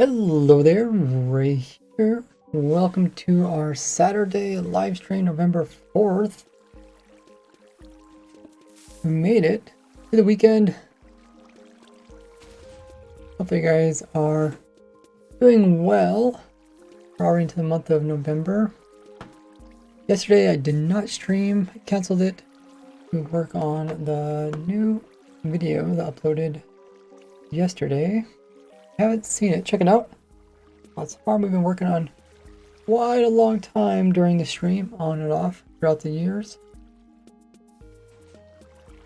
Hello there, Ray here. Welcome to our Saturday live stream, November 4th. We made it to the weekend. Hopefully you guys are doing well. We're already into the month of November. Yesterday I did not stream, I canceled it to work on the new video that uploaded yesterday. Haven't seen it, check it out. It's a farm we've been working on quite a long time during the stream, on and off throughout the years.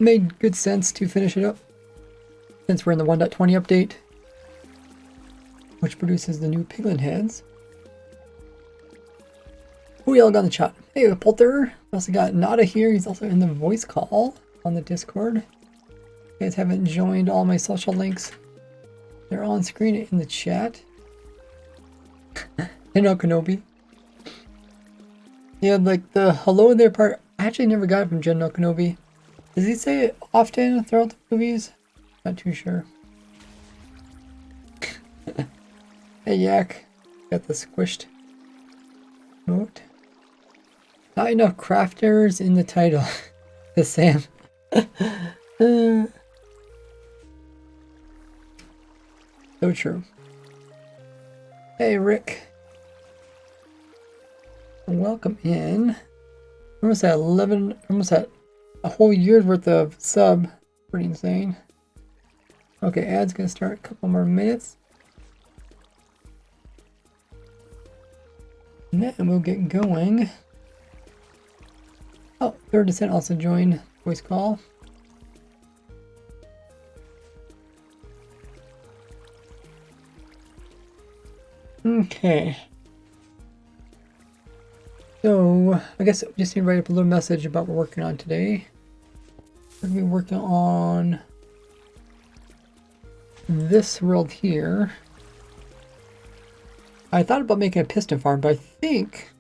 Made good sense to finish it up since we're in the 1.20 update, which produces the new piglin heads. Who yelled on the chat? Hey, Polter. We also got Nada here. He's also in the voice call on the Discord. If you guys haven't joined all my social links, they're on screen in the chat. Hello, Kenobi. Yeah, like the hello there part, I actually never got it from General Kenobi. Does he say it often throughout the movies? Not too sure. Hey, Yak. Got the squished note. Not enough crafters in the title. The Sam. So true. Hey, Rick. Welcome in. Almost at 11, almost at a whole year's worth of sub. Pretty insane. Okay, ad's gonna start a couple more minutes. And then we'll get going. Oh, Third Descent also joined voice call. Okay. So, I guess we just need to write up a little message about what we're working on today. We're going to be working on this world here. I thought about making a piston farm, but I think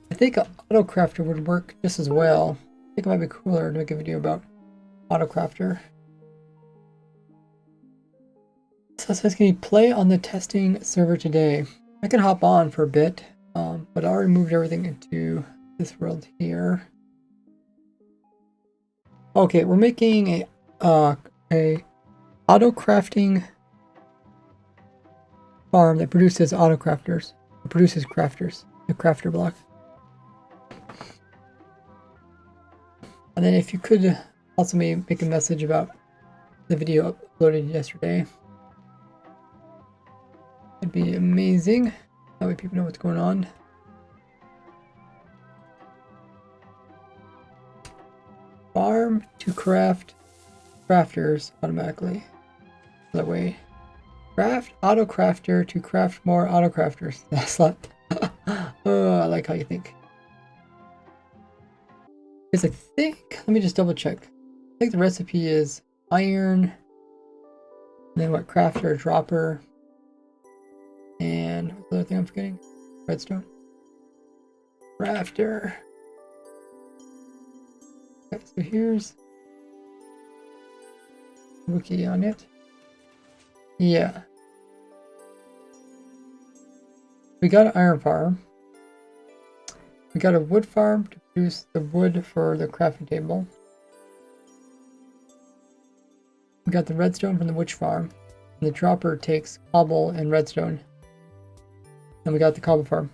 an auto crafter would work just as well. I think it might be cooler to make a video about auto crafter. So it says, can you play on the testing server today? I can hop on for a bit, but I already moved everything into this world here. Okay, we're making a auto crafting farm that produces auto crafters. It produces crafters, the crafter block. And then if you could also make a message about the video uploaded yesterday, it'd be amazing. That way people know what's going on. Farm to craft crafters automatically. That way. Craft auto crafter to craft more auto crafters. That's not. Oh, I like how you think. Because I think, let me just double check. I think the recipe is iron, and then what, crafter, dropper, and what's the other thing I'm forgetting? Redstone. Crafter. Okay, so here's wiki on it. Yeah. We got an iron farm. We got a wood farm to produce the wood for the crafting table. We got the redstone from the witch farm. And the dropper takes cobble and redstone. And we got the cobble farm.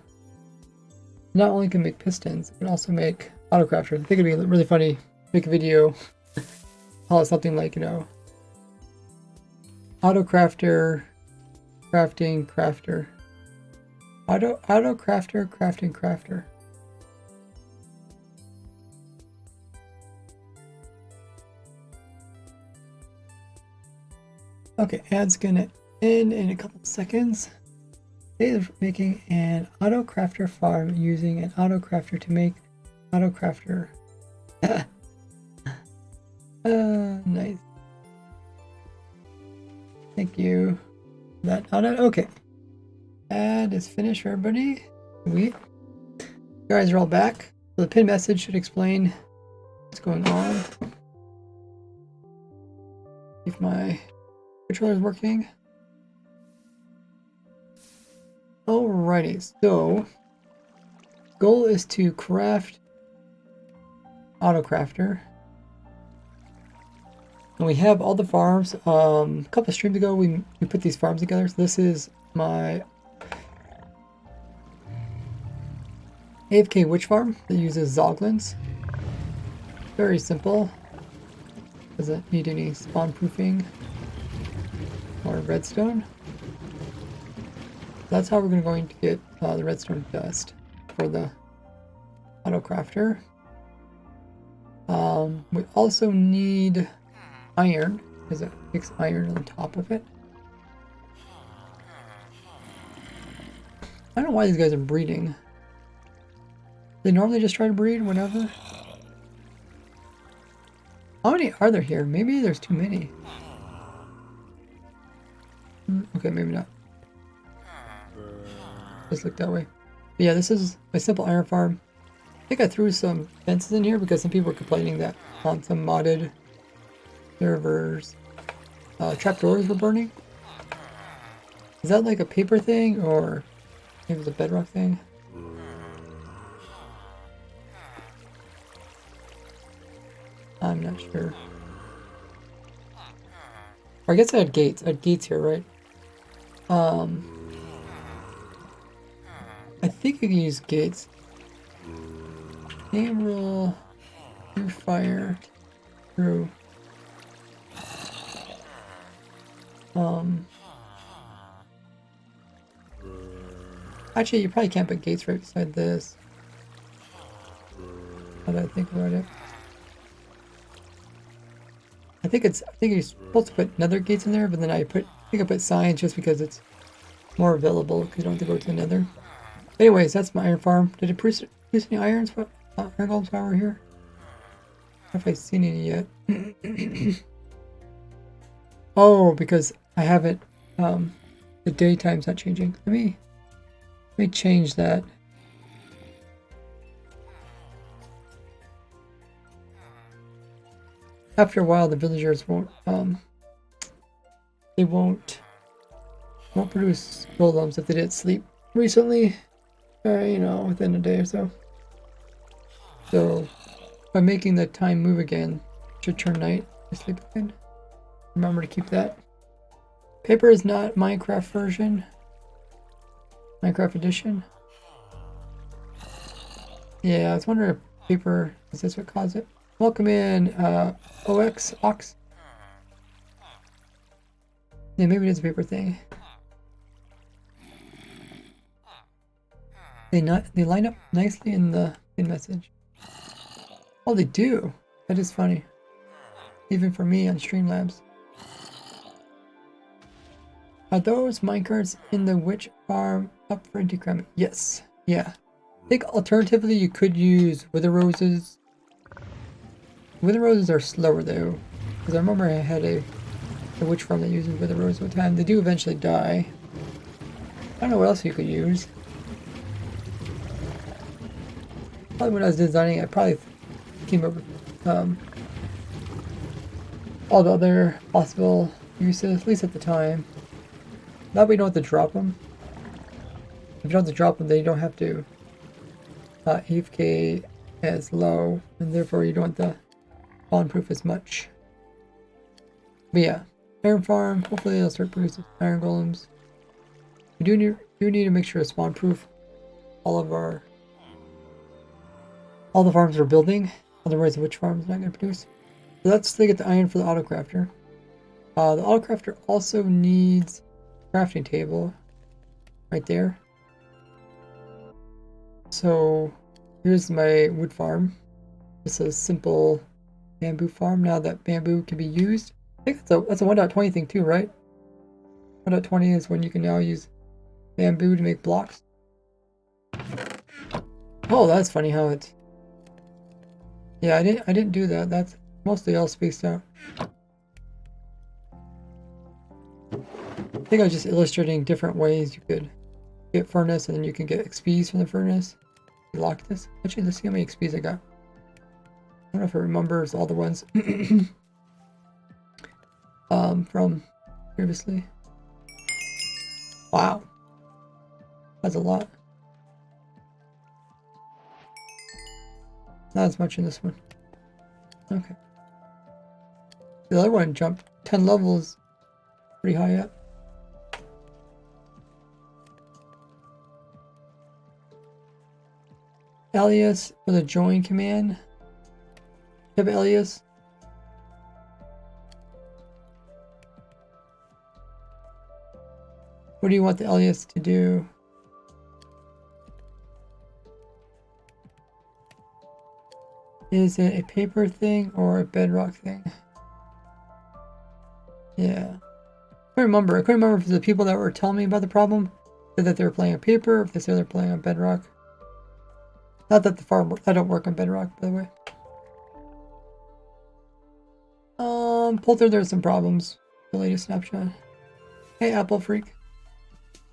Not only can we make pistons, we can also make auto crafter. I think it'd be really funny to make a video, call it something like, you know, auto crafter, crafting, crafter. Auto crafter, crafting, crafter. Okay, ad's gonna end in a couple seconds. Today they're making an auto crafter farm using an auto crafter to make auto crafter. Nice. Thank you. That auto. Okay. Ad is finished for everybody. You guys are all back. So the pin message should explain what's going on. If my controller is working. Alrighty, so goal is to craft auto crafter. And we have all the farms. A couple of streams ago we put these farms together. So this is my AFK witch farm that uses zoglins. Very simple. Doesn't need any spawn proofing or redstone. That's how we're going to get the redstone dust for the auto crafter. We also need iron, because it takes iron on top of it. I don't know why these guys are breeding. They normally just try to breed whenever. How many are there here? Maybe there's too many. Okay, maybe not. Just look that way. But yeah, this is my simple iron farm. I think I threw some fences in here because some people were complaining that on some modded servers, trapdoors were burning. Is that like a paper thing or maybe it's a bedrock thing? I'm not sure. Or I guess I had gates. I had gates here, right? I think you can use gates. Aim roll through fire through. Actually, you probably can't put gates right beside this. How do I think about it? I think you're supposed to put nether gates in there, but then I think I put signs just because it's more available because you don't have to go to the nether. Anyways, that's my iron farm. Did it produce any irons? Iron golems while we're here? I don't know if I've seen any yet. Oh, because I haven't. The daytime's not changing. Let me change that. After a while, the villagers won't. They won't produce golems if they didn't sleep recently. You know, within a day or so. So, by making the time move again, it should turn night to sleep again. Remember to keep that. Paper is not Minecraft version. Minecraft edition. Yeah, I was wondering if paper, is this what caused it? Welcome in, Ox. Yeah, maybe it is a paper thing. They line up nicely in the message. Oh, they do. That is funny. Even for me on Streamlabs. Are those minecarts in the witch farm up for decrement? Yes. Yeah. I think alternatively you could use wither roses. Wither roses are slower though. Because I remember I had a witch farm that uses wither roses one time. They do eventually die. I don't know what else you could use. Probably when I was designing, I probably came up with all the other possible uses, at least at the time. Now we don't have to drop them. If you don't have to drop them, then you don't have to AFK as low, and therefore you don't have to spawn proof as much. But yeah, iron farm. Hopefully they'll start producing iron golems. We do need to make sure to spawn proof all the farms we're building. Otherwise, the witch farm is not going to produce. So let's get the iron for the autocrafter. The autocrafter also needs crafting table right there. So here's my wood farm. It's a simple bamboo farm. Now that bamboo can be used, I think that's a 1.20 thing too, right? 1.20 is when you can now use bamboo to make blocks. Oh, that's funny how it's. Yeah, I didn't do that. That's mostly all spaced out. I think I was just illustrating different ways you could get furnace, and then you can get XPs from the furnace. Lock this. Actually, let's see how many XPs I got. I don't know if it remembers all the ones from previously. Wow, that's a lot. Not as much in this one. Okay. The other one jumped 10 levels, pretty high up. Alias for the join command. You have alias. What do you want the alias to do? Is it a paper thing or a bedrock thing? Yeah. I couldn't remember if the people that were telling me about the problem said that they were playing on paper, or if they said they're playing on bedrock. Not that the farm, I don't work on bedrock, by the way. Polter, there's some problems. The latest snapshot. Hey, Apple Freak.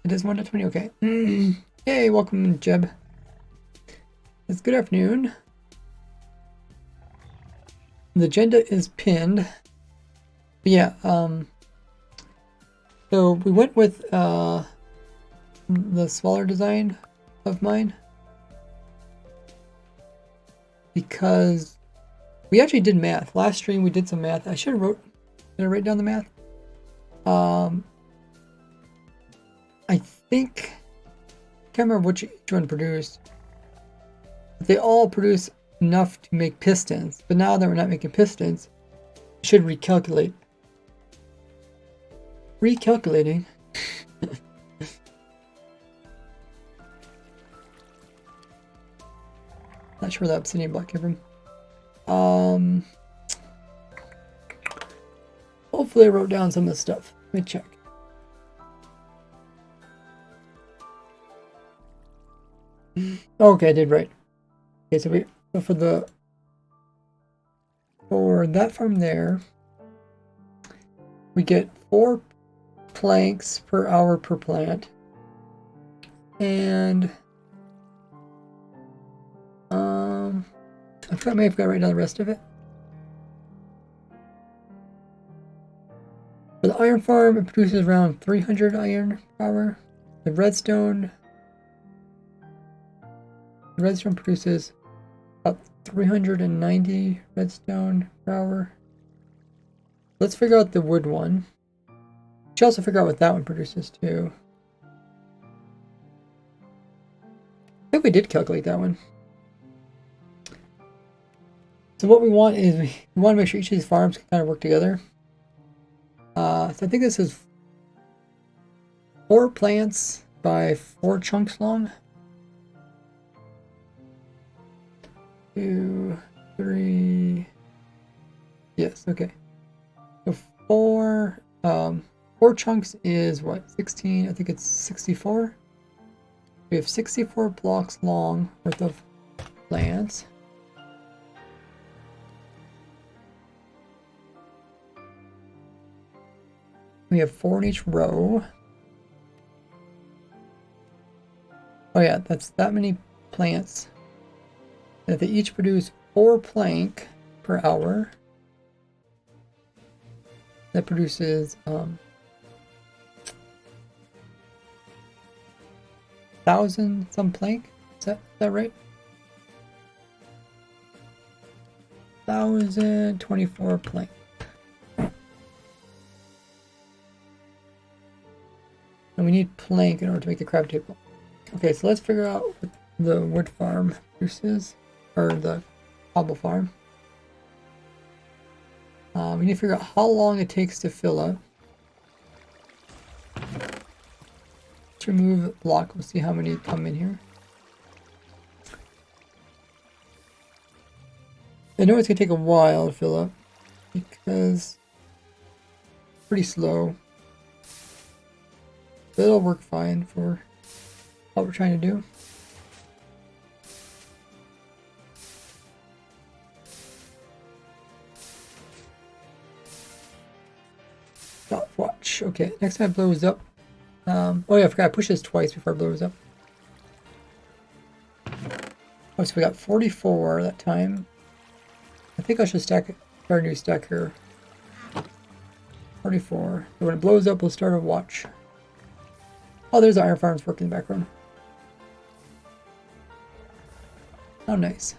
It is 1.20, okay. Hey, welcome, Jeb. It's good afternoon. The agenda is pinned. But yeah, so we went with the smaller design of mine because we actually did math. Last stream we did some math. Did I write down the math? I think, can't remember which one produced. But they all produce enough to make pistons, but now that we're not making pistons, we should recalculate. Recalculating. Not sure where that obsidian block came from. Hopefully I wrote down some of the stuff. Let me check. Okay, I did right. Okay, so for that farm there, we get 4 planks per hour per plant, and I may have got right down the rest of it. For the iron farm, it produces around 300 iron per hour. The redstone produces about 390 redstone per hour. Let's figure out the wood one. We should also figure out what that one produces too. I think we did calculate that one. So what we want is we want to make sure each of these farms can kind of work together. So I think this is 4 plants by 4 chunks long. 2, 3. Yes, okay. So 4 chunks is what? 16. I think it's 64. We have 64 blocks long worth of plants. We have 4 in each row. Oh yeah, that's that many plants. And if they each produce 4 plank per hour, that produces 1,000 some plank. Is that right? 1,024 plank. And we need plank in order to make the crab table. Okay, so let's figure out what the wood farm produces, or the cobble farm. We need to figure out how long it takes to fill up. Let's remove the block. We'll see how many come in here. I know it's going to take a while to fill up because it's pretty slow. But it'll work fine for what we're trying to do. Stopwatch. Okay, next time it blows up. Oh yeah, I forgot I pushed this twice before it blows up. Oh, so we got 44 that time. I think I should start a new stack here. 44. So when it blows up, we'll start a watch. Oh, there's the iron farms working in the background. Oh, nice.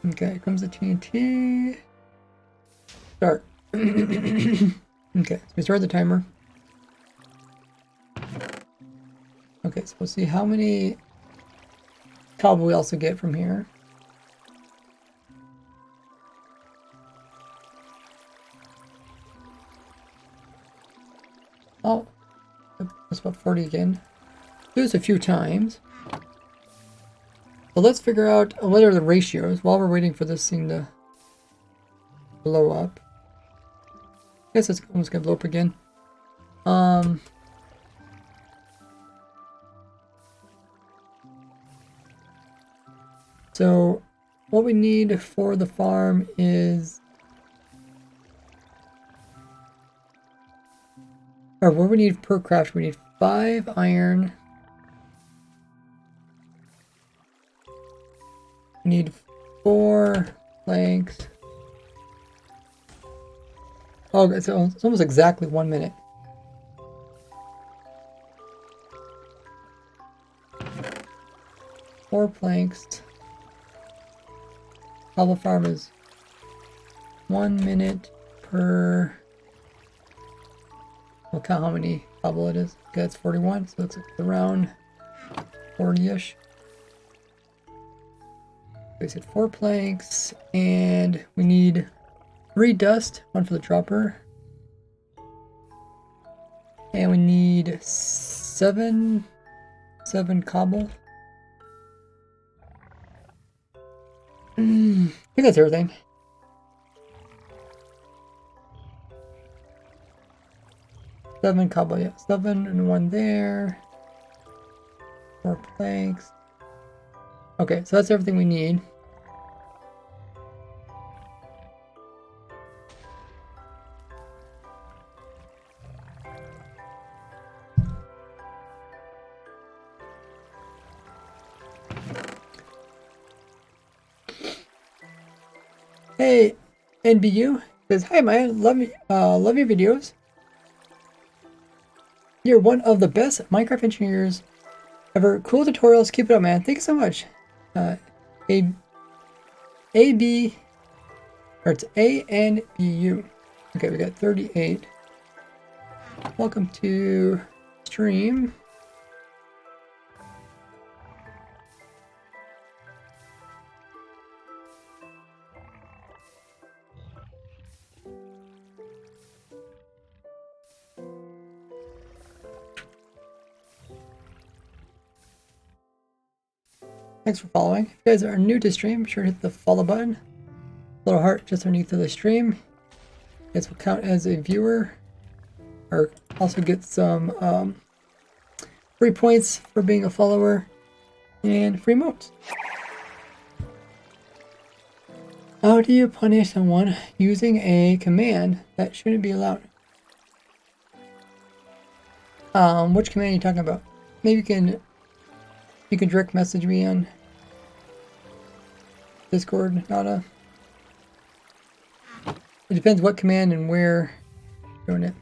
Okay, here comes the TNT. Start. Okay, so we start the timer. Okay, so we'll see how many cobble we also get from here. Oh, that's about 40 again. Do this a few times. So let's figure out what are the ratios while we're waiting for this thing to blow up. I guess it's almost gonna blow up again. So what we need for the farm is, or what we need per craft, we need 5 iron. We need 4 planks. Oh, it's almost exactly 1 minute. Four planks. Cobble farm is 1 minute per. We'll count how many cobble it is. Okay, it's 41, so it's around 40-ish. We said 4 planks, and we need 3 dust, 1 for the dropper. And we need 7 cobble. I think that's everything. Seven cobble, yeah. 7 and 1 there. 4 planks. Okay, so that's everything we need. Hey, NBU says, "Hi, man. Love your videos. You're one of the best Minecraft engineers ever. Cool tutorials. Keep it up, man. Thank you so much." AB, or it's ANBU. Okay, we got 38. Welcome to stream. Thanks for following. If you guys are new to stream, be sure to hit the follow button. Little heart just underneath of the stream. This will count as a viewer, or also get some free points for being a follower and free emotes. How do you punish someone using a command that shouldn't be allowed? Which command are you talking about? Maybe you can direct message me on Discord, Nada. It depends what command and where you're doing it.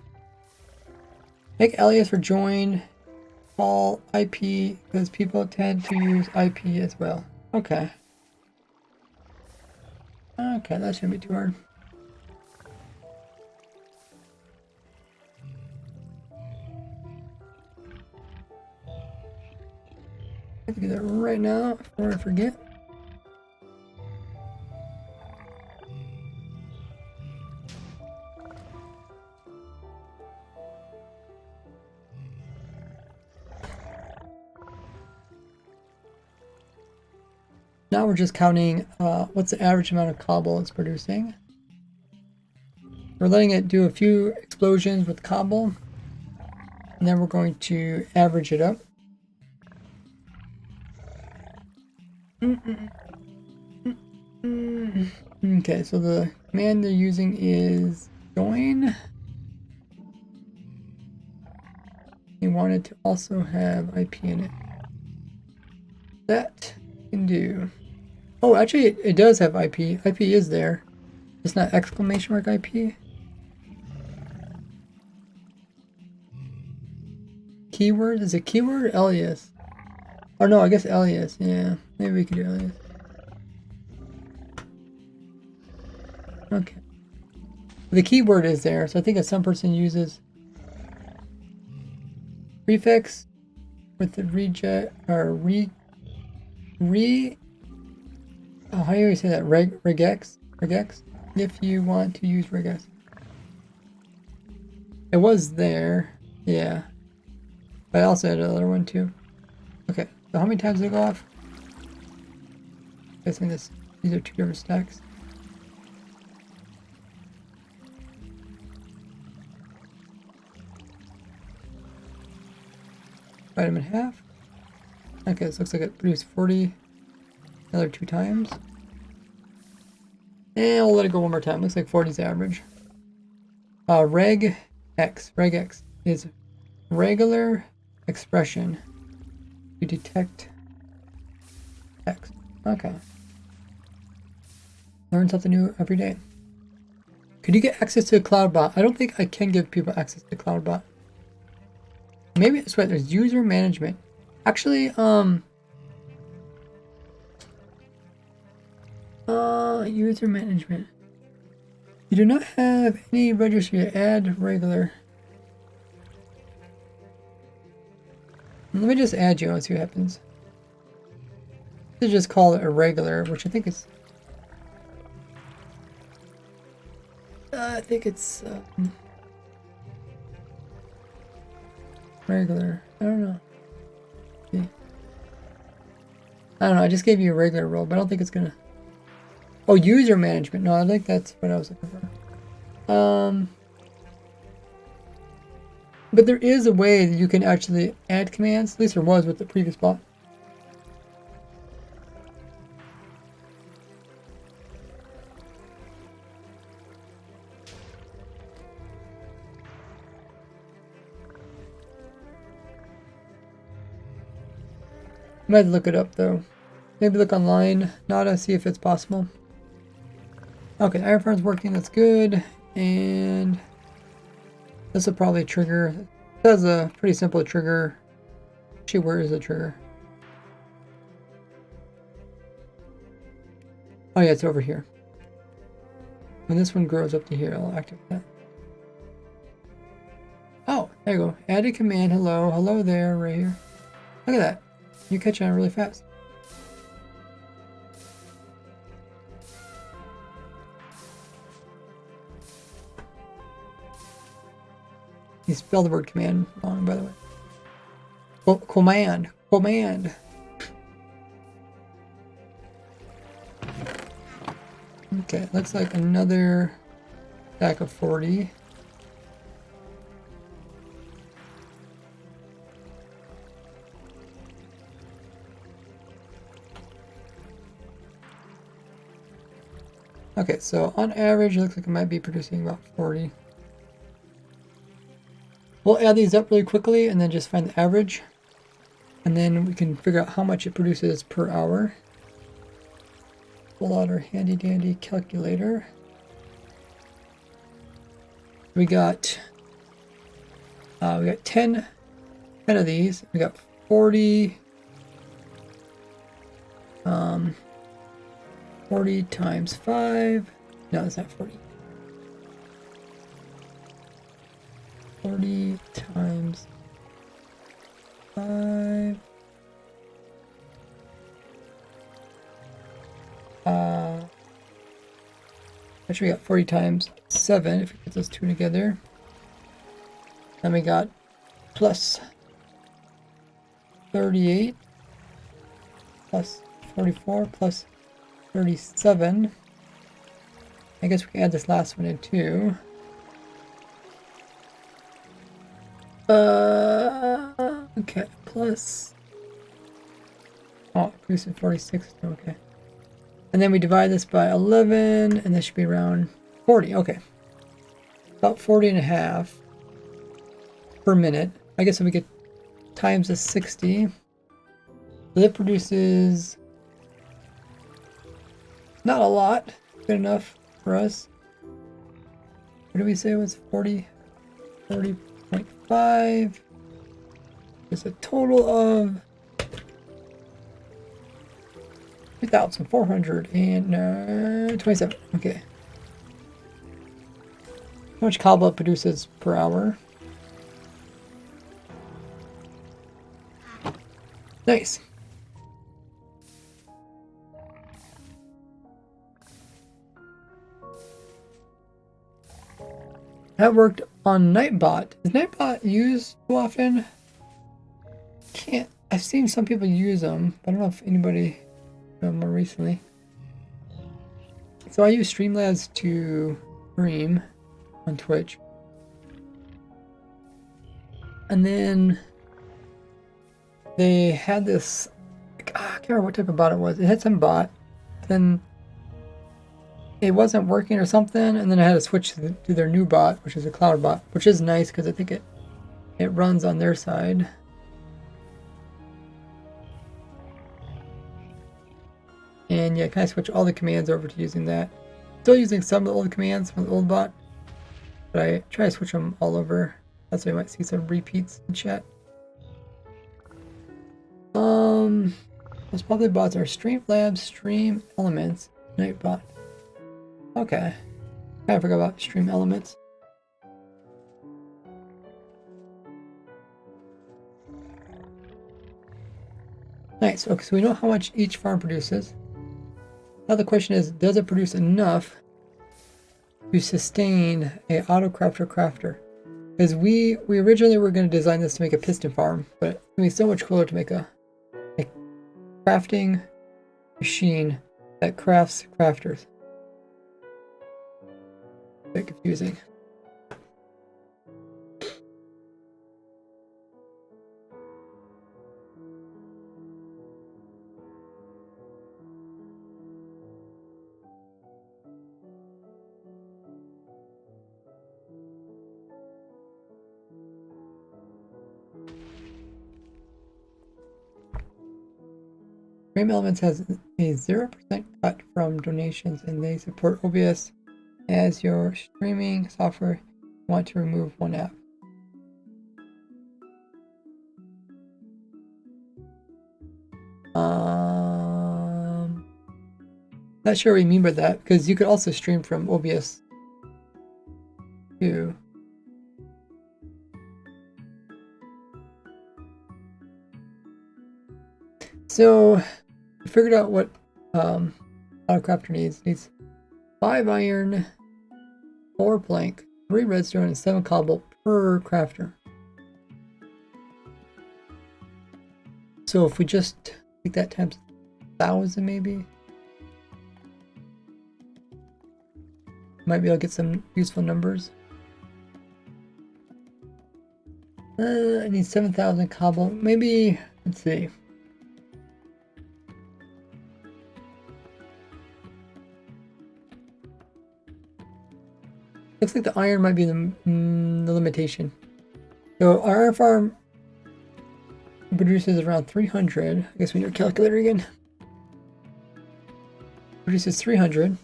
Make alias for join all IP because people tend to use IP as well. Okay. Okay, that shouldn't be too hard. I have to do that right now before I forget. Now we're just counting what's the average amount of cobble it's producing. We're letting it do a few explosions with cobble, and then we're going to average it up. Okay, so the command they're using is join. You want it to also have IP in it. That can do. Oh, actually, it does have IP. IP is there. It's not exclamation mark IP. Keyword? Is it keyword or alias? Or no, I guess alias. Yeah, maybe we can do alias. Okay. The keyword is there, so I think if some person uses prefix with the reject or oh, how do you say that? Regex? If you want to use regex. It was there, yeah. But I also had another one too. Okay, so how many times did it go off? I'm guessing these are 2 different stacks. Divide them in half. Okay, this looks like it produced 40. Another 2 times. And we'll let it go one more time. Looks like 40 is average. Regex is regular expression to detect text. Okay. Learn something new every day. Could you get access to a CloudBot? I don't think I can give people access to CloudBot. Maybe it's right. There's user management. Actually, user management. You do not have any registry to add regular. Let me just add you and see what happens. Let's just call it a regular, which I think is. I think it's regular. I don't know. Yeah. I don't know. I just gave you a regular role, but I don't think it's gonna. Oh, user management. No, I think that's what I was looking for. But there is a way that you can actually add commands. At least there was with the previous bot. Might look it up though. Maybe look online, Nada, see if it's possible. Okay, Iron Farm's working, that's good. And this will probably trigger. It has a pretty simple trigger. Actually, where is the trigger? Oh yeah, it's over here. When this one grows up to here, I'll activate that. Oh, there you go. Add a command, hello, hello there, right here. Look at that. You catch on really fast. You spelled the word command wrong, by the way. Command. Command. Okay, looks like another stack of 40. Okay, so on average, it looks like it might be producing about 40. We'll add these up really quickly and then just find the average. And then we can figure out how much it produces per hour. Pull out our handy dandy calculator. We got 10 of these. We got 40 40 times 5. No, it's not 40. 40 times 5. Actually, we got 40 times 7 if we put those two together. Then we got plus 38 plus 44 plus 37. I guess we can add this last one in too. Okay, plus. Oh, producing 46. Okay. And then we divide this by 11, and this should be around 40. Okay. About 40 and a half per minute. I guess if we get times the 60, so that produces not a lot. Good enough for us. What did we say it was? 40? 40.5. It's a total of 2,427. Okay. How much cobble it produces per hour? Nice. That worked on Nightbot. Is Nightbot used too often? Can't. I've seen some people use them, but I don't know if anybody more recently. So I use Streamlabs to stream on Twitch. And then they had this, I can't remember what type of bot it was. It had some bot, then it wasn't working or something, and then I had to switch to their new bot, which is a cloud bot, which is nice because I think it runs on their side. And yeah, kind of switch all the commands over to using that. Still using some of the old commands from the old bot, but I try to switch them all over. That's why you might see some repeats in chat. Those public bots are Streamlabs, Stream Elements, Nightbot. Okay. I forgot about Stream Elements. Nice. Okay, so we know how much each farm produces. Now the question is, does it produce enough to sustain a auto crafter. Because we originally were going to design this to make a piston farm, but it's going to be so much cooler to make a crafting machine that crafts crafters. A bit confusing. Frame Elements has a 0% cut from donations, and they support OBS as your streaming software. Want to remove one app. Not sure what you mean by that, because you could also stream from OBS too. So we figured out what Autocrafter needs. It needs 5 iron, 4 plank, 3 redstone, and 7 cobble per crafter. So if we just take that times 1,000 maybe, might be able to get some useful numbers. I need 7,000 cobble. Maybe, let's see. Looks like the iron might be the limitation. So our iron farm produces around 300. I guess we need a calculator again. Produces 300.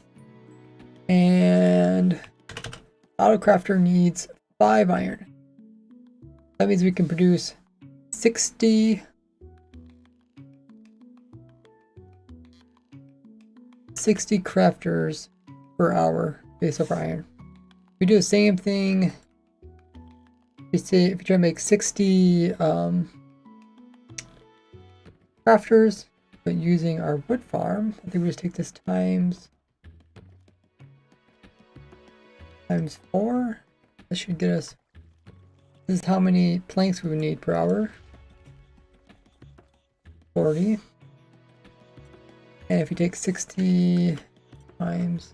And Autocrafter needs 5 iron. That means we can produce 60 crafters per hour based off our iron. We do the same thing. If you try to make 60 crafters, but using our wood farm, I think we just take this times 4. This should get us. This is how many planks we would need per hour. 40. And if you take 60 times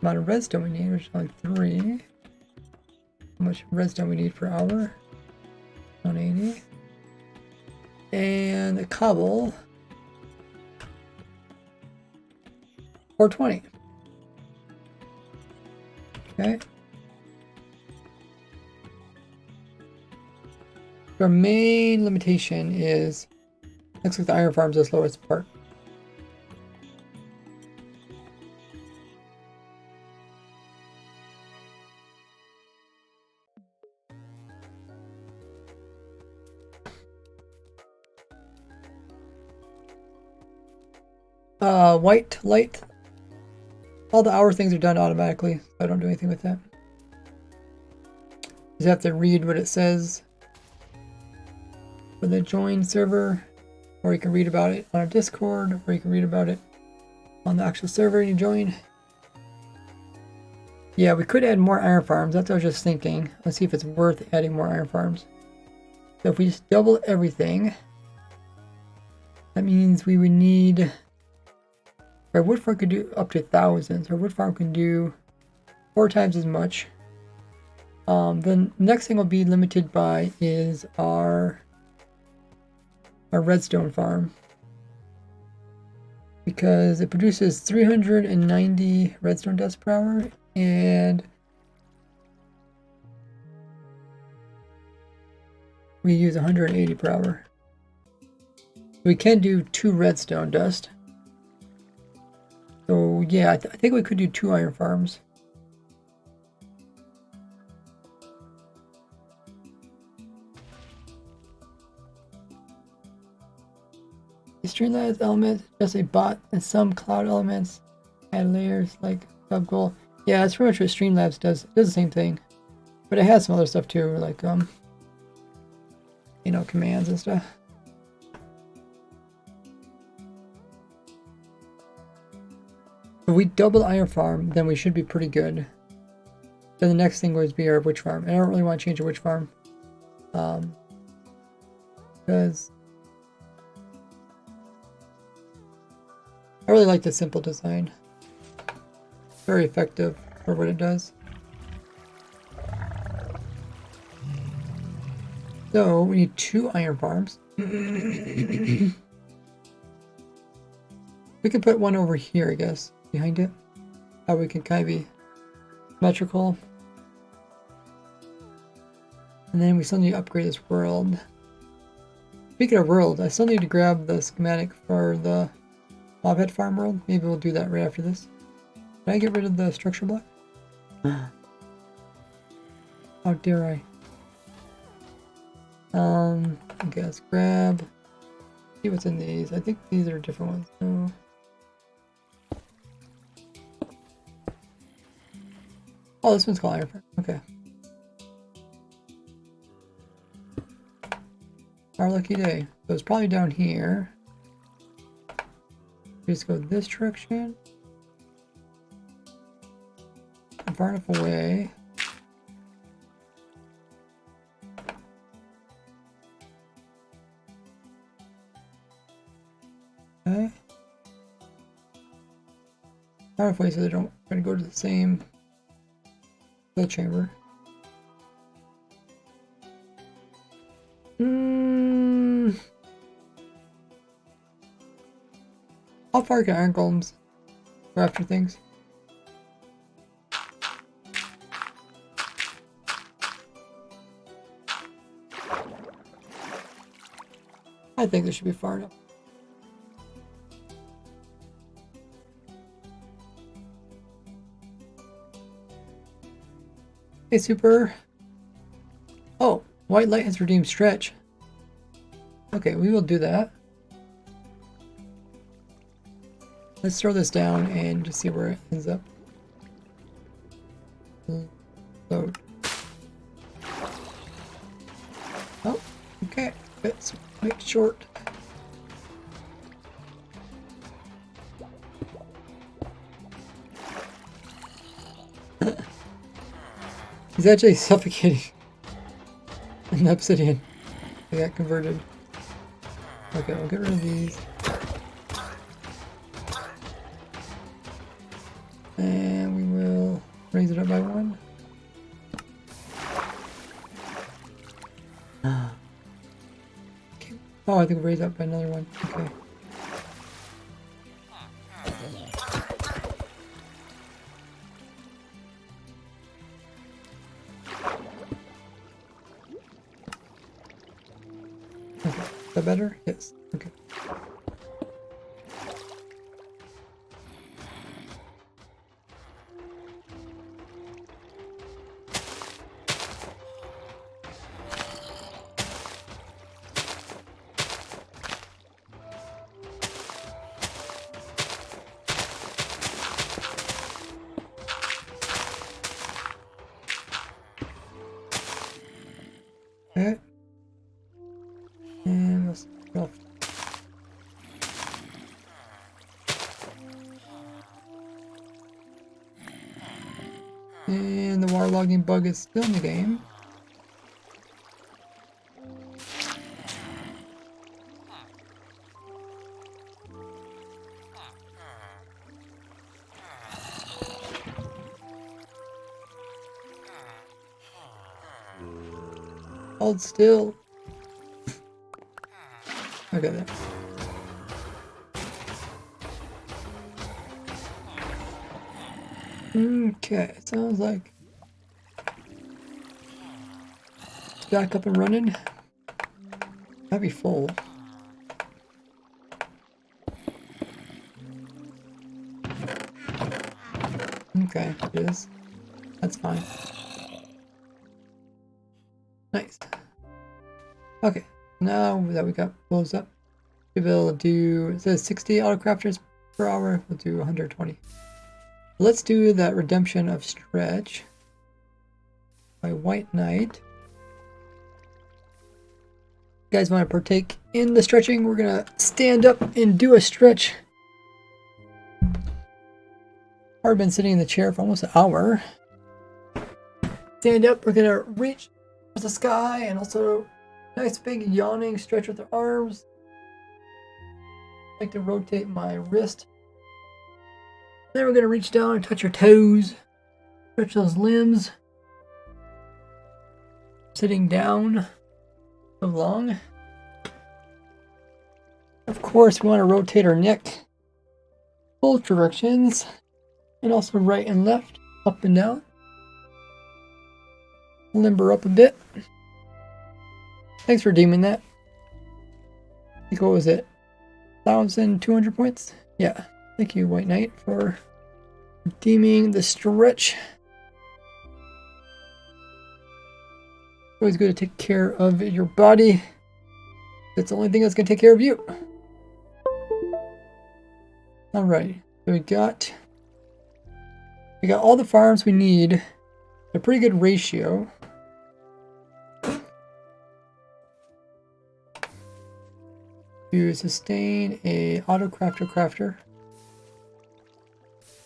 amount of redstone we need, which is only 3. How much redstone we need per hour? 180. And the cobble, 420. Okay. Our main limitation is, looks like the iron farm's the slowest part. White light. All the hour things are done automatically, so I don't do anything with that. You just have to read what it says for the join server, or you can read about it on our Discord, or you can read about it on the actual server you join. Yeah, we could add more iron farms. That's what I was just thinking. Let's see if it's worth adding more iron farms. So if we just double everything, that means we would need. Our wood farm could do up to 1,000, so our wood farm can do 4 times as much. The next thing we'll be limited by is our redstone farm, because it produces 390 redstone dust per hour, and we use 180 per hour. We can do 2 redstone dust. So yeah, I think we could do 2 iron farms. The Streamlabs element, just a bot, and some cloud elements add layers like subgoal. Yeah, that's pretty much what Streamlabs does. It does the same thing, but it has some other stuff too, like you know, commands and stuff. If we double the iron farm, then we should be pretty good. Then the next thing would be our witch farm. And I don't really want to change the witch farm. Because I really like the simple design. Very effective for what it does. So we need 2 iron farms. We can put one over here, I guess, behind it. How we can kind of be symmetrical. And then we still need to upgrade this world. Speaking of world, I still need to grab the schematic for the mobhead farm world. Maybe we'll do that right after this. Can I get rid of the structure block? How dare I? Okay, let's grab. See what's in these. I think these are different ones. No. Oh, this one's called iron farm. Okay. Our lucky day. So it's probably down here. We just go this direction. I'm far enough away. Okay. Far enough away so they don't try to go to the same kill chamber. How far can iron golems go after things? I think this should be far enough. Hey, super. Oh, white light has redeemed stretch. Okay, we will do that. Let's throw this down and just see where it ends up. Load. Oh, okay. It's quite short. He's actually suffocating in the obsidian. I got converted. Okay, we'll get rid of these. And we will raise it up by 1. Okay. Oh, I think we'll raise it up by another 1. Okay. Is that better? Yes. Okay. Okay. And let's go. And the waterlogging bug is still in the game. Hold still. Okay, there. Okay, sounds like it's back up and running. Might be full. Okay, it is. That's fine. Nice. Okay, now that we got closed up, we'll be able to do, it says 60 auto crafters per hour, we'll do 120. Let's do that redemption of stretch by White Knight. You guys want to partake in the stretching? We're gonna stand up and do a stretch. I've been sitting in the chair for almost an hour. Stand up, we're gonna reach towards the sky and also nice big yawning stretch with the arms. I like to rotate my wrist. Then we're gonna reach down and touch your toes. Stretch those limbs. Sitting down so long. Of course, we want to rotate our neck both directions and also right and left, up and down. Limber up a bit. Thanks for deeming that. I think, what was it? 1,200 points? Yeah. Thank you, White Knight, for deeming the stretch. Always good to take care of your body. That's the only thing that's going to take care of you. Alright, so we got all the farms we need. A pretty good ratio. To sustain a auto crafter.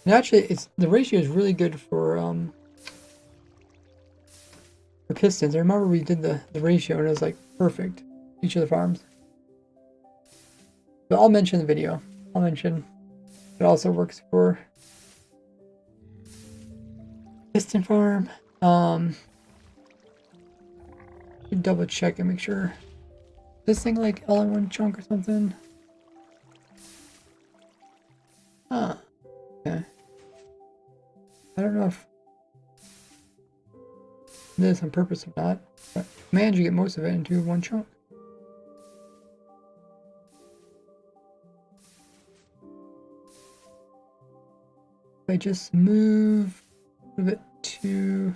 And actually, the ratio is really good for pistons. I remember we did the ratio and it was like perfect. Each of the farms. But I'll mention the video. I'll mention it also works for piston farm. Double check and make sure. This thing like all in one chunk or something? Huh. Okay. I don't know if this on purpose or not, but managed to get most of it into one chunk. If I just move it to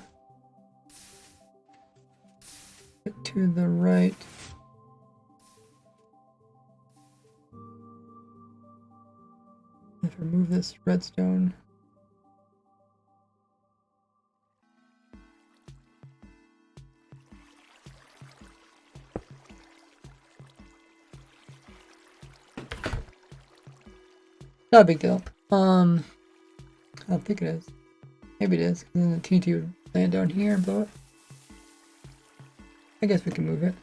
the right. If I move this redstone. Not a big deal. I don't think it is. Maybe it is. And then the TNT would land down here and blow it. I guess we can move it.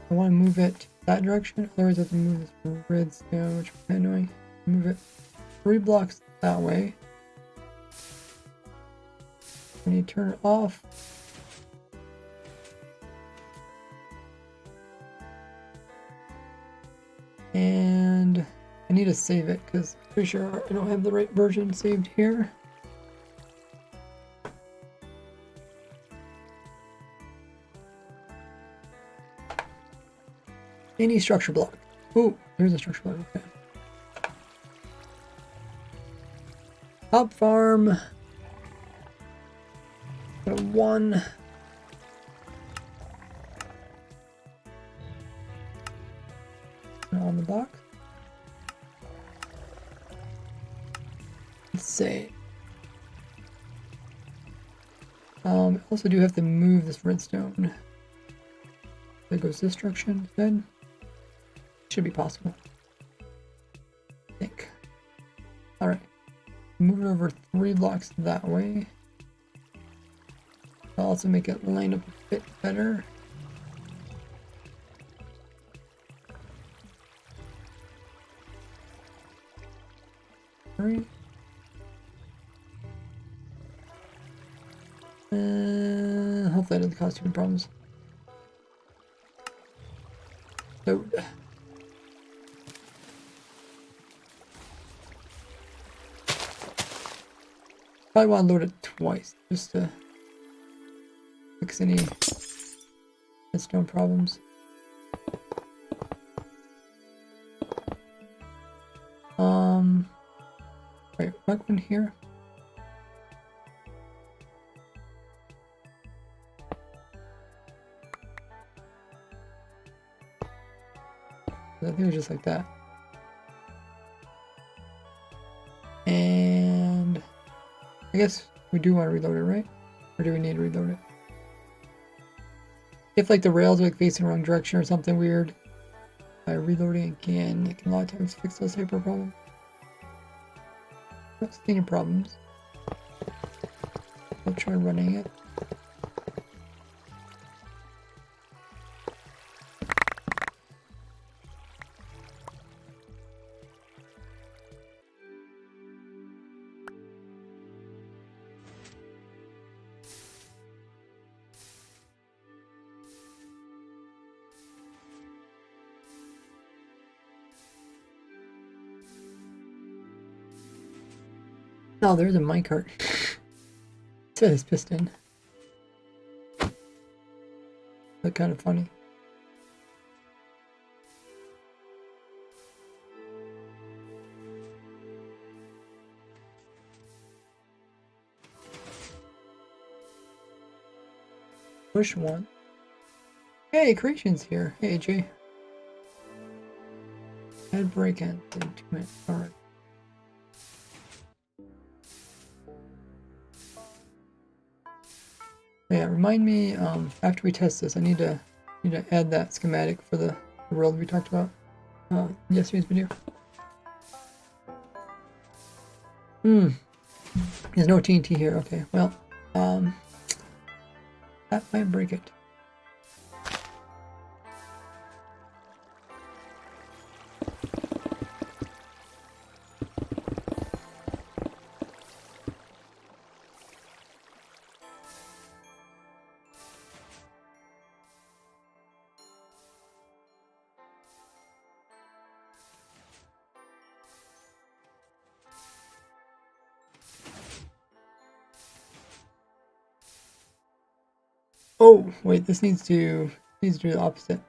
I want to move it that direction, otherwise I have to move this redstone, which is kind of annoying. Move it 3 blocks that way. When you turn it off, and I need to save it because I'm pretty sure I don't have the right version saved here. Any structure block. Oh, there's a structure block. Okay. Top farm. Got 1. On the box. Let's see. I also do have to move this redstone. There goes this direction then. Should be possible. I think. Alright. Move it over 3 blocks that way. I'll also make it line up a bit better. Hopefully that doesn't cause too many problems. So, probably want to load it twice just to fix any redstone problems. Wait, back one here. I think it was just like that. And I guess we do want to reload it, right? Or do we need to reload it? if like the rails are like facing the wrong direction or something weird, by reloading again, it can a lot of times fix those type of problems. Not seeing any problems. I'll try running it. Oh, there's a minecart. It says piston. That's kind of funny. Push one. Hey, Creation's here. Hey, AJ. Head break in 2 minutes. Alright. Yeah, remind me, after we test this, I need to add that schematic for the world we talked about in yesterday's video. There's no TNT here. Okay, well, that might break it. Oh, wait, this needs to do the opposite.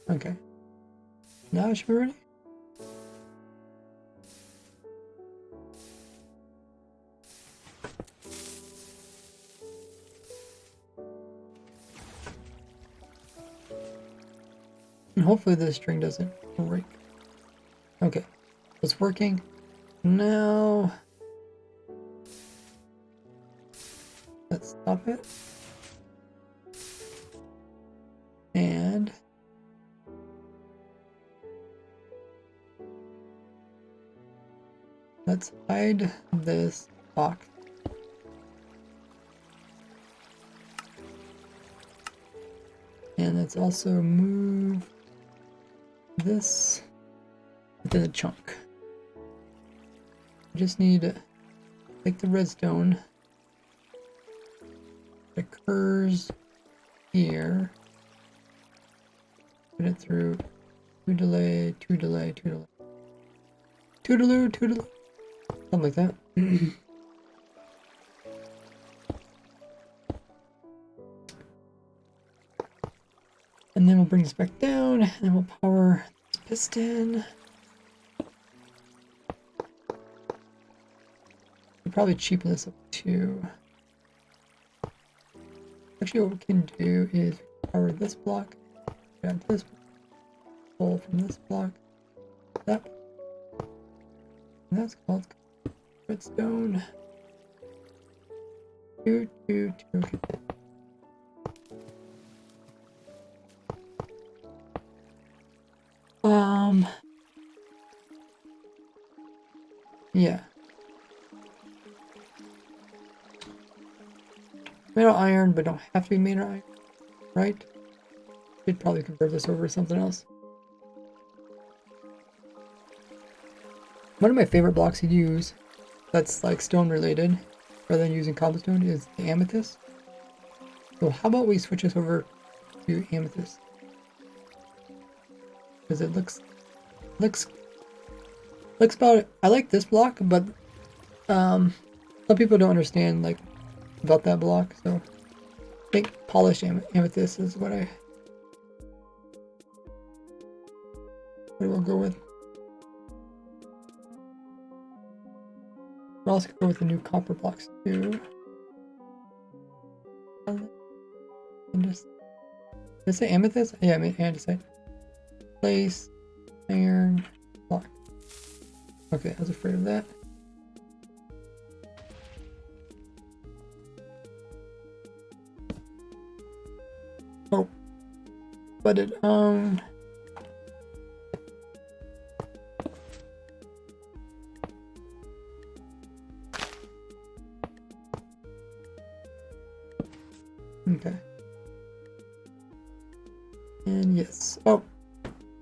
Okay. Now it should be ready. And hopefully this string doesn't break. Okay, it's working. Now let's stop it. And let's hide this box. And let's also move this within a chunk. I just need to take the redstone that occurs here, put it through 2 delay, 2 delay, 2 delay, 2 delay, 2 delay, something like that. And then we'll bring this back down, and then we'll power this piston. We'll probably cheapen this up too. Actually, what we can do is power this block, grab this, pull from this block, that, and that's called redstone. 2, 2, 2. Okay. Yeah. Made out of iron, but don't have to be made out of iron, right? Should probably convert this over to something else. One of my favorite blocks to use that's like stone related, rather than using cobblestone, is the amethyst. So how about we switch this over to amethyst? Because it looks about it. I like this block, but some people don't understand like about that block, so I think polished amethyst is what we'll go with. We're also gonna go with the new copper blocks too. And just, did it say amethyst? Yeah, I mean andesite. Place iron block. Okay, I was afraid of that. Oh, but it okay. And yes. Oh,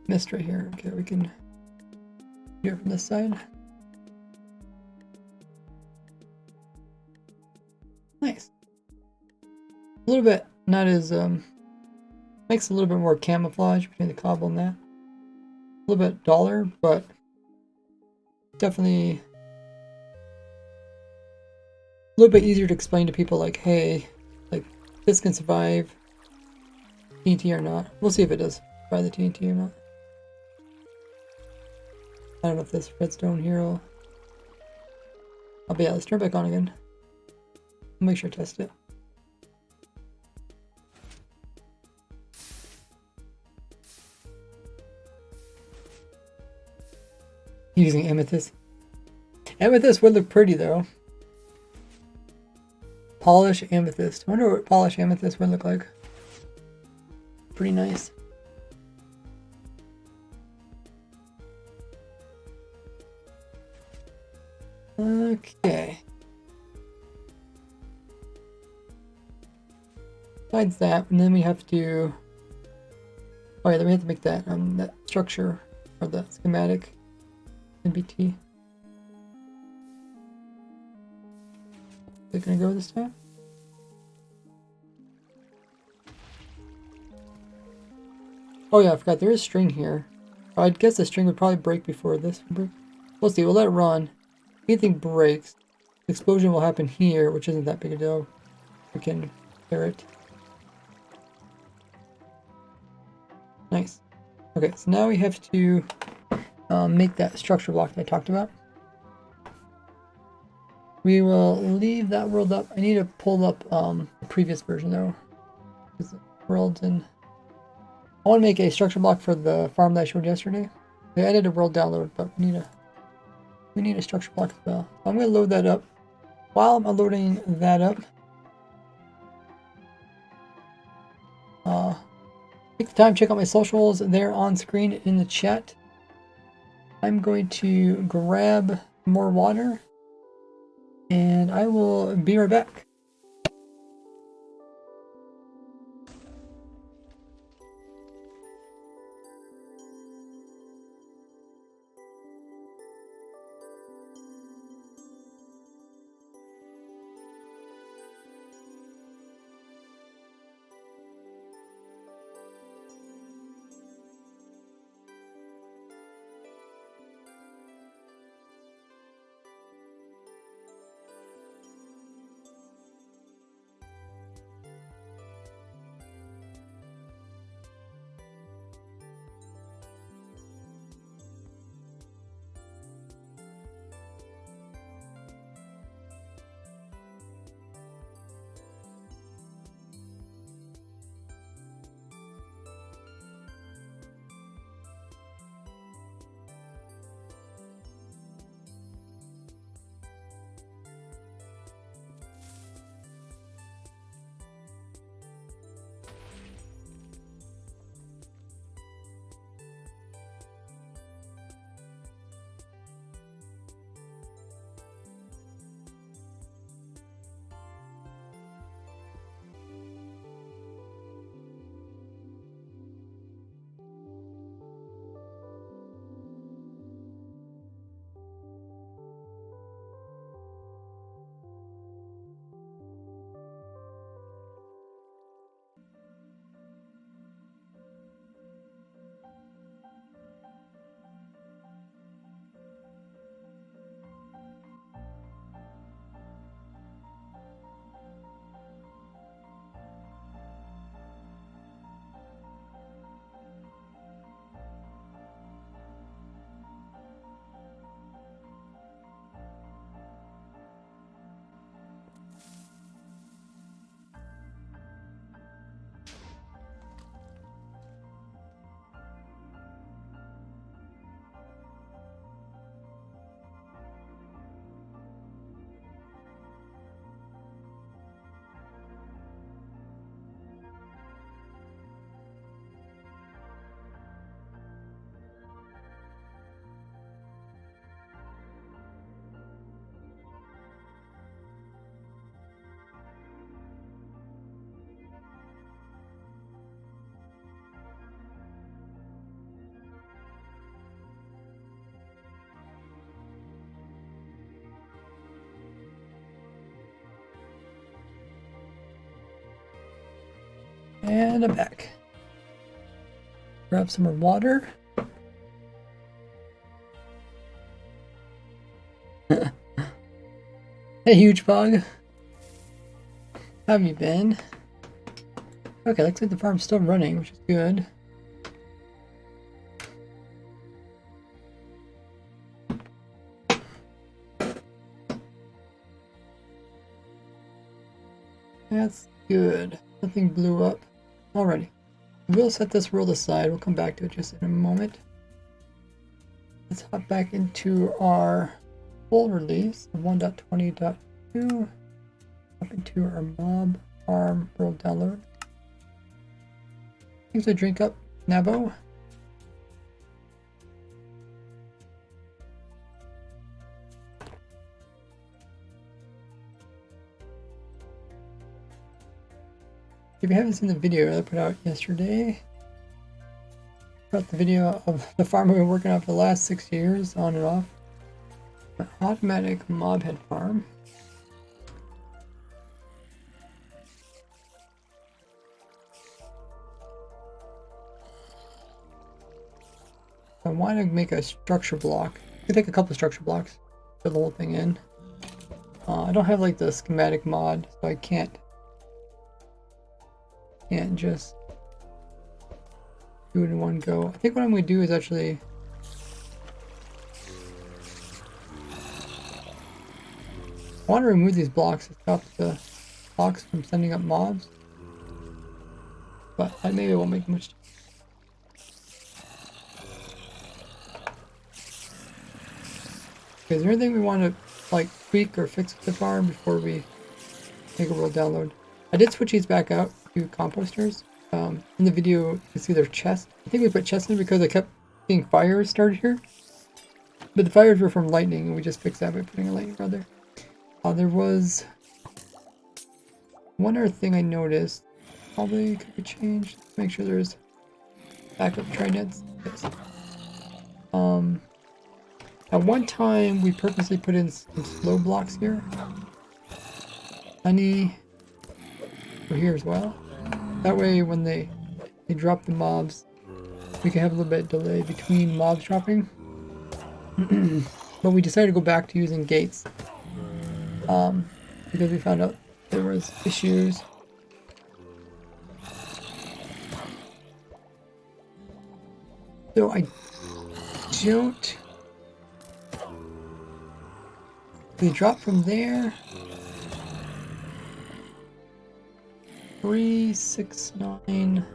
missed right here. Okay, we can do it from this side. Nice. A little bit not as makes a little bit more camouflage between the cobble and that. A little bit duller, but definitely a little bit easier to explain to people like, hey, like this can survive TNT or not. We'll see if it does survive the TNT or not. I don't know if this redstone here will... Oh, but yeah, let's turn it back on again. I'll make sure to test it. Using amethyst. Amethyst would look pretty though. Polish amethyst. I wonder what polished amethyst would look like. Pretty nice. Okay. Besides that, and then we have to... Oh yeah, then we have to make that that structure or the schematic NBT. Is it gonna go this time? Oh yeah, I forgot there is string here. I guess the string would probably break before this would break. We'll see, we'll let it run. If anything breaks, the explosion will happen here, which isn't that big a deal. We can clear it. Nice. Okay, so now we have to make that structure block that I talked about. We will leave that world up. I need to pull up the previous version though. Worlds in. I want to make a structure block for the farm that I showed yesterday. I added a world download, but we need a structure block as well. So I'm going to load that up. While I'm loading that up, take the time, check out my socials. They're on screen in the chat. I'm going to grab more water, and I will be right back. And I'm back. Grab some more water. Hey, huge bug. How have you been? Okay, looks like the farm's still running, which is good. That's good. Nothing blew up. Alrighty. We'll set this world aside. We'll come back to it just in a moment. Let's hop back into our full release of 1.20.2. Up into our mob farm world download. Things to drink up, Nabo. If you haven't seen the video that I put out yesterday, about the video of the farm we've been working on for the last 6 years, on and off. An automatic mob head farm. I want to make a structure block. I could take a couple structure blocks, put the whole thing in. I don't have like the schematic mod, so I can't just do it in one go. I think what I'm going to do is actually I want to remove these blocks to stop the blocks from sending up mobs, but maybe it won't make much. Okay, is there anything we want to like tweak or fix with the farm before we make a world download? I did switch these back out to composters. In the video, you can see their chest. I think we put chests in because I kept seeing fires started here. But the fires were from lightning, and we just fixed that by putting a lightning rod there. There was one other thing I noticed. Probably could be changed. Make sure there's backup trinets. Yes. At one time, we purposely put in some slow blocks here. Honey over here as well. That way, when they drop the mobs, we can have a little bit of delay between mobs dropping. But we decided to go back to using gates because we found out there was issues. So I don't. They drop from there. 3, 6, 9.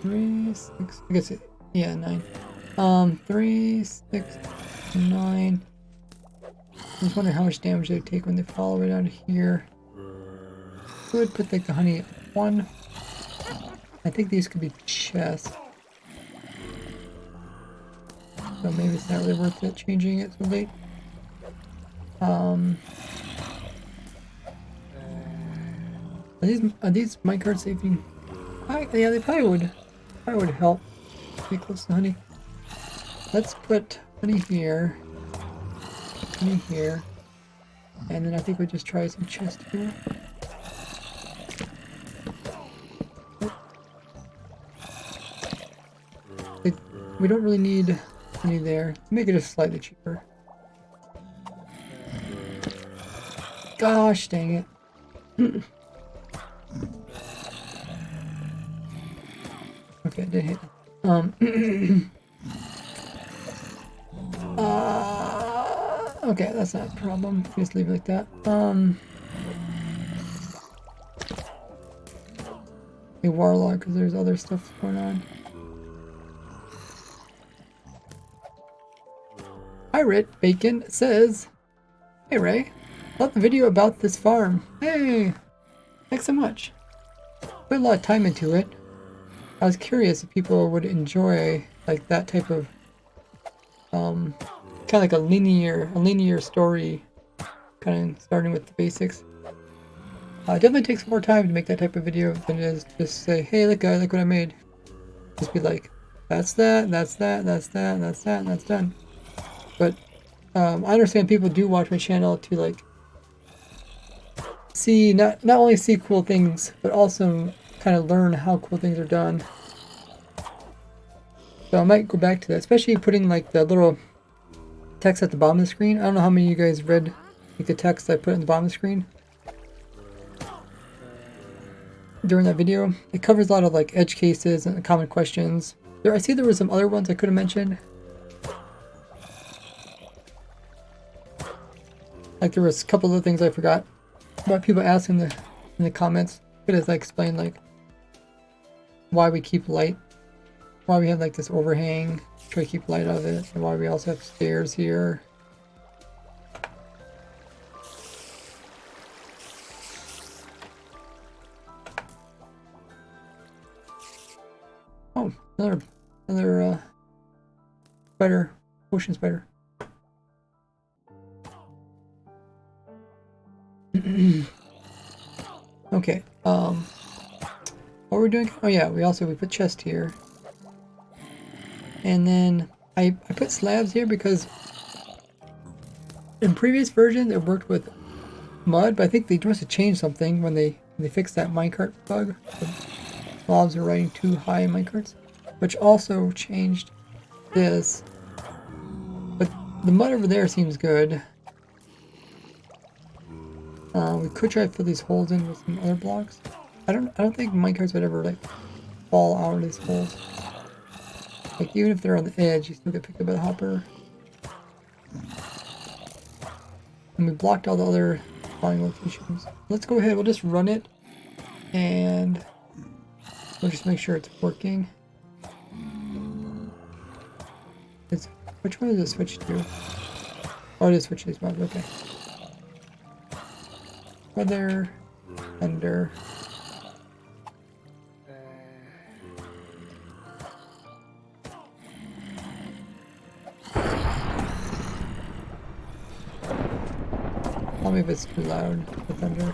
3, 6. I guess it. Yeah, 9. 3, 6, 9. I just wonder how much damage they take when they fall right out of here. Could put like the honey at 1. I think these could be chests. So maybe it's not really worth it changing it so late. Are these minecarts saving? Yeah, they probably would help. Be close to honey. Let's put honey here, and then I think we'll just try some chest here. We don't really need honey there. Make it just slightly cheaper. Gosh dang it. Okay, I did hit. Okay, that's not a problem. Just leave it like that. A warlock, because there's other stuff going on. Pirate Bacon says, "Hey Ray, love the video about this farm. Hey, thanks so much. Put a lot of time into it. I was curious if people would enjoy like that type of kind of like a linear story, kind of starting with the basics. It definitely takes more time to make that type of video than it is just say, hey, look guys, look what I made. Just be like, that's that, that's that, that's that, that's that, and that's done. But I understand people do watch my channel to like see not only see cool things, but also kind of learn how cool things are done. So I might go back to that, especially putting like the little text at the bottom of the screen. I don't know how many of you guys read like the text I put in the bottom of the screen during that video. It covers a lot of like edge cases and common questions. I see there were some other ones I could have mentioned. Like there was a couple of things I forgot about people asking in the comments. Could have like explained like why we keep light, why we have like this overhang, try to keep light out of it, and why we also have stairs here. Oh, another spider, ocean spider. Okay, what are we doing? Oh yeah, we put chest here. And then I put slabs here because in previous versions it worked with mud, but I think they must have changed something when they fixed that minecart bug. The mobs are riding too high in minecarts, which also changed this. But the mud over there seems good. We could try to fill these holes in with some other blocks. I don't think minecarts would ever like fall out of these holes. Like even if they're on the edge, you still get picked up by the hopper. And we blocked all the other spawning locations. Let's go ahead, we'll just run it and we'll just make sure it's working. Which one does it switch to? Oh, it is switch these mobs, okay. Weather, thunder. Tell me if it's too loud, the thunder.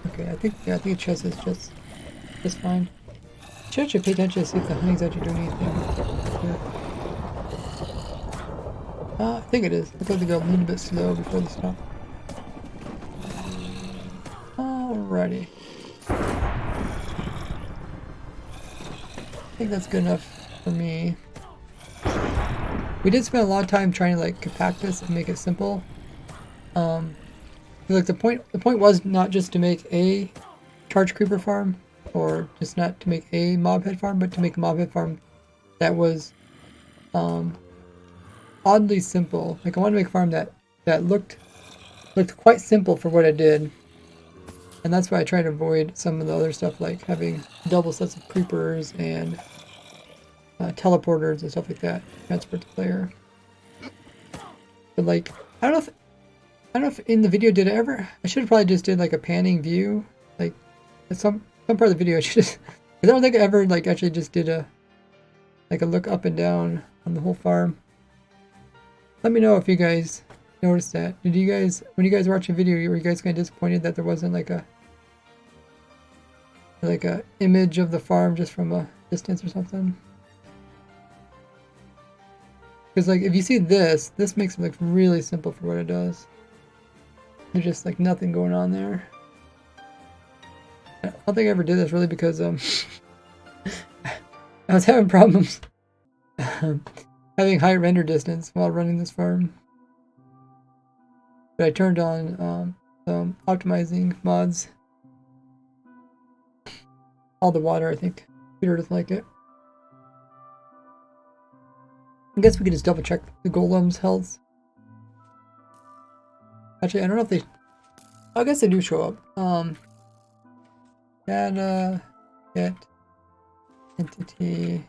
Okay, I think the chest is just fine. Should actually pay attention to see if the honey's actually doing anything here. I think it is. I thought they go a little bit slow before they stop. Alrighty. I think that's good enough for me. We did spend a lot of time trying to like compact this and make it simple. Like the point was not just to make a charge creeper farm, or just not to make a mob head farm, but to make a mob head farm that was oddly simple. Like I wanted to make a farm that looked quite simple for what I did. And that's why I try to avoid some of the other stuff like having double sets of creepers and teleporters and stuff like that. Transport the player. But like, I don't know if in the video I should have probably just did like a panning view. Like some part of the video I should just, I don't think I ever like actually just did a look up and down on the whole farm. Let me know if you guys noticed that. Did you guys, when you guys watched the video, were you guys kind of disappointed that there wasn't like a image of the farm just from a distance or something? Because like if you see this makes it look really simple for what it does. There's just like nothing going on there. I don't think I ever did this really because I was having problems having high render distance while running this farm. But I turned on some optimizing mods. All the water, I think. Peter doesn't like it. I guess we could just double check the golem's health. Actually, I don't know if they... I guess they do show up. Data... Get... Entity...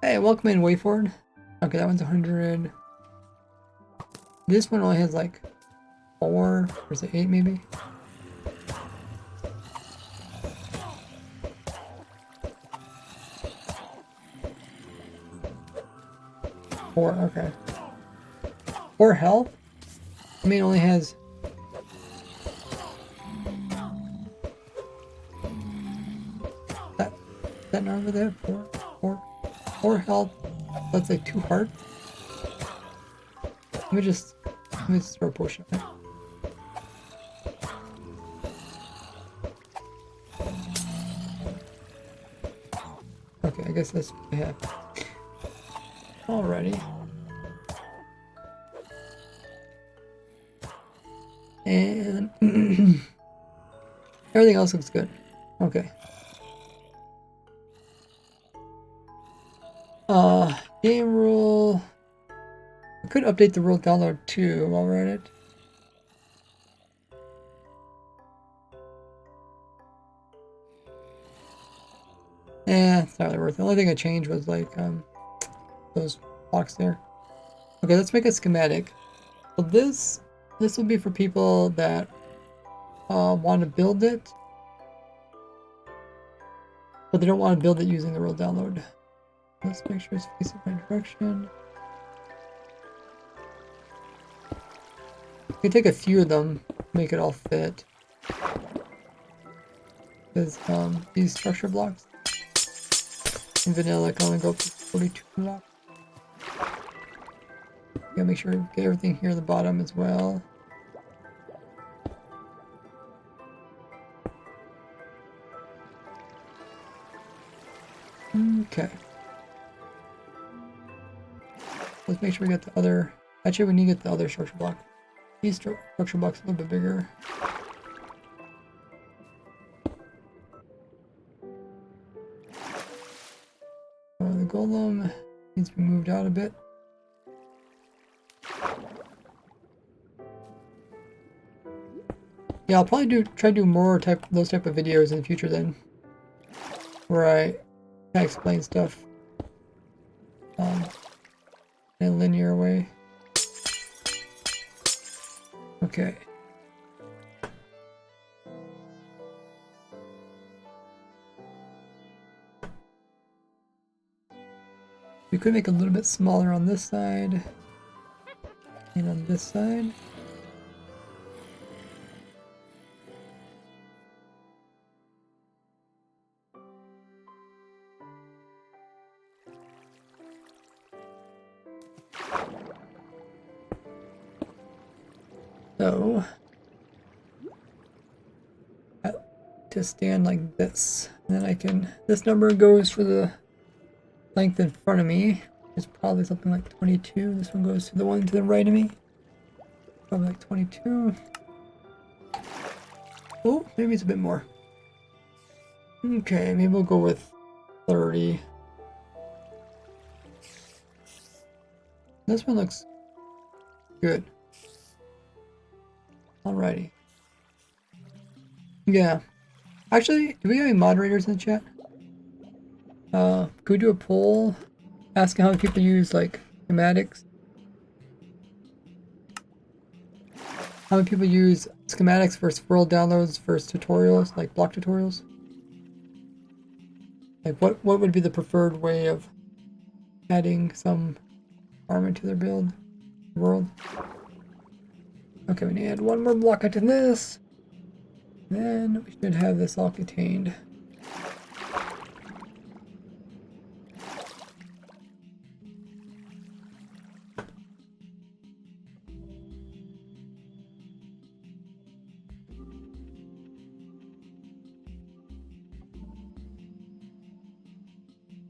Hey, welcome in, Wayford. Okay, that one's 100. This one only has like 4, or is it 8 maybe? Four, okay. 4 health? I mean, it only has... that number there? Four health. That's like 2 hearts. Let me just throw a potion. Okay, I guess that's what I have. Alrighty. And everything else looks good. Okay. Game rule. I could update the rule download too while we're at it. It's not really worth it. The only thing I changed was like those blocks there. Okay, let's make a schematic. So this will be for people that want to build it, but they don't want to build it using the rule download. Let's make sure it's facing the right direction. You can take a few of them, make it all fit. Because these structure blocks in vanilla can only go up to 42 blocks. You gotta make sure you get everything here at the bottom as well. Okay. Let's make sure we get the other. Actually, we need to get the other structure block. These structure blocks a little bit bigger. The golem needs to be moved out a bit. Yeah, I'll probably try to do more those type of videos in the future then, where I explain stuff in a linear way. Okay. We could make it a little bit smaller on this side and on this side. So, to stand like this, and then I can, this number goes for the length in front of me, which is probably something like 22. This one goes to the one to the right of me, probably like 22. Oh, maybe it's a bit more. Okay, maybe we'll go with 30. This one looks good. Alrighty. Yeah. Actually, do we have any moderators in the chat? Could we do a poll asking how many people use like schematics? How many people use schematics versus world downloads versus tutorials, like block tutorials? Like what would be the preferred way of adding some armor to their build world? Okay, we need to add one more block into this. Then we should have this all contained.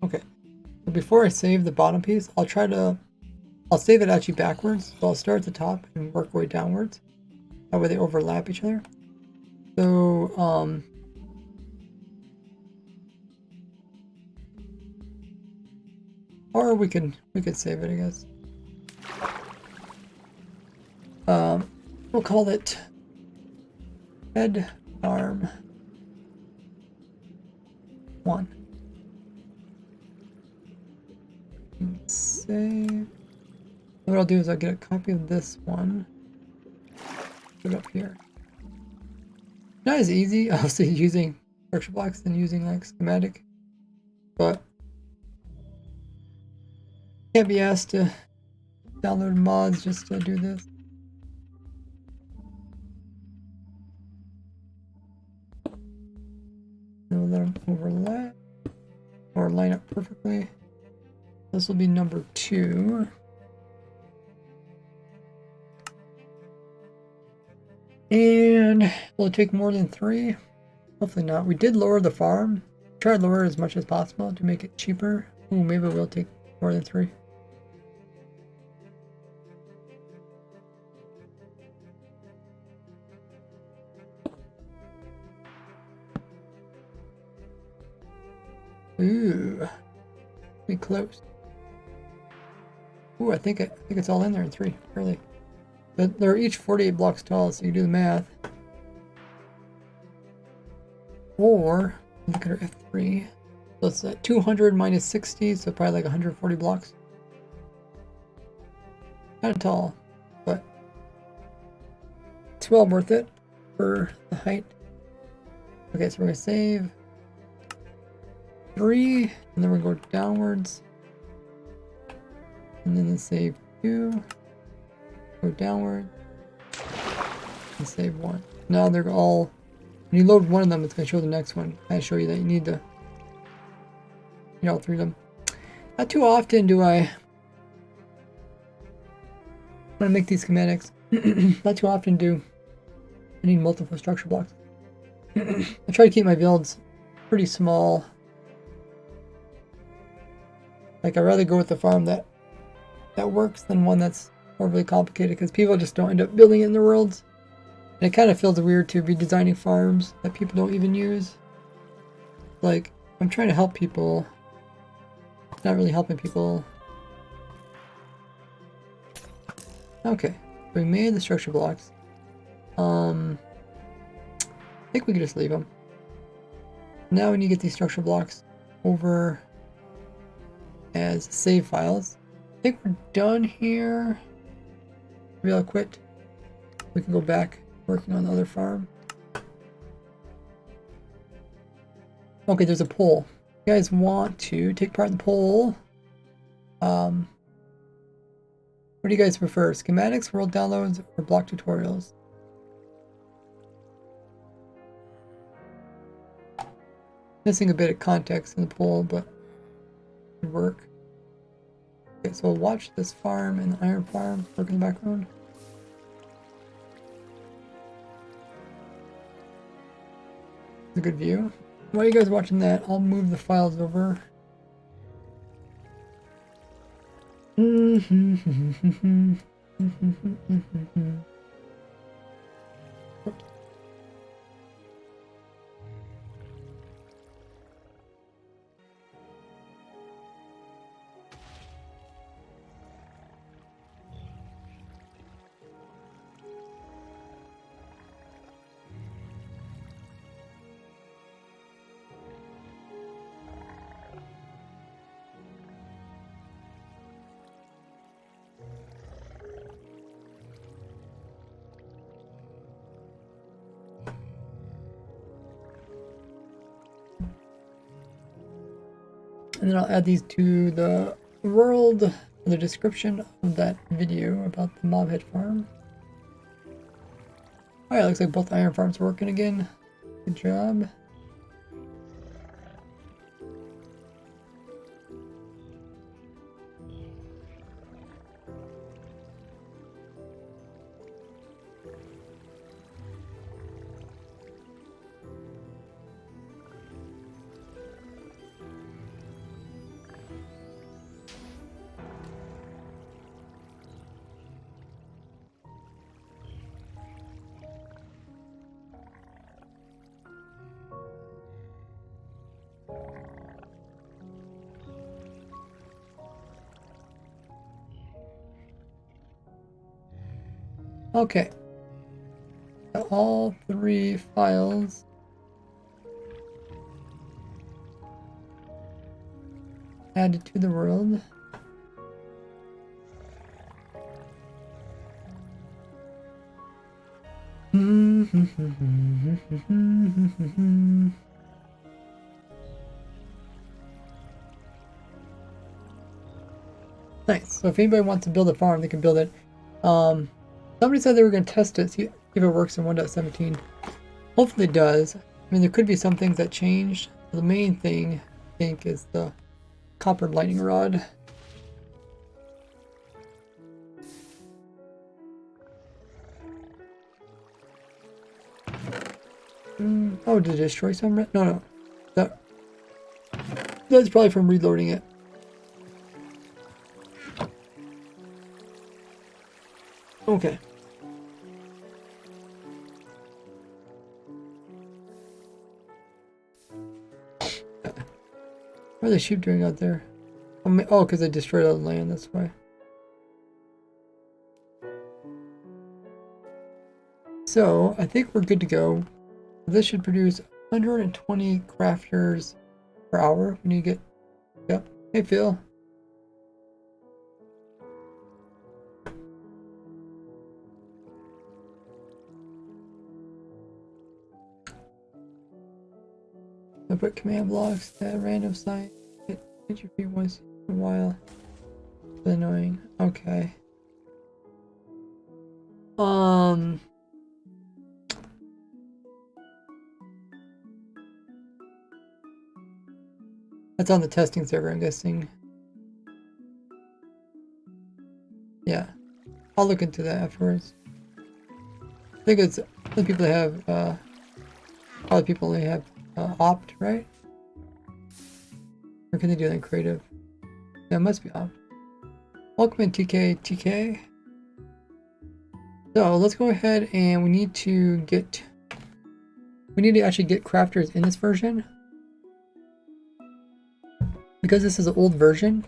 Okay, so before I save the bottom piece, I'll save it actually backwards. So I'll start at the top and work way downwards. That way they overlap each other. So, or we could save it, I guess. We'll call it head arm 1. Save. What I'll do is I'll get a copy of this one. Put it up here. Not as easy, obviously, using structure blocks than using like schematic, but can't be asked to download mods just to do this. Then we'll let them overlap. or line up perfectly. This will be number 2. And will it take more than 3? Hopefully not. We did lower the farm. Try to lower it as much as possible to make it cheaper. Ooh, maybe it will take more than 3. Ooh, be close. Ooh, I think it's all in there in 3. Really, but they're each 48 blocks tall, so you do the math. Or look at our F3. So it's 200 minus 60, so probably like 140 blocks. Kind of tall, but it's well worth it for the height. Okay, so we're gonna save 3, and then we're gonna go downwards, and then save 2, go downward, and save 1. Now they're all, when you load one of them, it's gonna show the next one. I show you that you need to, all 3 of them. Not too often do I, when I make these schematics, not too often do I need multiple structure blocks. I try to keep my builds pretty small. Like, I'd rather go with the farm that works than one that's overly complicated, because people just don't end up building it in their worlds. And it kind of feels weird to be designing farms that people don't even use. Like, I'm trying to help people, not really helping people. Okay, we made the structure blocks. I think we could just leave them. Now we need to get these structure blocks over as save files. I think we're done here. Maybe I'll quit. We can go back working on the other farm. Okay, there's a poll. You guys want to take part in the poll? What do you guys prefer? Schematics, world downloads, or block tutorials? Missing a bit of context in the poll, but it would work. Okay, so we'll watch this farm and the iron farm work in the background. It's a good view. While you guys are watching that, I'll move the files over. And then I'll add these to the world, the description of that video about the mobhead farm. Alright, looks like both iron farms are working again. Good job. Okay. Got all 3 files. Added to the world. Nice. So if anybody wants to build a farm, they can build it. Somebody said they were going to test it, see if it works in 1.17. Hopefully it does. I mean, there could be some things that changed. The main thing think is the copper lightning rod. Oh, did it destroy some? No. That's probably from reloading it. Okay. What are the sheep doing out there? Oh, because they destroyed all the land, that's why. So, I think we're good to go. This should produce 120 crafters per hour when you get... Yep. Hey, Phil. I put command blocks at random site. Hit your feet once in a while. It's annoying. Okay. That's on the testing server, I'm guessing. Yeah. I'll look into that afterwards. I think it's the people that have all the people only have opt, right? Or can they do that in creative? Yeah, it must be opt. Welcome in TK. So let's go ahead and we need to actually get crafters in this version. Because this is an old version,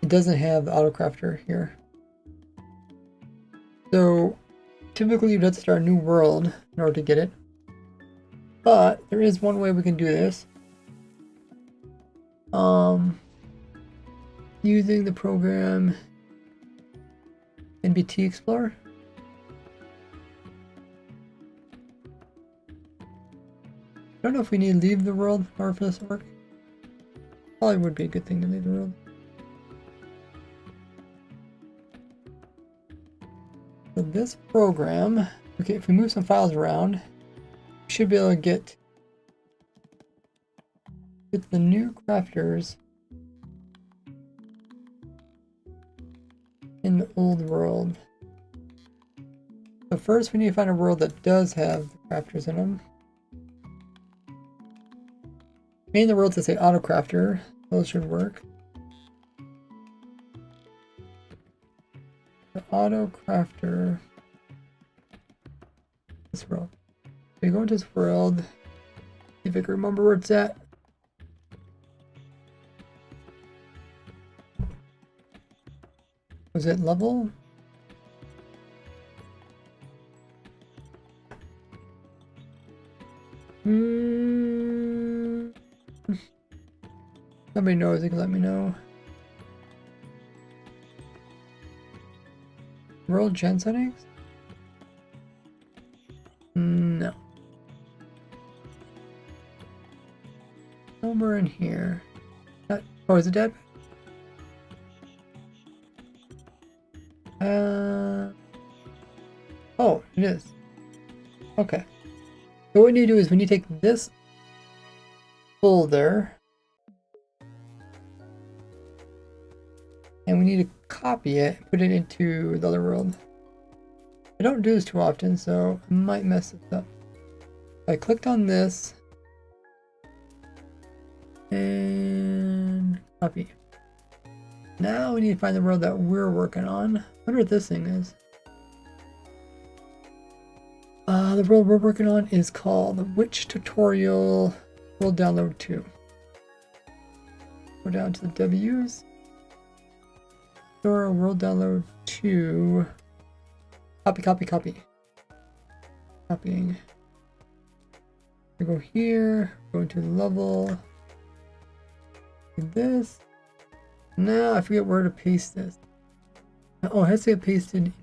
it doesn't have the auto crafter here. So typically you'd have to start a new world in order to get it. But there is one way we can do this. Using the program NBT Explorer. I don't know if we need to leave the world in order for this to work. Probably would be a good thing to leave the world. So this program, okay, if we move some files around, we should be able to get the new crafters in the old world. So first we need to find a world that does have the crafters in them. Name the world to say auto crafter. Those should work. The auto crafter. This world. So you go into this world. See if I can remember where it's at. Was it level? Somebody knows, they can let me know. World gen settings? No. Somewhere in here. Oh, is it dead? Oh, it is. Okay. So what we need to do is we need to take this folder and we need to copy it and put it into the other world. I don't do this too often, so I might mess this up. I clicked on this and copy. Now we need to find the world that we're working on. I wonder what this thing is. The world we're working on is called the Witch Tutorial World Download 2. Go down to the W's. Tutorial World Download 2. Copy. Copying. We go here, go into the level. Do this. Now I forget where to paste this. Oh, it has to get pasted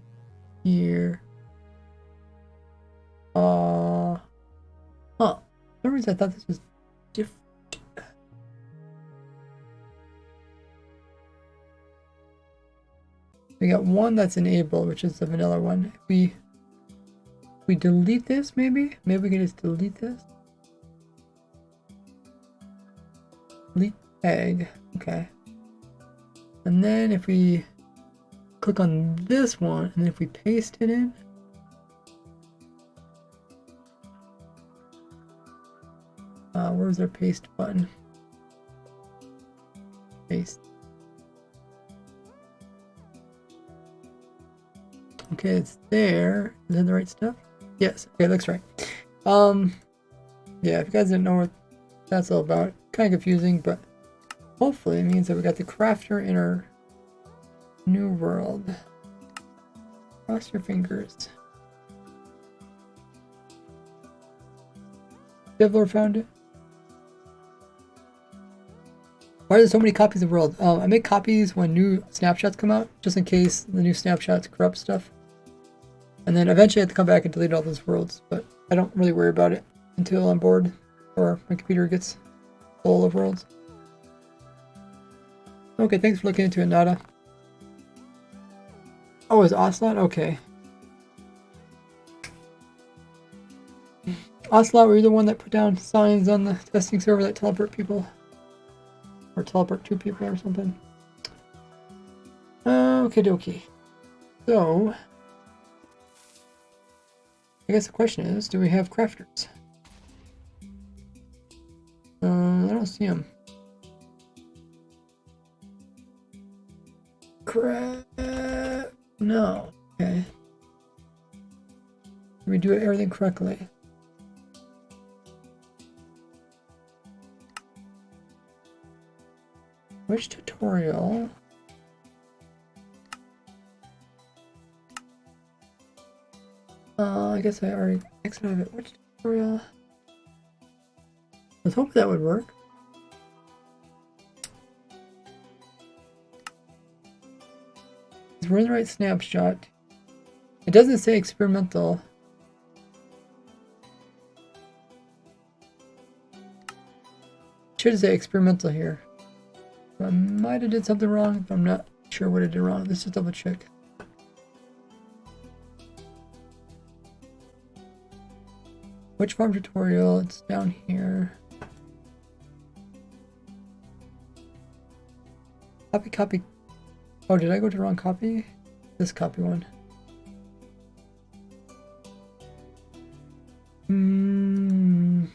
here. For some reason I thought this was different. We got one that's enabled, which is the vanilla one. If we delete this, maybe we can just delete this. Leak egg. Okay. And then if we click on this one, and then if we paste it in, where's our paste button? Paste. Okay, it's there. Is that the right stuff? Yes. Okay, looks right. Yeah, if you guys didn't know what that's all about, kind of confusing, but hopefully it means that we got the crafter in our new world. Cross your fingers. Devler found it. Why are there so many copies of World? I make copies when new snapshots come out, just in case the new snapshots corrupt stuff. And then eventually I have to come back and delete all those worlds, but I don't really worry about it until I'm bored or my computer gets full of worlds. Okay, thanks for looking into it, Nada. Oh, is Ocelot? Okay. Ocelot, were you the one that put down signs on the testing server that teleport people? Or teleport to people or something? Okay, dokie. So, I guess the question is, do we have crafters? I don't see them. No. Okay. We do everything correctly. Which tutorial? I guess I already exited it. Which tutorial? Let's hope that would work. We're in the right snapshot. It doesn't say experimental. It should say experimental here. I might have did something wrong. I'm not sure what I did wrong. Let's just double check. Which farm tutorial? It's down here. Copy. Oh, did I go to the wrong copy? This copy one. You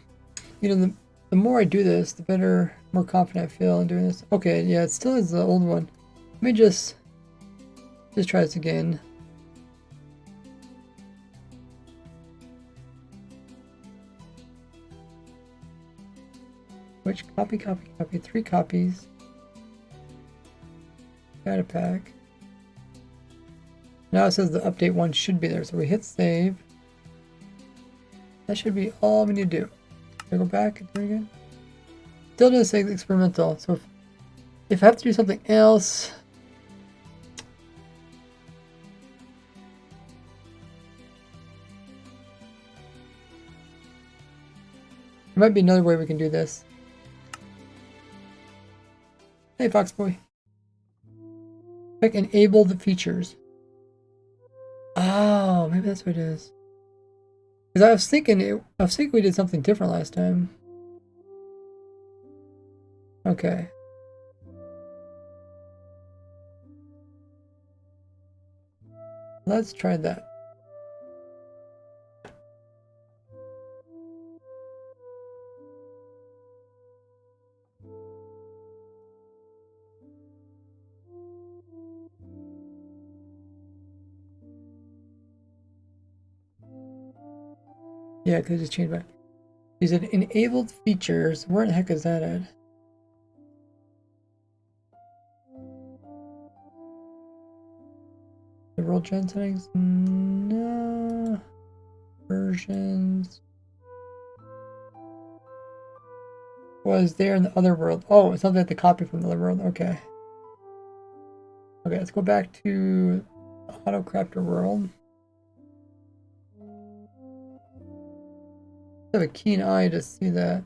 know, the more I do this, the better, more confident I feel in doing this. Okay, yeah, it still is the old one. Let me just try this again. Which copy, 3 copies. Data pack. Now it says the update one should be there, so we hit save. That should be all we need to do. Can I go back and do it again? Still doesn't say experimental, so if I have to do something else, there might be another way we can do this. Hey, Foxboy. Click enable the features. Oh, maybe that's what it is. Because I was thinking we did something different last time. Okay. Let's try that. Yeah, because just changed back. You said enabled features. Where the heck is that at? The world gen settings? No. Versions. Was there in the other world? Oh, it's something like the copy from the other world. Okay. Okay, let's go back to the Auto Crafter world. I have a keen eye to see that.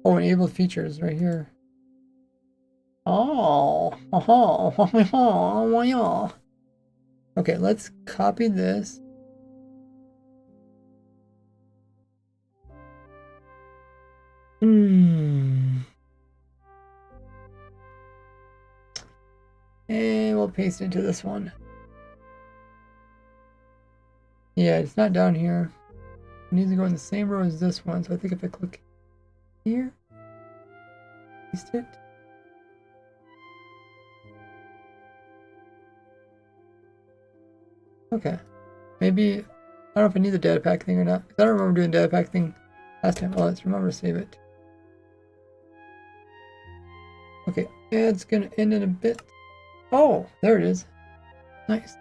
Oh, enabled features right here. Oh, okay, let's copy this. And we'll paste into this one. Yeah, it's not down here. It needs to go in the same row as this one. So I think if I click here, paste it. Okay. Maybe, I don't know if I need the data pack thing or not. I don't remember doing the data pack thing last time. Well, let's remember to save it. Okay, yeah, it's gonna end in a bit. Oh, there it is. Nice.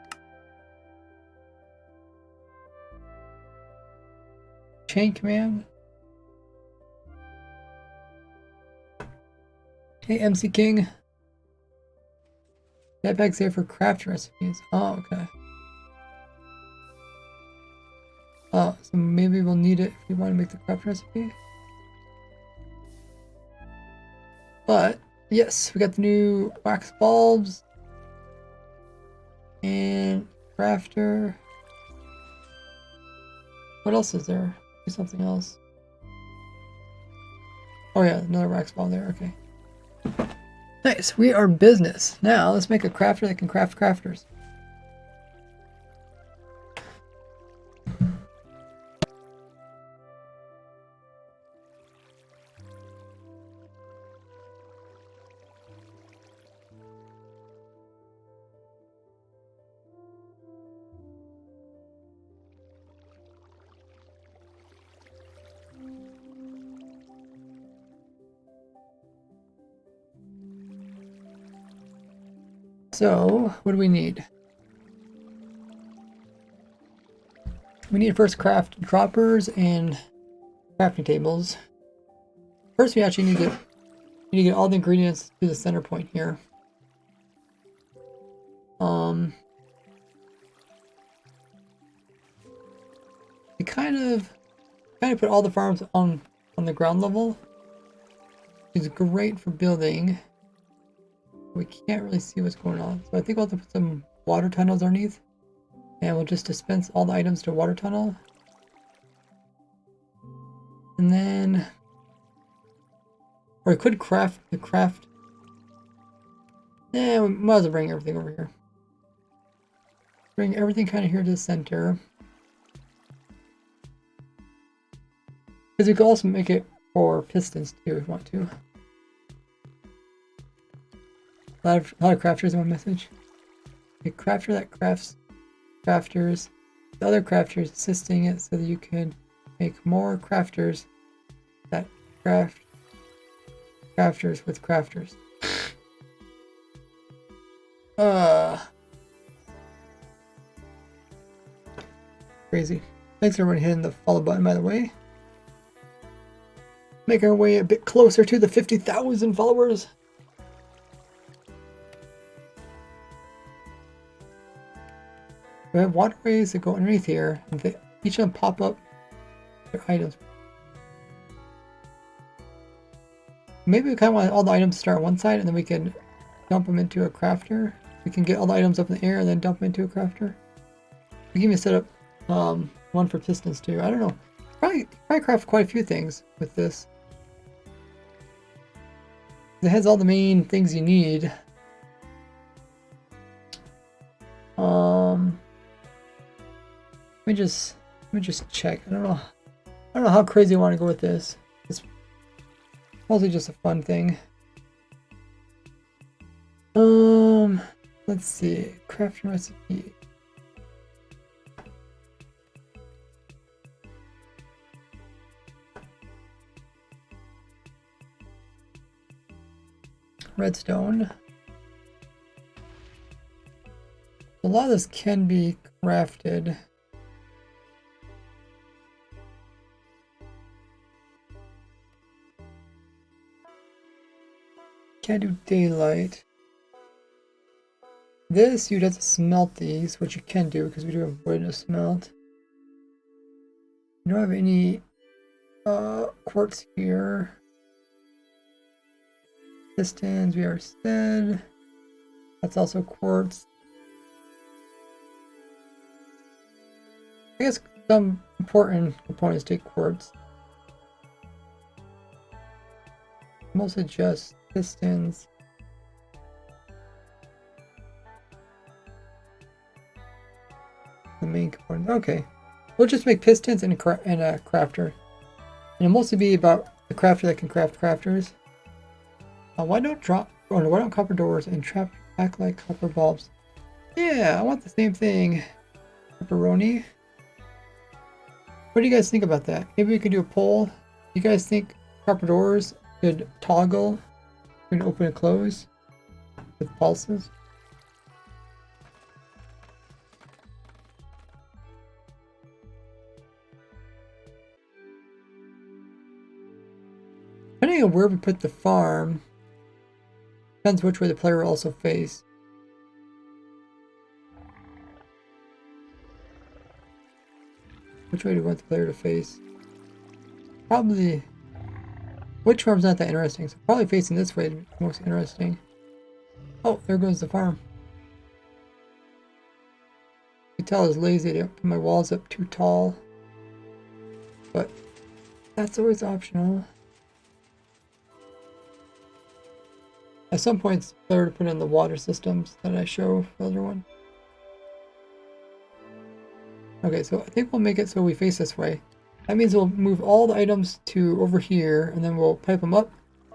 Chain command. Hey, MC King. Data pack's here for craft recipes. Oh, okay. Oh, so maybe we'll need it if we want to make the craft recipe. But, yes, we got the new wax bulbs. And crafter. What else is there? There's something else. Oh yeah, another wax bulb there, okay. Nice, we are business. Now, let's make a crafter that can craft crafters. So, what do we need? We need to first craft droppers and crafting tables. First, we actually need to get all the ingredients to the center point here. We kind of put all the farms on the ground level. It's great for building. We can't really see what's going on, so I think we'll have to put some water tunnels underneath, and we'll just dispense all the items to water tunnel. And then, or we could craft the craft. Yeah, we might as well bring everything over here. Bring everything kind of here to the center. Because we could also make it for pistons too if we want to. A lot of crafters in my message. A crafter that crafts crafters. The other crafters assisting it so that you can make more crafters that craft crafters with crafters. Crazy. Thanks everyone hitting the follow button, by the way. Make our way a bit closer to the 50,000 followers. We have waterways that go underneath here, and they each of them pop up their items. Maybe we kind of want all the items to start on one side, and then we can dump them into a crafter. We can get all the items up in the air and then dump them into a crafter. We can even set up one for pistons too. I don't know. Probably craft quite a few things with this. It has all the main things you need. Let me just check. I don't know how crazy I want to go with this. It's mostly just a fun thing. Let's see. Crafting recipe. Redstone. A lot of this can be crafted. Can't do daylight. This, you'd have to smelt these, which you can do because we do have wood to smelt. We don't have any quartz here. Pistons, we are said. That's also quartz. I guess some important components take quartz. Mostly just pistons. The main component. Okay. We'll just make pistons and a crafter. And it'll mostly be about the crafter that can craft crafters. Why don't copper doors and act like copper bulbs? Yeah, I want the same thing. Pepperoni. What do you guys think about that? Maybe we could do a poll. You guys think copper doors could toggle and open and close with pulses? Depending on where we put the farm, depends which way the player will also face. Which way do we want the player to face? Probably... Which farm's not that interesting, so probably facing this way is most interesting. Oh, there goes the farm. You can tell I was lazy to put my walls up too tall. But that's always optional. At some point, it's better to put in the water systems that I show for the other one. Okay, so I think we'll make it so we face this way. That means we'll move all the items to over here, and then we'll pipe them up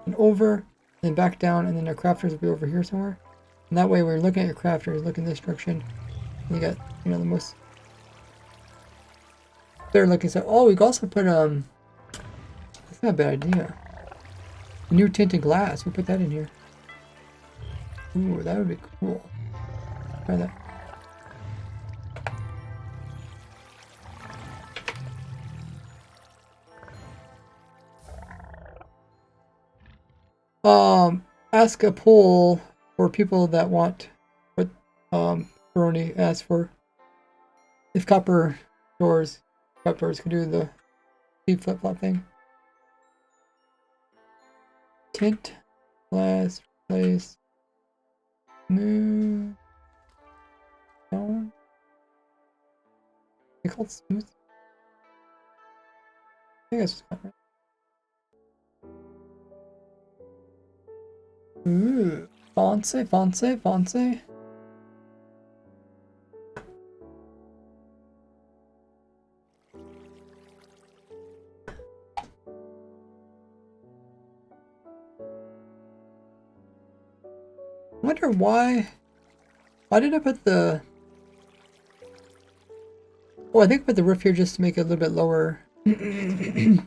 and over, and then back down, and then our crafters will be over here somewhere. And that way, when you're looking at your crafters, look in this direction, and you got, you know, the most better looking stuff. Oh, we could also put, that's not a bad idea. New tinted glass, we'll put that in here. Ooh, that would be cool. Try that. Ask a poll for people that want what Baroni asked for. If copper doors can do the speed flip-flop thing. Tint, glass, replace, smooth, stone. They called smooth. I guess it's not right. Ooh, fancy. I wonder why did I put the... Oh, I think I put the roof here just to make it a little bit lower. Because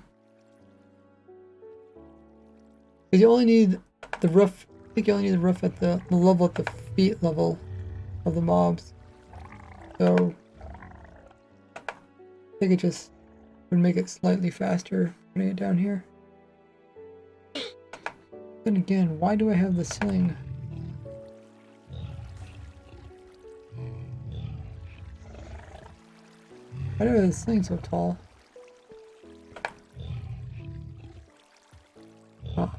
you only need the roof, I think you only need the roof at the level at the feet level of the mobs. So I think it just would make it slightly faster putting it down here. Then again, why do I have the ceiling? Why do I have the ceiling so tall? Oh.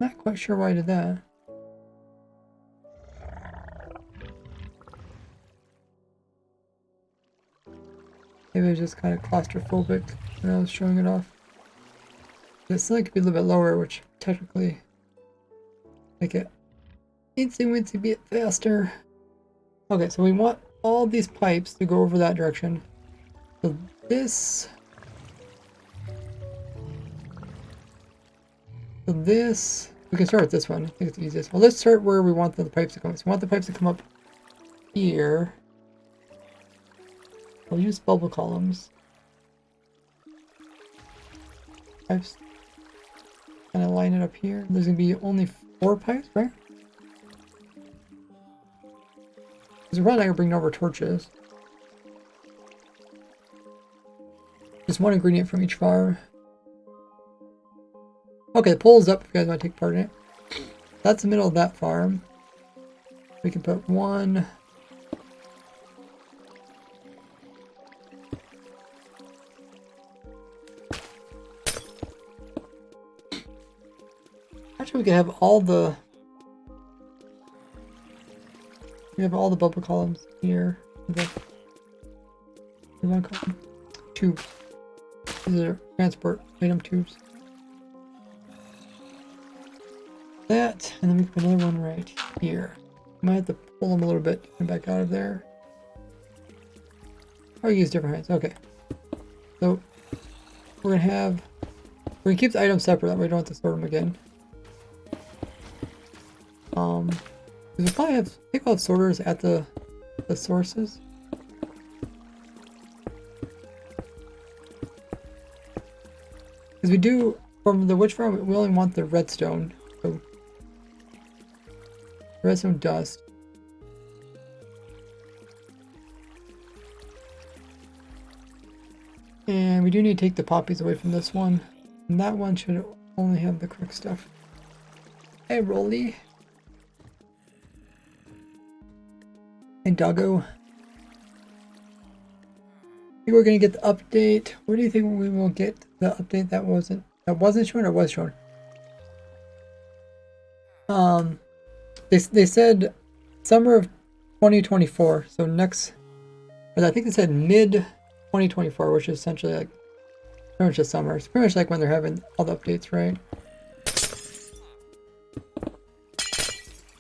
Not quite sure why I did that. Maybe it was just kind of claustrophobic when I was showing it off. The ceiling could be a little bit lower, which technically make it instant bit faster. Okay, so we want all these pipes to go over that direction. So this... So this... We can start with this one. I think it's the easiest. Well, let's start where we want the pipes to come. So we want the pipes to come up here. We'll use bubble columns. Pipes. Kind of line it up here. There's going to be only 4 pipes, right? Because we're probably not going to bring over torches. Just one ingredient from each farm. Okay, the pole's up if you guys want to take part in it. That's the middle of that farm. We can put one... Actually, we can have all the... We have all the bubble columns here. Okay. want to call them? Tubes. These are transport item tubes. That, and then we put another one right here. Might have to pull them a little bit and back out of there. Or use different heights. Okay. So we're gonna keep the items separate, that way we don't have to sort them again. We probably have, I think we'll have sorters at the sources. Because we do, from the witch farm, we only want the redstone. So redstone dust. And we do need to take the poppies away from this one. And that one should only have the correct stuff. Hey, Rolly. Hey, Doggo. I think we're gonna get the update. Where do you think we will get the update that wasn't shown or was shown? They said summer of 2024. So next, I think they said mid 2024, which is essentially like pretty much the summer. It's pretty much like when they're having all the updates, right?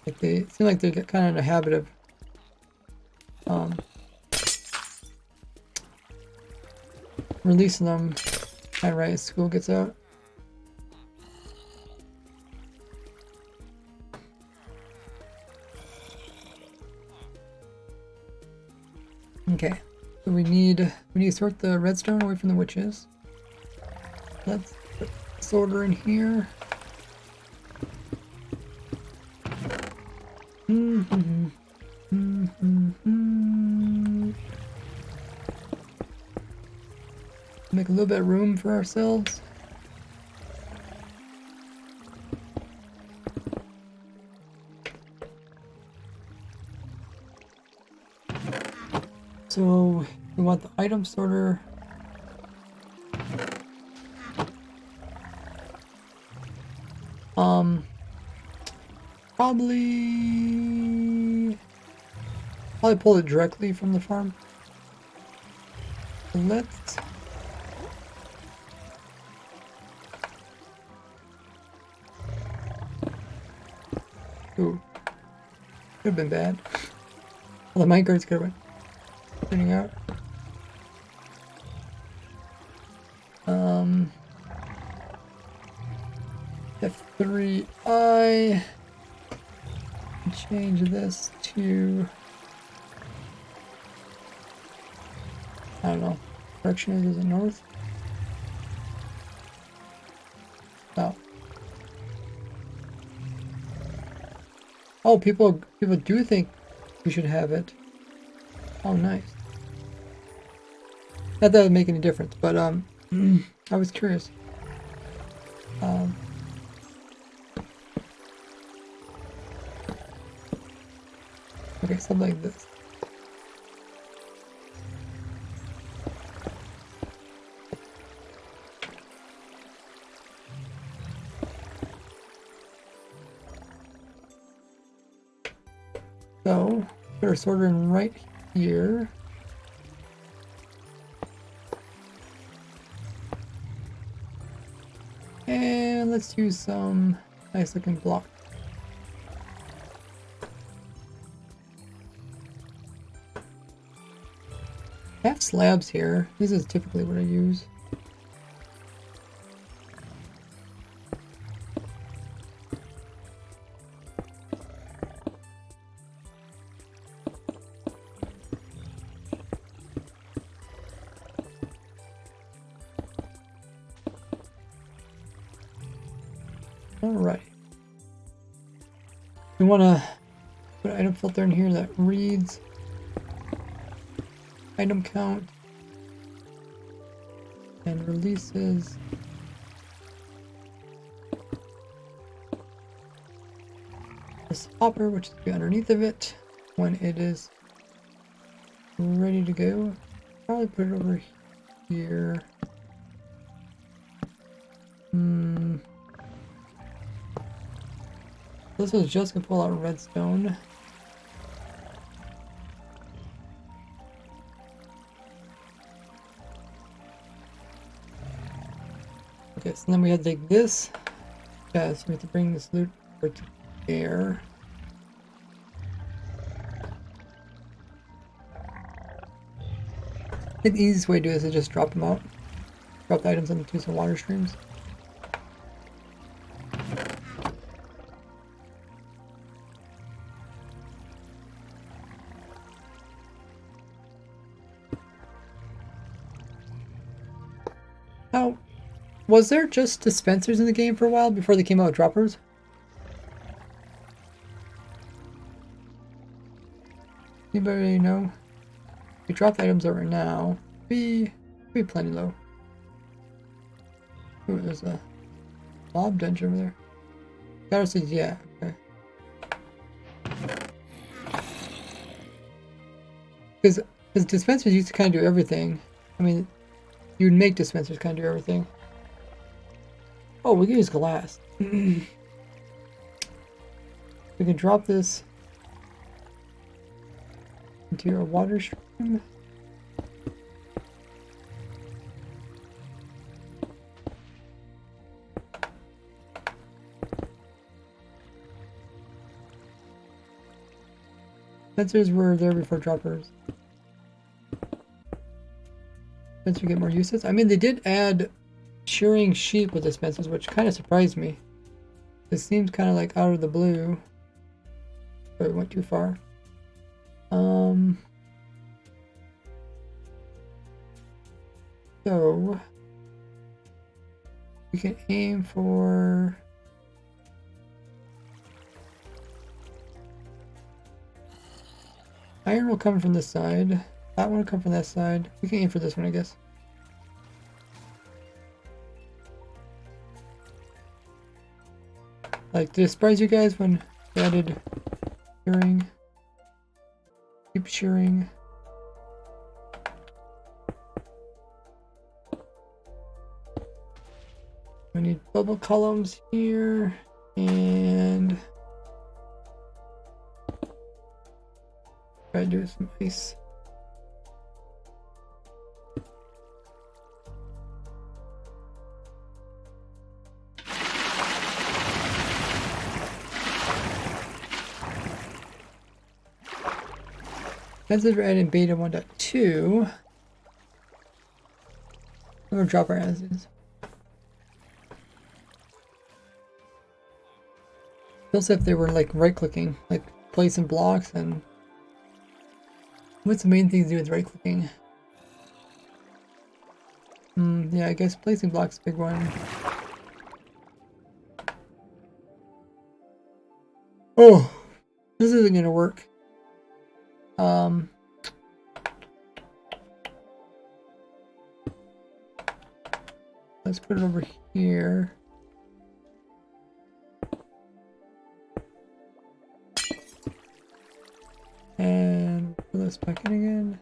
Like they seem like they get kind of in a habit of releasing them kind of right as school gets out. Okay, so we need to sort the redstone away from the witches. Let's put the sorter in here. Make a little bit of room for ourselves. So we want the item sorter. Probably pull it directly from the farm. So let's ooh, could have been bad. All the minecarts could have been turning out. F3I. Change this to, I don't know, direction is it north? No. Oh, people do think we should have it. Oh, nice. Not that would make any difference, but I was curious. Okay, something like this. So, put our sorter in right here. And let's use some nice looking block. I have slabs here. This is typically what I use. Alright. We want to put an item filter in here that reads item count and releases this hopper, which is underneath of it when it is ready to go. Probably put it over here. This is just gonna pull out redstone. Okay, so then we had to take this. Yeah, so we have to bring this loot over to there. I think the easiest way to do this is just drop them out. Drop the items into some water streams. Now, was there just dispensers in the game for a while before they came out with droppers? Anybody know? If we drop the items over now, be plenty low. Ooh, there's a mob dungeon over there. Gotta says yeah, okay. Because dispensers used to kind of do everything. I mean, you'd make dispensers kind of do everything. Oh, we can use glass. We can drop this into a water stream. Dispensers were there before droppers. Dispensers get more uses. I mean, they did add shearing sheep with dispensers, which kind of surprised me. This seems kind of like out of the blue. But it went too far. So we can aim for iron will come from this side. That one will come from that side. We can aim for this one, I guess. Like, did it surprise you guys when they added shearing? Keep shearing. We need bubble columns here, and try to do some ice. As we're adding beta 1.2, I'm gonna drop our as is. Feels if they were like right clicking, like placing blocks, and what's the main thing to do with right clicking? Yeah, I guess placing blocks is a big one. Oh, this isn't gonna work. Let's put it over here. And put this back in again.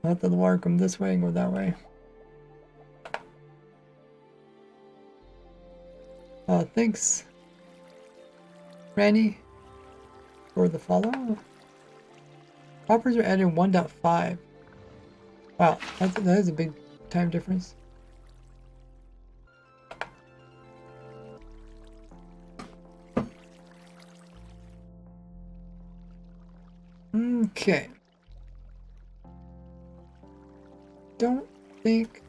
Let the water come this way and go that way. Thanks, Randy, for the follow. Coppers are added 1.5. Wow, that is a big time difference. Okay. Don't think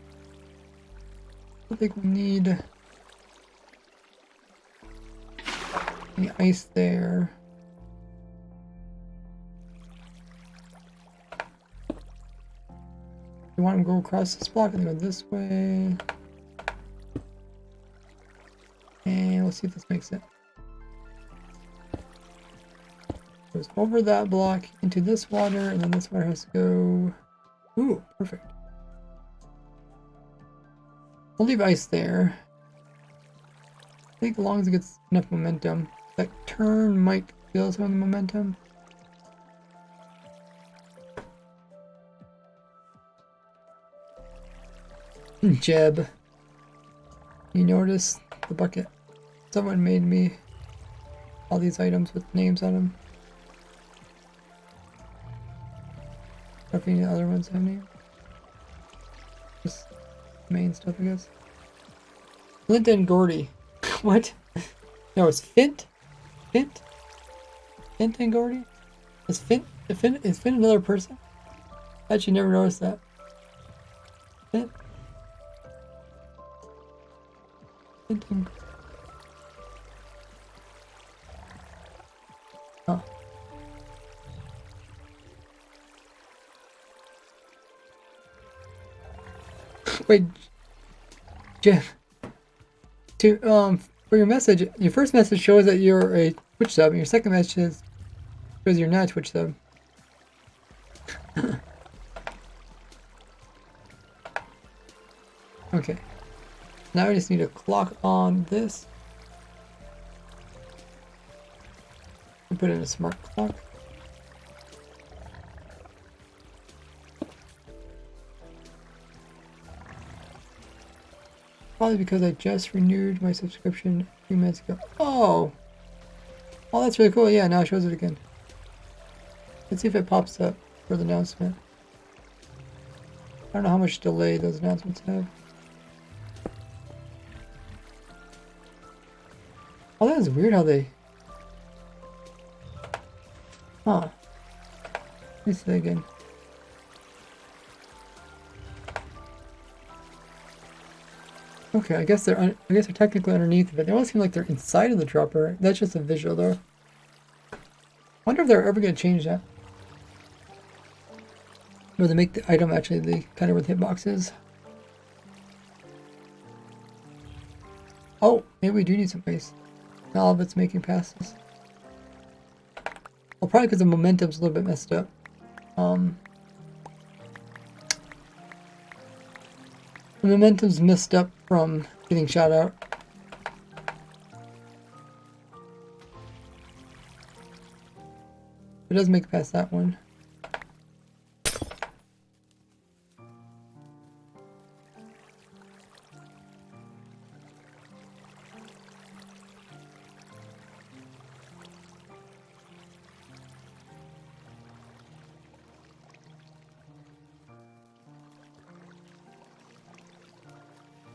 we need any ice there. You want them to go across this block and go this way. And let's see if this makes it. Goes over that block into this water, and then this water has to go. Ooh, perfect. We'll leave ice there. I think as long as it gets enough momentum. That turn might kill some of the momentum. Jeb. You notice the bucket? Someone made me all these items with names on them. Or if any other ones have names. Just main stuff, I guess. Flint and Gordy. What? No, it's Fint? Fint? Fint and Gordy? Is Fint another person? I actually never noticed that. Fint? Fint and... Huh. Wait, Jeff. For your message, your first message shows that you're a Twitch sub, and your second message shows you're not a Twitch sub. Okay. Now I just need to clock on this. And put in a smart clock. Probably because I just renewed my subscription a few minutes ago. Oh! Oh, that's really cool. Yeah, now it shows it again. Let's see if it pops up for the announcement. I don't know how much delay those announcements have. Oh, that is weird how they... Huh. Let me see that again. Okay, I guess they're technically underneath of it. They almost seem like they're inside of the dropper. That's just a visual though. Wonder if they're ever gonna change that. Or they make the item actually the kind of where the hitbox is. Oh, maybe we do need some ice. Not all of it's making passes. Well, probably because the momentum's a little bit messed up. The momentum's messed up from getting shot out. It does make it past that one.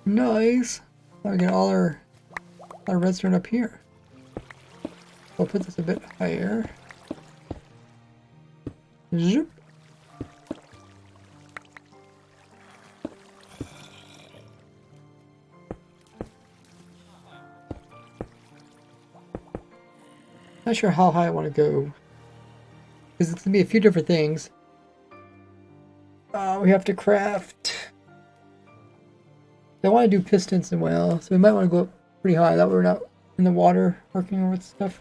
Nice. We get all our redstone up here. We'll put this a bit higher. Zoop. Not sure how high I want to go, because it's gonna be a few different things. We have to craft. I want to do pistons as well, so we might want to go up pretty high. That way we're not in the water working with stuff.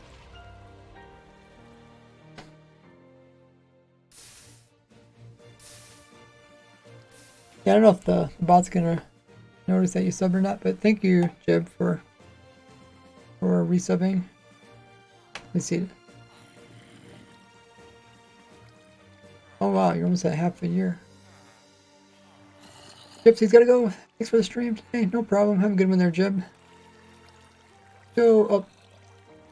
Yeah, I don't know if the bot's gonna notice that you sub or not, but thank you, Jeb, for resubbing. Let me see. Oh wow, you're almost at half a year. Gypsy's gotta go. Thanks for the stream today. No problem. Have a good one there, Jeb. Go up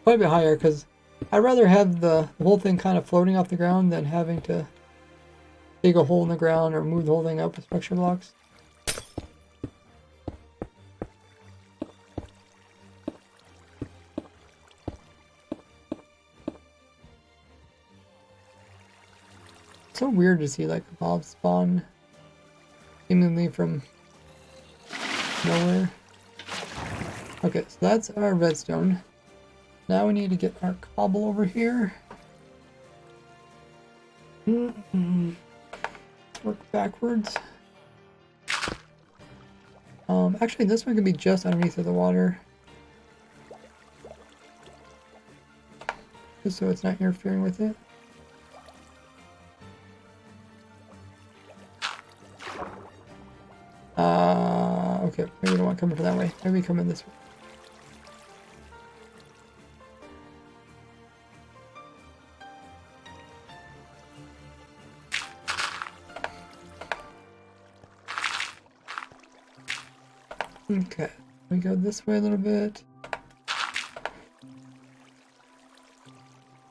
quite a bit higher, because I'd rather have the whole thing kind of floating off the ground than having to dig a hole in the ground or move the whole thing up with structure blocks. It's so weird to see like mobs spawn seemingly from nowhere. Okay, so that's our redstone. Now we need to get our cobble over here. Work backwards. Actually, this one can be just underneath of the water, just so it's not interfering with it. Okay, maybe we don't want to come from that way. Maybe we come in this way. Okay, we go this way a little bit.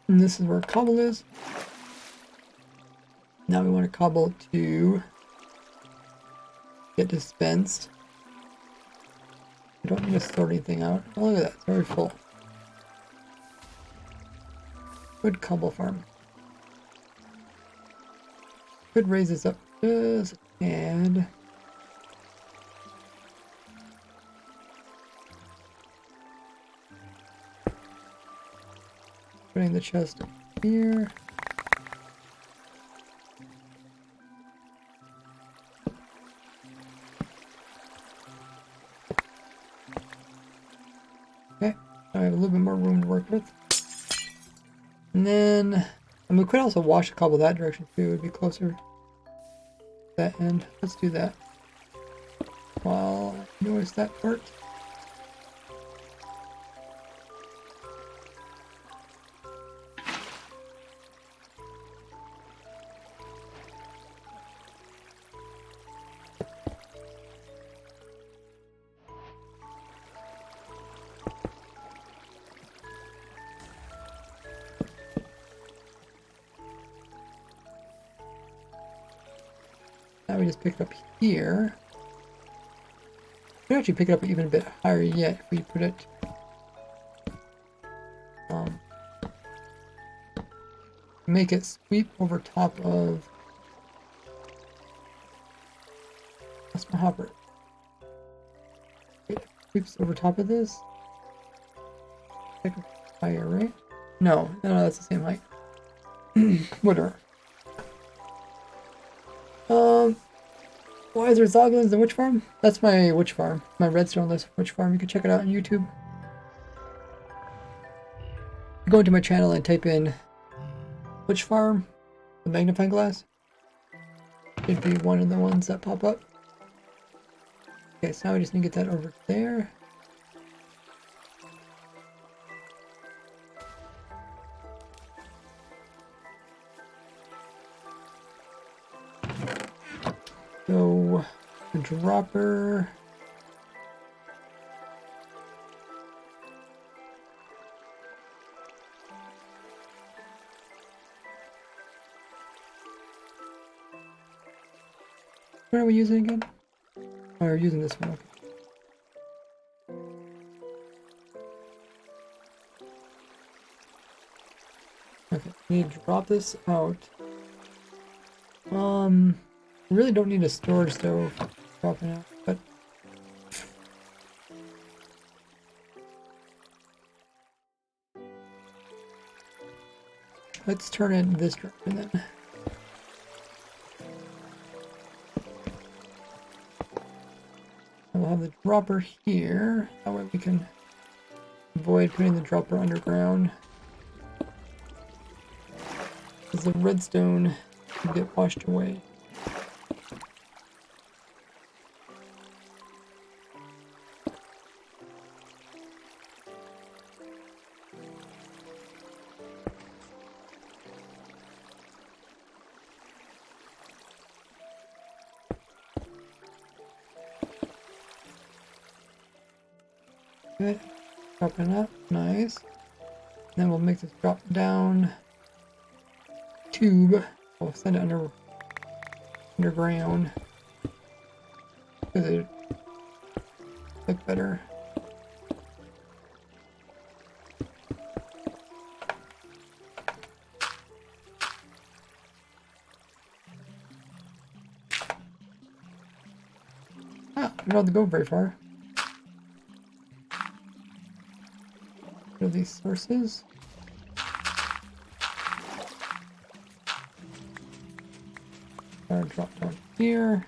And this is where cobble is. Now we want to cobble to get dispensed. We don't need to sort anything out. Oh, look at that, it's very full. Good cobble farm. Could raise this up just and putting the chest up here. Okay, I have a little bit more room to work with. And then, and we could also wash the cobble that direction too, it would be closer to that end. Let's do that. While I notice that part. Now we just pick it up here. We could actually pick it up even a bit higher yet if we put it make it sweep over top of, that's my hopper. It sweeps over top of this. Pick up higher, right? No, that's the same height. Whatever. Why is there Zoglins and Witch Farm? That's my witch farm. My redstone list witch farm. You can check it out on YouTube. Go into my channel and type in witch farm, the magnifying glass. Should be one of the ones that pop up. Okay, so now we just need to get that over there. So, the dropper. What are we using again? Oh, we're using this one. Okay, we need to drop this out. We really don't need a storage stove dropping out, but let's turn it in this direction then. We'll have the dropper here. That way we can avoid putting the dropper underground. Because the redstone can get washed away. Good. Dropping up. Nice. Then we'll make this drop down tube. We'll send it underground. Because it look better. Ah, we don't have to go very far. What are these sources? Drop down here.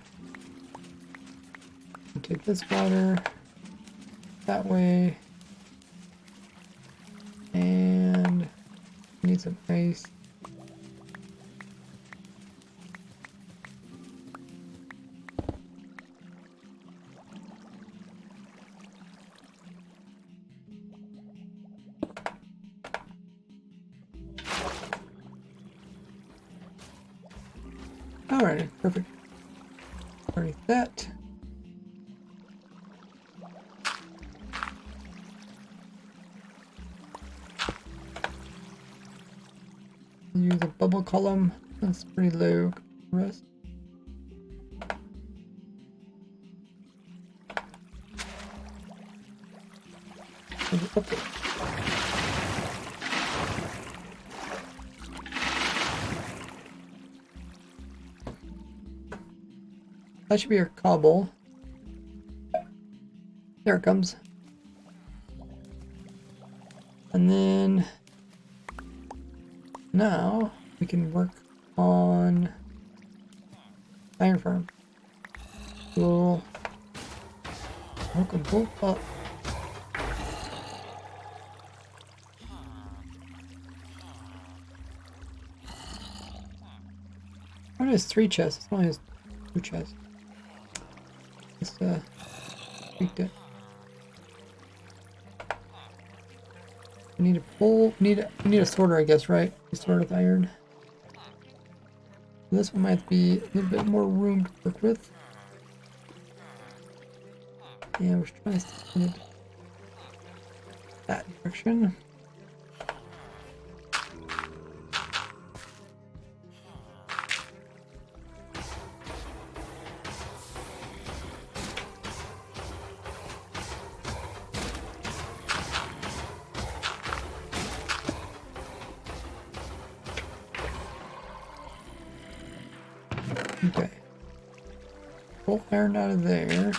And take this water that way. And need some ice. Alright, perfect. Already that. use a bubble column. That's pretty low rest. That should be your cobble. There it comes. And then now we can work on iron farm. We'll hook them both up. One has 3 chests. This one has 2 chests. Just tweaked it. We need a pole. We need a sorter, I guess, right? To sort with iron. This one might be a little bit more room to work with. Yeah, we're trying to send it that direction. Okay. Pull iron out of there.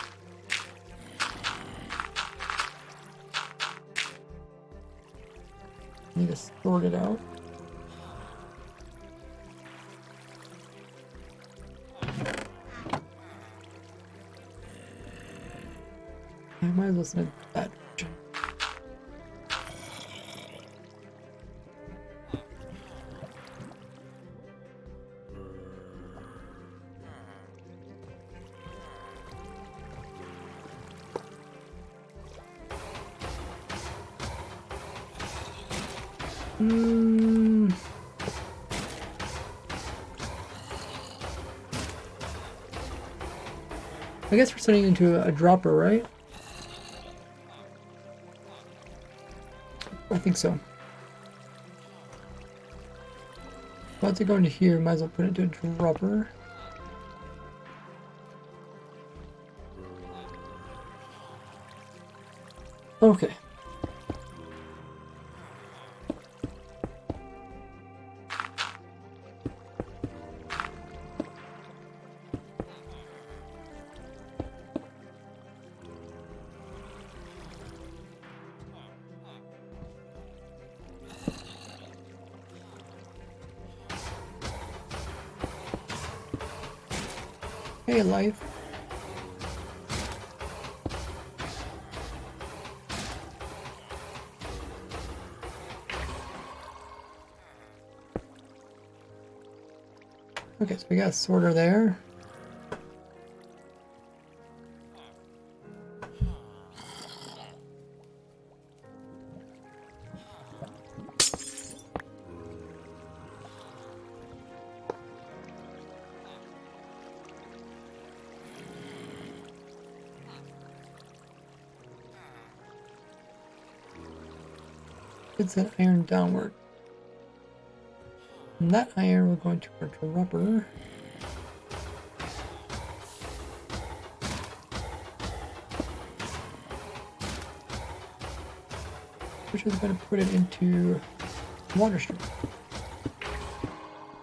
Need to sort it out. I might as well send it that direction. I guess we're sending into a dropper, right? I think so. Once I go into here, might as well put it to a dropper. Okay. Hey, life. Okay, so we got a sorter there. It's that iron downward. And that iron we're going to work to rubber. Which is going to put it into water stream.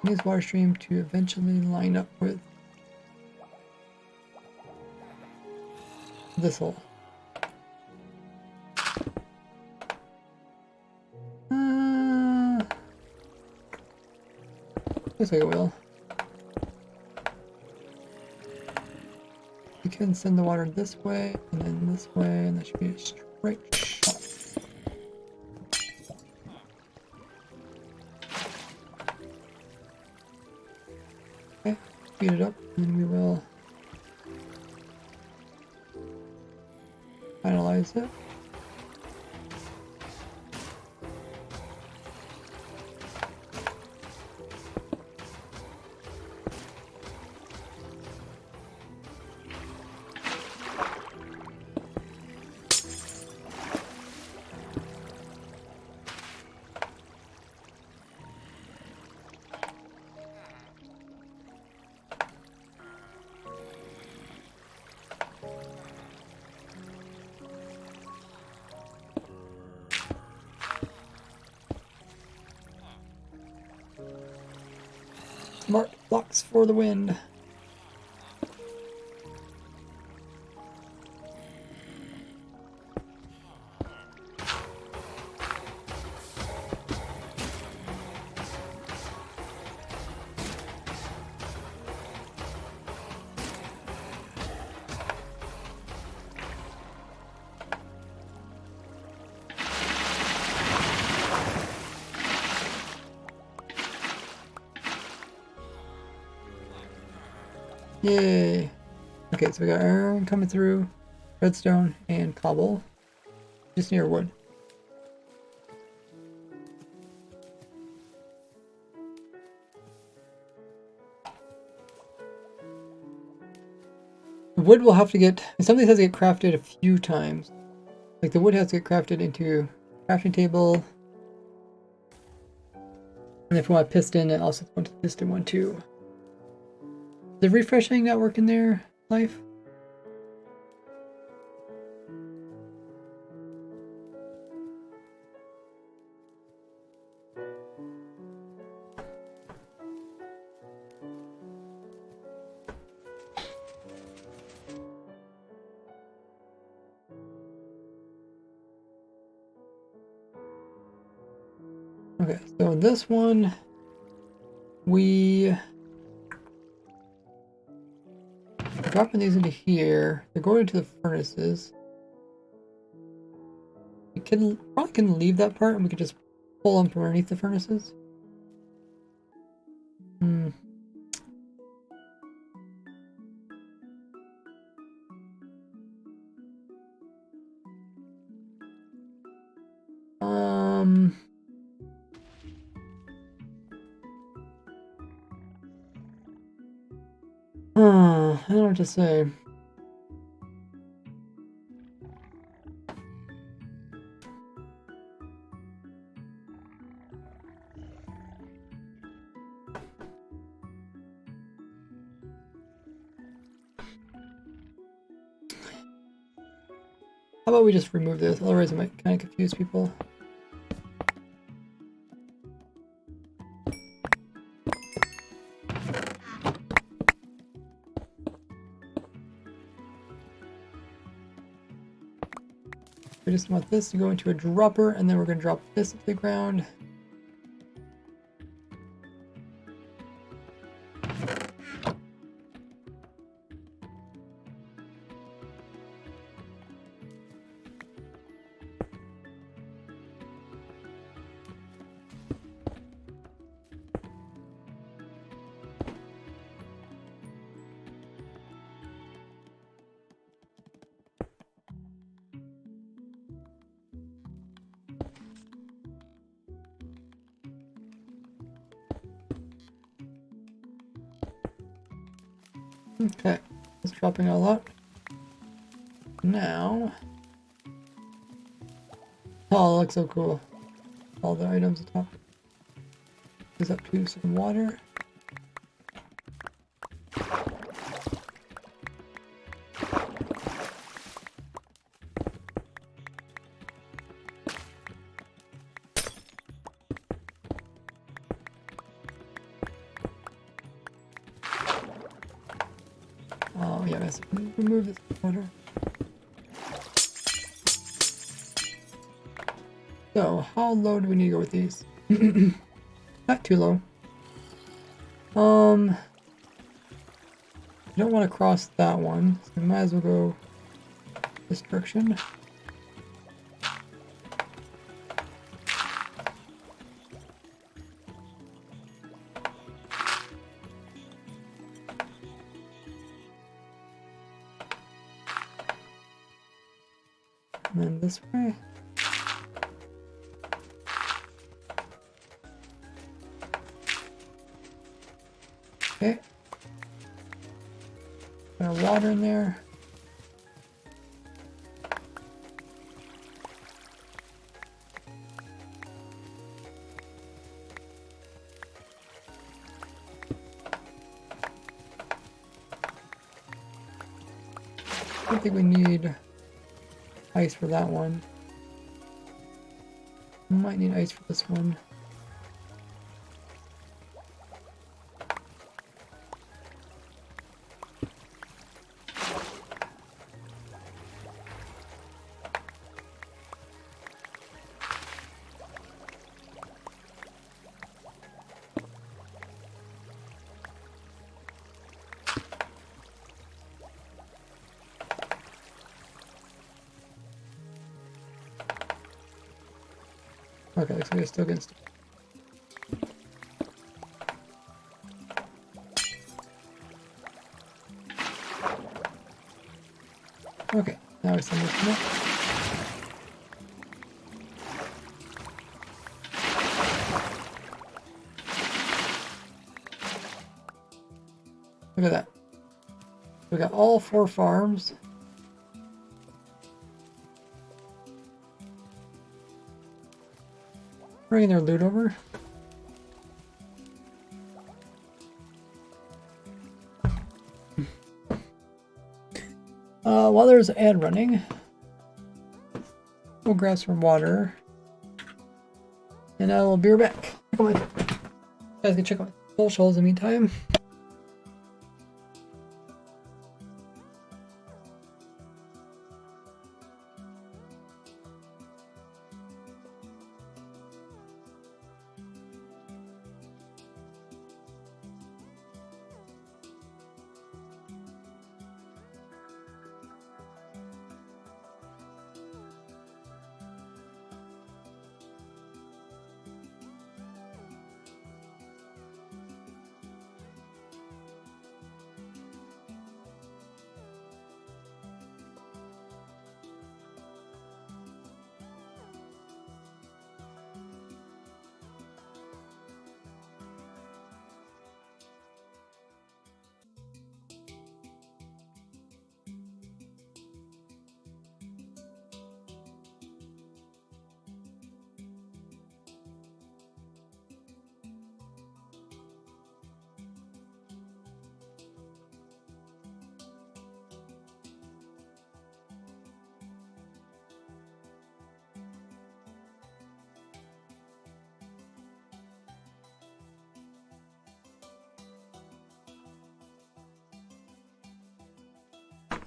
Use water stream to eventually line up with this hole. Looks like it will. You can send the water this way, and then this way, and that should be a straight shot. Okay, speed it up, and we will finalize it. Smart blocks for the win. Yay! Okay, so we got iron coming through, redstone, and cobble. Just near wood. The wood will have to get, something has to get crafted a few times. Like the wood has to get crafted into a crafting table. And if you want a piston, it also wants a piston one too. Is the refreshing not working there, Life? Okay, so this one, we dropping these into here. They're going into the furnaces. We probably can leave that part and we can just pull them from underneath the furnaces. Hmm. I don't know what to say. How about we just remove this? Otherwise it might kind of confuse people. We just want this to go into a dropper, and then we're going to drop this to the ground. Okay, it's dropping a lot. Now, oh, it looks so cool. All the items at the top. Goes up to some water. Oh yeah, let's remove this water. So, how low do we need to go with these? Not too low. I don't want to cross that one, so we might as well go this direction. And then this way. Okay. Got our water in there. I don't think we need ice for that one. We might need ice for this one. Okay, looks like it's still getting stuck. Okay, now we send this up. Look at that. We got all 4 farms. Bringing their loot over. While there's an ad running, we'll grab some water. And I will be right back. Check on my, you guys can check out my socials in the meantime.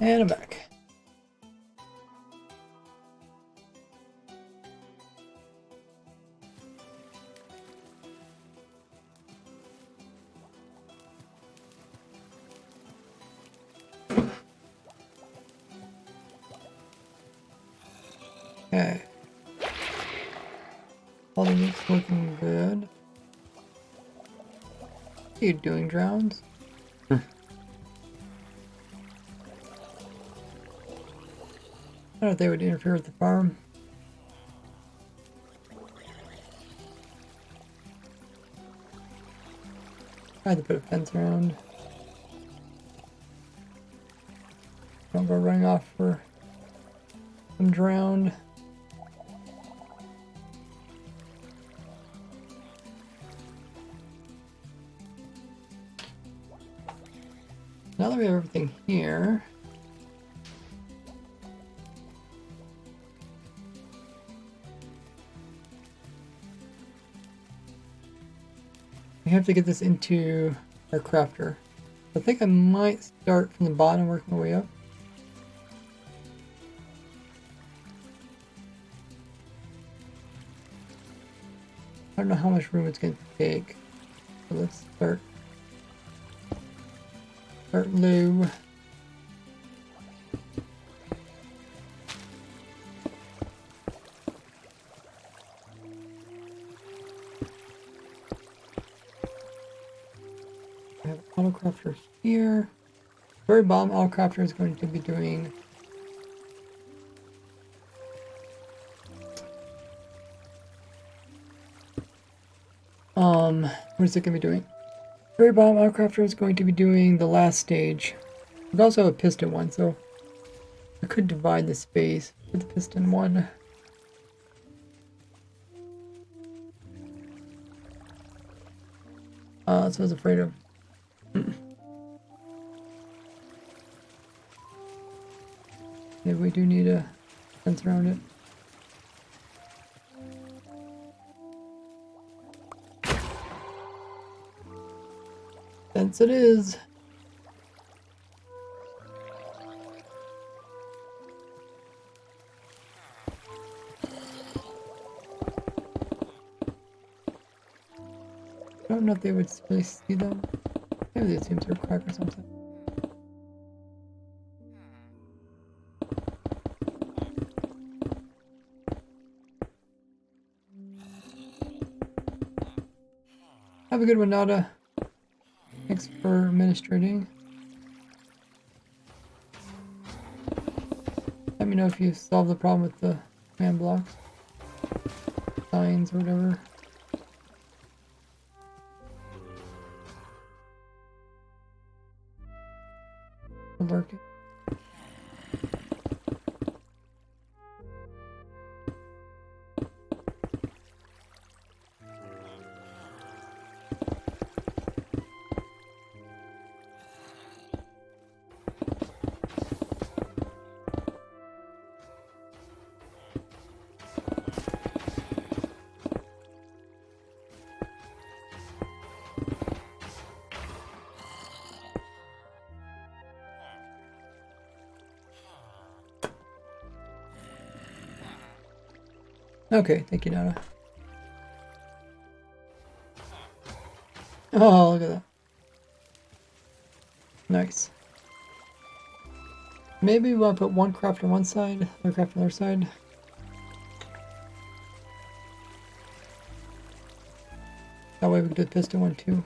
And I'm back. Okay. All the meat's looking good. What are you doing, Drowns? I don't know if they would interfere with the farm. I had to put a fence around. Don't go running off for some drowned. Now that we have everything here, we have to get this into our crafter. I think I might start from the bottom, work my way up. I don't know how much room it's going to take, so let's start low. I have auto crafter here. Very bottom auto crafter is going to be doing what is it going to be doing? Very bottom auto crafter is going to be doing the last stage. We also have a piston one, so I could divide the space with the piston one. So I was afraid of. Maybe we do need a fence around it. Fence it is. I don't know if they would really see them. Maybe they seem to crack or something. Have a good one, Nada. Thanks for administrating. Let me know if you solve the problem with the command blocks, signs, or whatever. Working. Okay, thank you, Nana. Oh, look at that. Nice. Maybe we want to put one craft on one side, another craft on the other side. That way we can do the piston one too.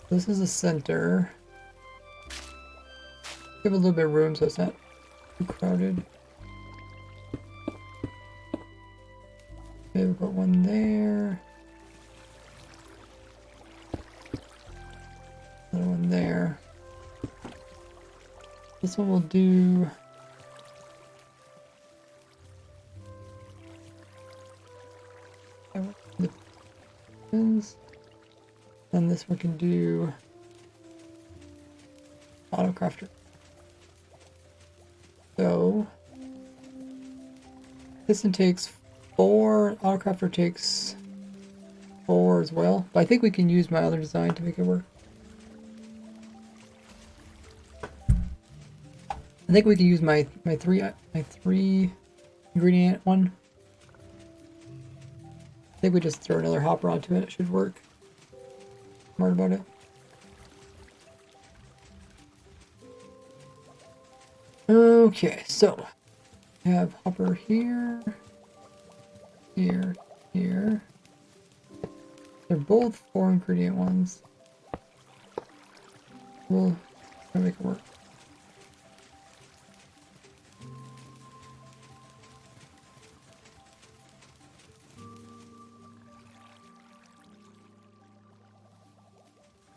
This is the center. Give it a little bit of room so it's not too crowded. Okay, we'll put one there. Another one there. This one will do... the pins. And this one can do auto crafter. So piston takes 4, auto crafter takes 4 as well. But I think we can use my other design to make it work. I think we can use my three ingredient one. I think we just throw another hopper onto it. It should work. Smart about it. Okay, so we have hopper here, here, here. They're both 4 ingredient ones. We'll try to make it work.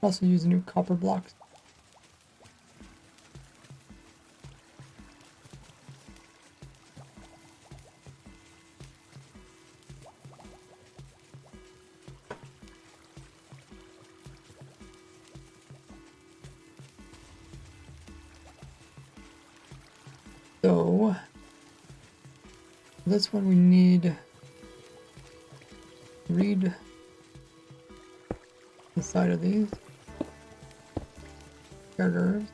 Also use new copper blocks. So this one we need read inside of these characters.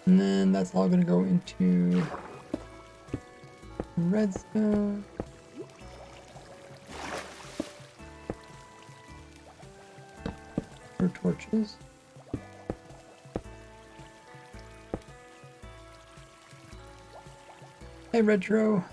And then that's all going to go into redstone. For torches. Hey, Retro.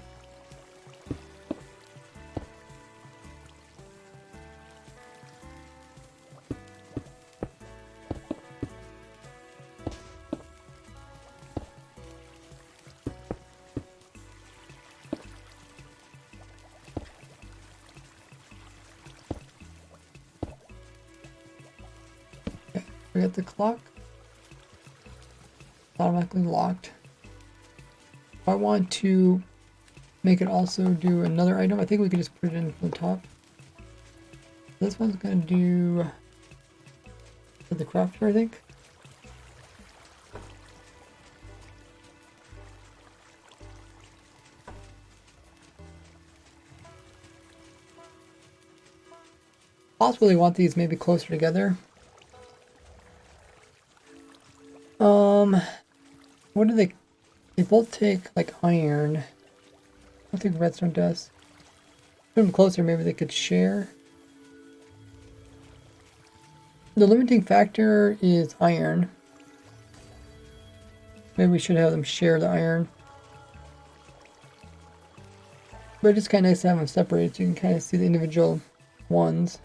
We got the clock. Automatically locked. If I want to make it also do another item, I think we can just put it in from the top. This one's gonna do for the crafter, I think. Possibly want these maybe closer together. What do they both take like iron. I don't think redstone does. Put them closer, maybe they could share. The limiting factor is iron. Maybe we should have them share the iron. But it's kind of nice to have them separated so you can kind of see the individual ones.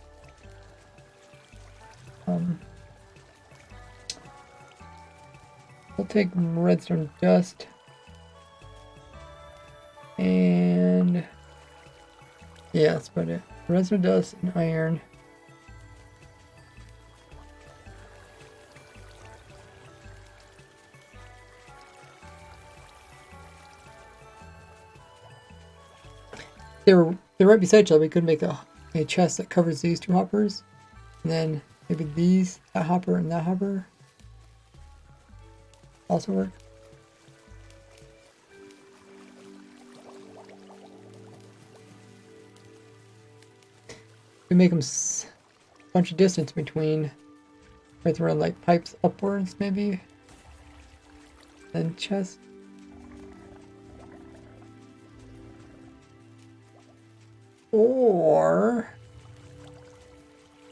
We'll take redstone dust. And yeah, that's about it. Redstone dust and iron. They're right beside each other. We could make a chest that covers these two hoppers, and then maybe that hopper and that hopper also work. We make them a bunch of distance between, right around like pipes upwards maybe, then chest. Or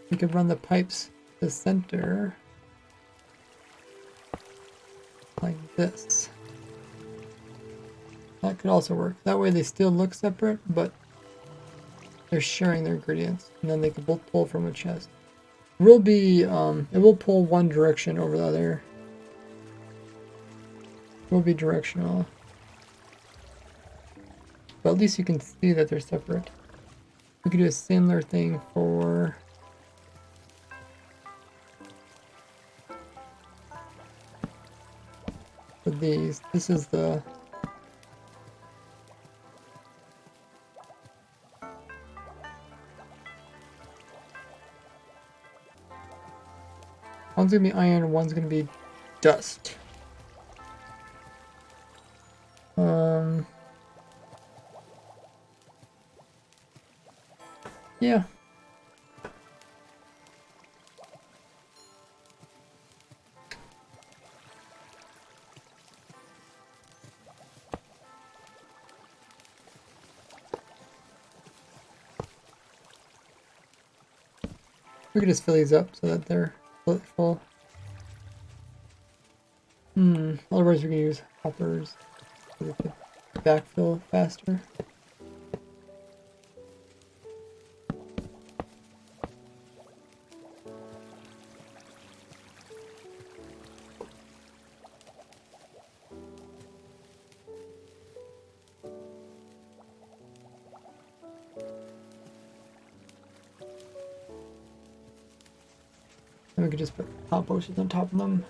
we could run the pipes to the center like this. That could also work. That way they still look separate, but they're sharing their ingredients, and then they can both pull from a chest. It will be, it will pull one direction over the other. It will be directional. But at least you can see that they're separate. We could do a similar thing for these. This is the one's gonna be iron and one's gonna be dust. Yeah. We could just fill these up so that they're full. Otherwise we can use hoppers so they could backfill faster. And we could just put composts on top of them.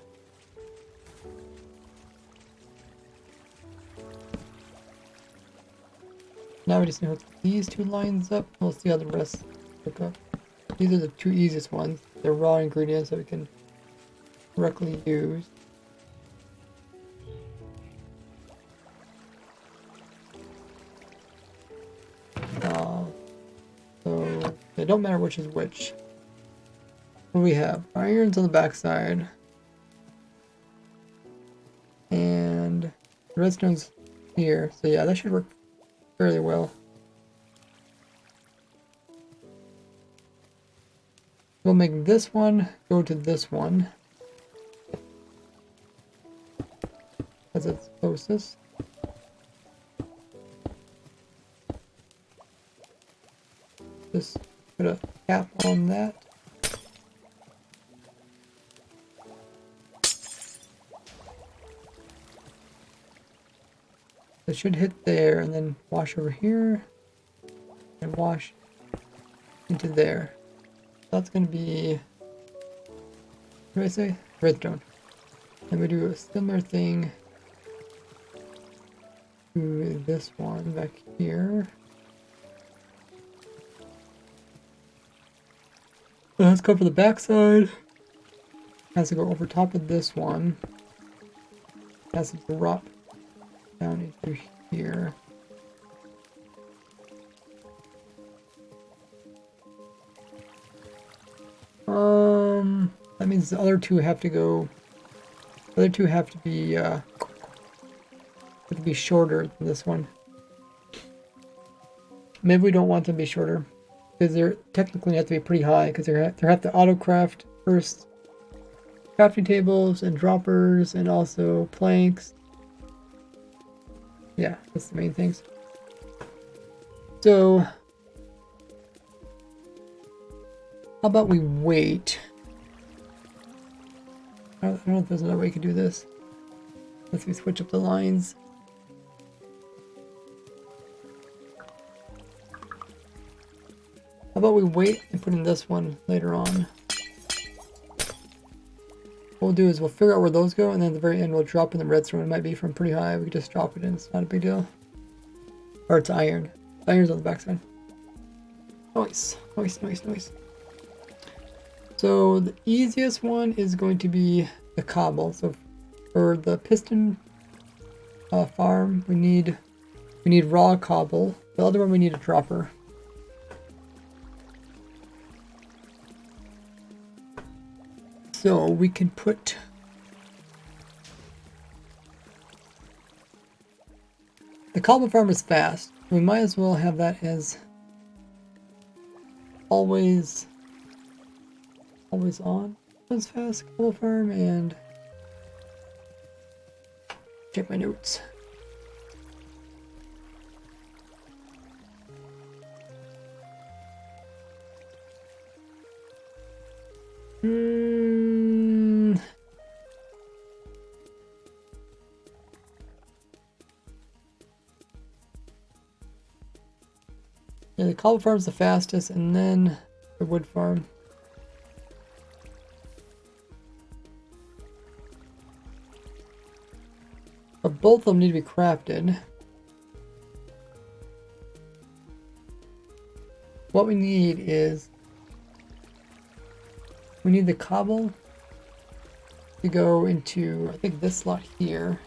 Now we just need to hook these two lines up. We'll see how the rest hook up. These are the two easiest ones. They're raw ingredients that we can directly use. So it don't matter which is which. What do we have? Iron's on the backside. And redstone's here. So yeah, that should work fairly well. We'll make this one go to this one as its closest. Just put a cap on that. It should hit there and then wash over here and wash into there. That's going to be, what did I say? Redstone. And we do a similar thing to this one back here. So let's go for the backside. Has to go over top of this one. Has to drop down into here. That means the other two have to go. The other two have to be shorter than this one. Maybe we don't want them to be shorter, because they're technically have to be pretty high, because they have to auto craft first crafting tables and droppers and also planks. Yeah, that's the main things. So, how about we wait? I don't know if there's another way we could do this. Let's switch up the lines. How about we wait and put in this one later on? What we'll do is we'll figure out where those go, and then at the very end we'll drop in the redstone. It might be from pretty high. We can just drop it in. It's not a big deal. Or it's iron. Iron's on the backside. Nice. Nice, nice, nice. So the easiest one is going to be the cobble. So for the piston farm, we need raw cobble. The other one we need a dropper. So we can put the cobble farm is fast. We might as well have that as always on. That's fast cobble farm, and check my notes. Yeah, the cobble farm's the fastest, and then the wood farm. But both of them need to be crafted. What we need is we need the cobble to go into, I think, this slot here.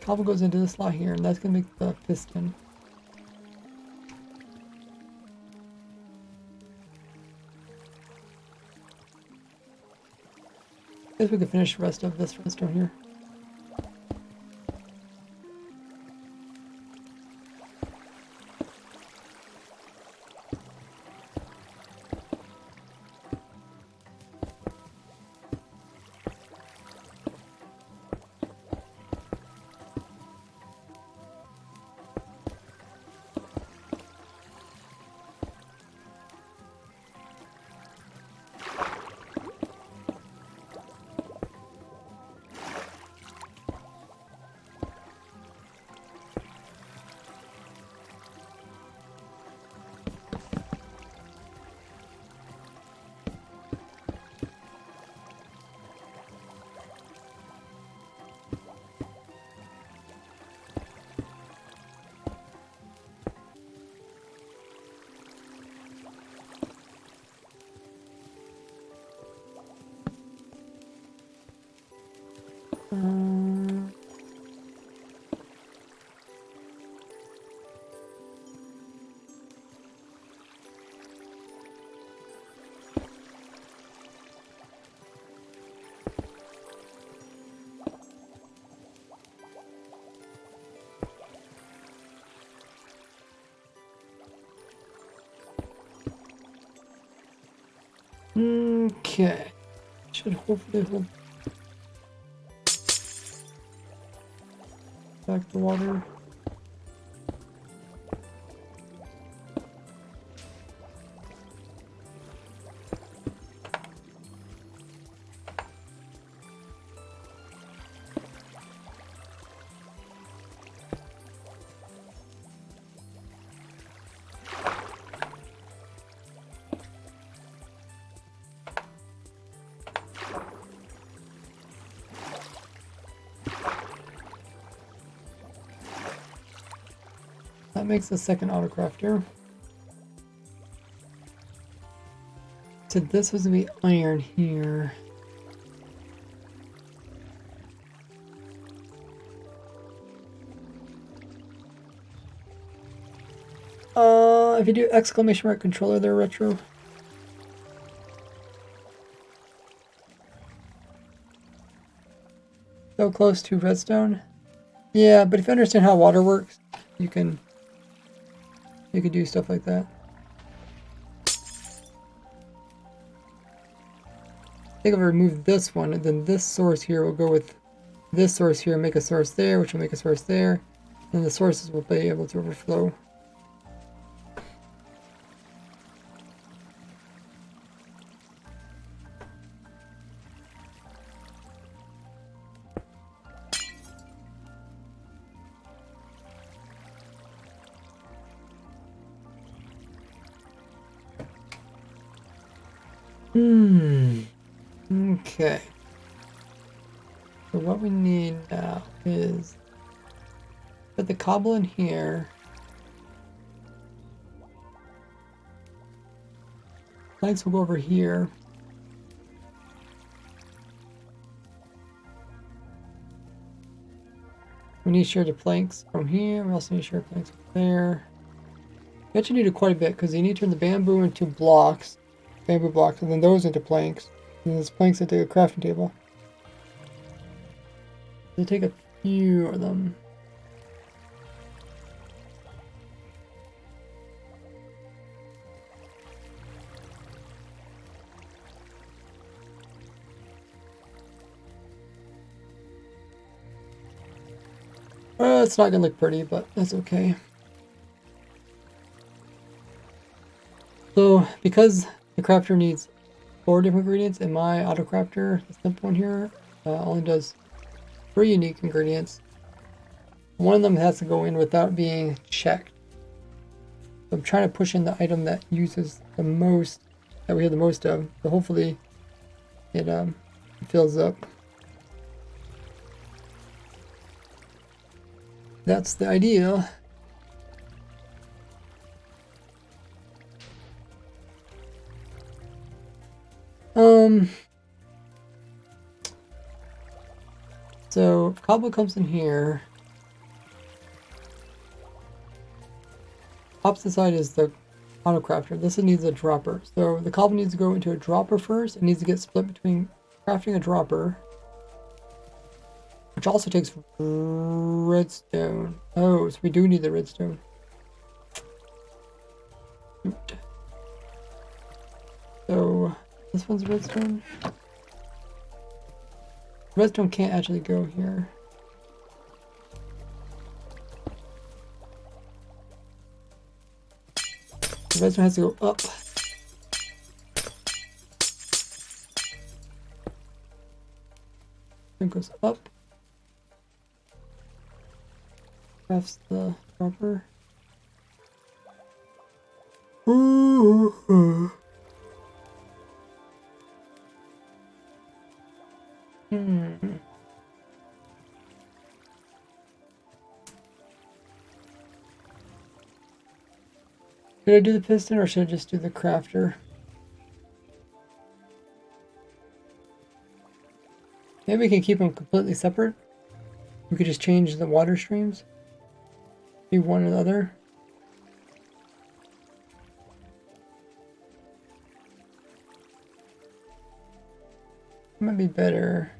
Cobble goes into this slot here, and that's gonna make the piston. I guess we can finish the rest of this redstone here. Okay. Should hopefully hold back the water. That makes the second autocrafter. So this was gonna be iron here. If you do exclamation mark controller there, Retro. So close to redstone. Yeah, but if you understand how water works, you can do stuff like that. I think if I remove this one, and then this source here will go with this source here, make a source there, which will make a source there, and the sources will be able to overflow. Okay. So what we need now is put the cobble in here. Planks will go over here. We need to share the planks from here. We also need to share planks from there. You actually need quite a bit because you need to turn the bamboo into blocks, bamboo blocks, and then those into planks. And then those planks into a crafting table. It'll take a few of them. It's not gonna look pretty, but that's okay. So, because the crafter needs 4 different ingredients, and my auto crafter, the simple one here, only does 3 unique ingredients. One of them has to go in without being checked. So I'm trying to push in the item that uses the most, that we have the most of. So hopefully it fills up. That's the idea. So if cobble comes in here, opposite side is the auto crafter. This needs a dropper. So the cobble needs to go into a dropper first. It needs to get split between crafting a dropper, which also takes redstone. Oh, so we do need the redstone. So this one's redstone. Redstone can't actually go here. The redstone has to go up. It goes up. Crafts the dropper. Should I do the piston or should I just do the crafter? Maybe we can keep them completely separate. We could just change the water streams. Do one or the other. Might be better.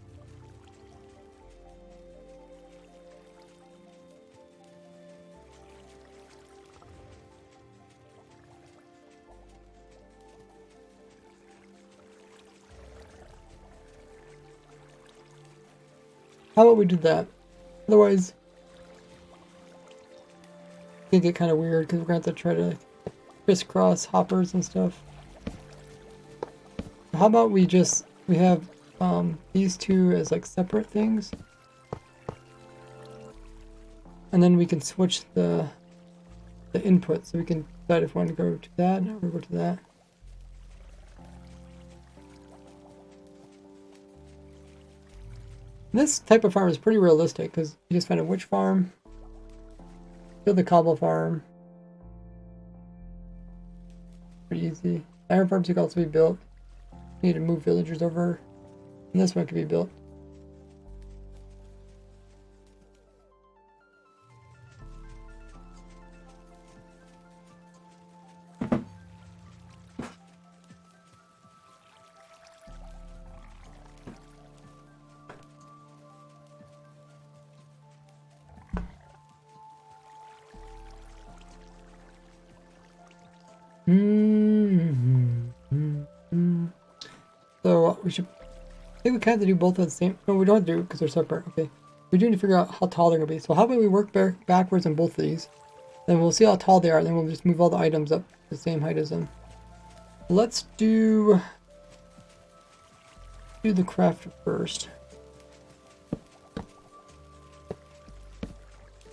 How about we do that? Otherwise, it can get kind of weird because we're going to have to try to crisscross hoppers and stuff. How about we have these two as like separate things, and then we can switch the input, so we can decide if we want to go to that or go to that. This type of farm is pretty realistic because you just find a witch farm, build the cobble farm. Pretty easy. Iron farms can also be built. You need to move villagers over, and this one can be built. So we should. I think we kind of have to do both at the same. No, we don't have to do because they're separate. Okay. We do need to figure out how tall they're gonna be. So how about we work backwards on both of these? Then we'll see how tall they are. Then we'll just move all the items up to the same height as them. Let's do the crafter first.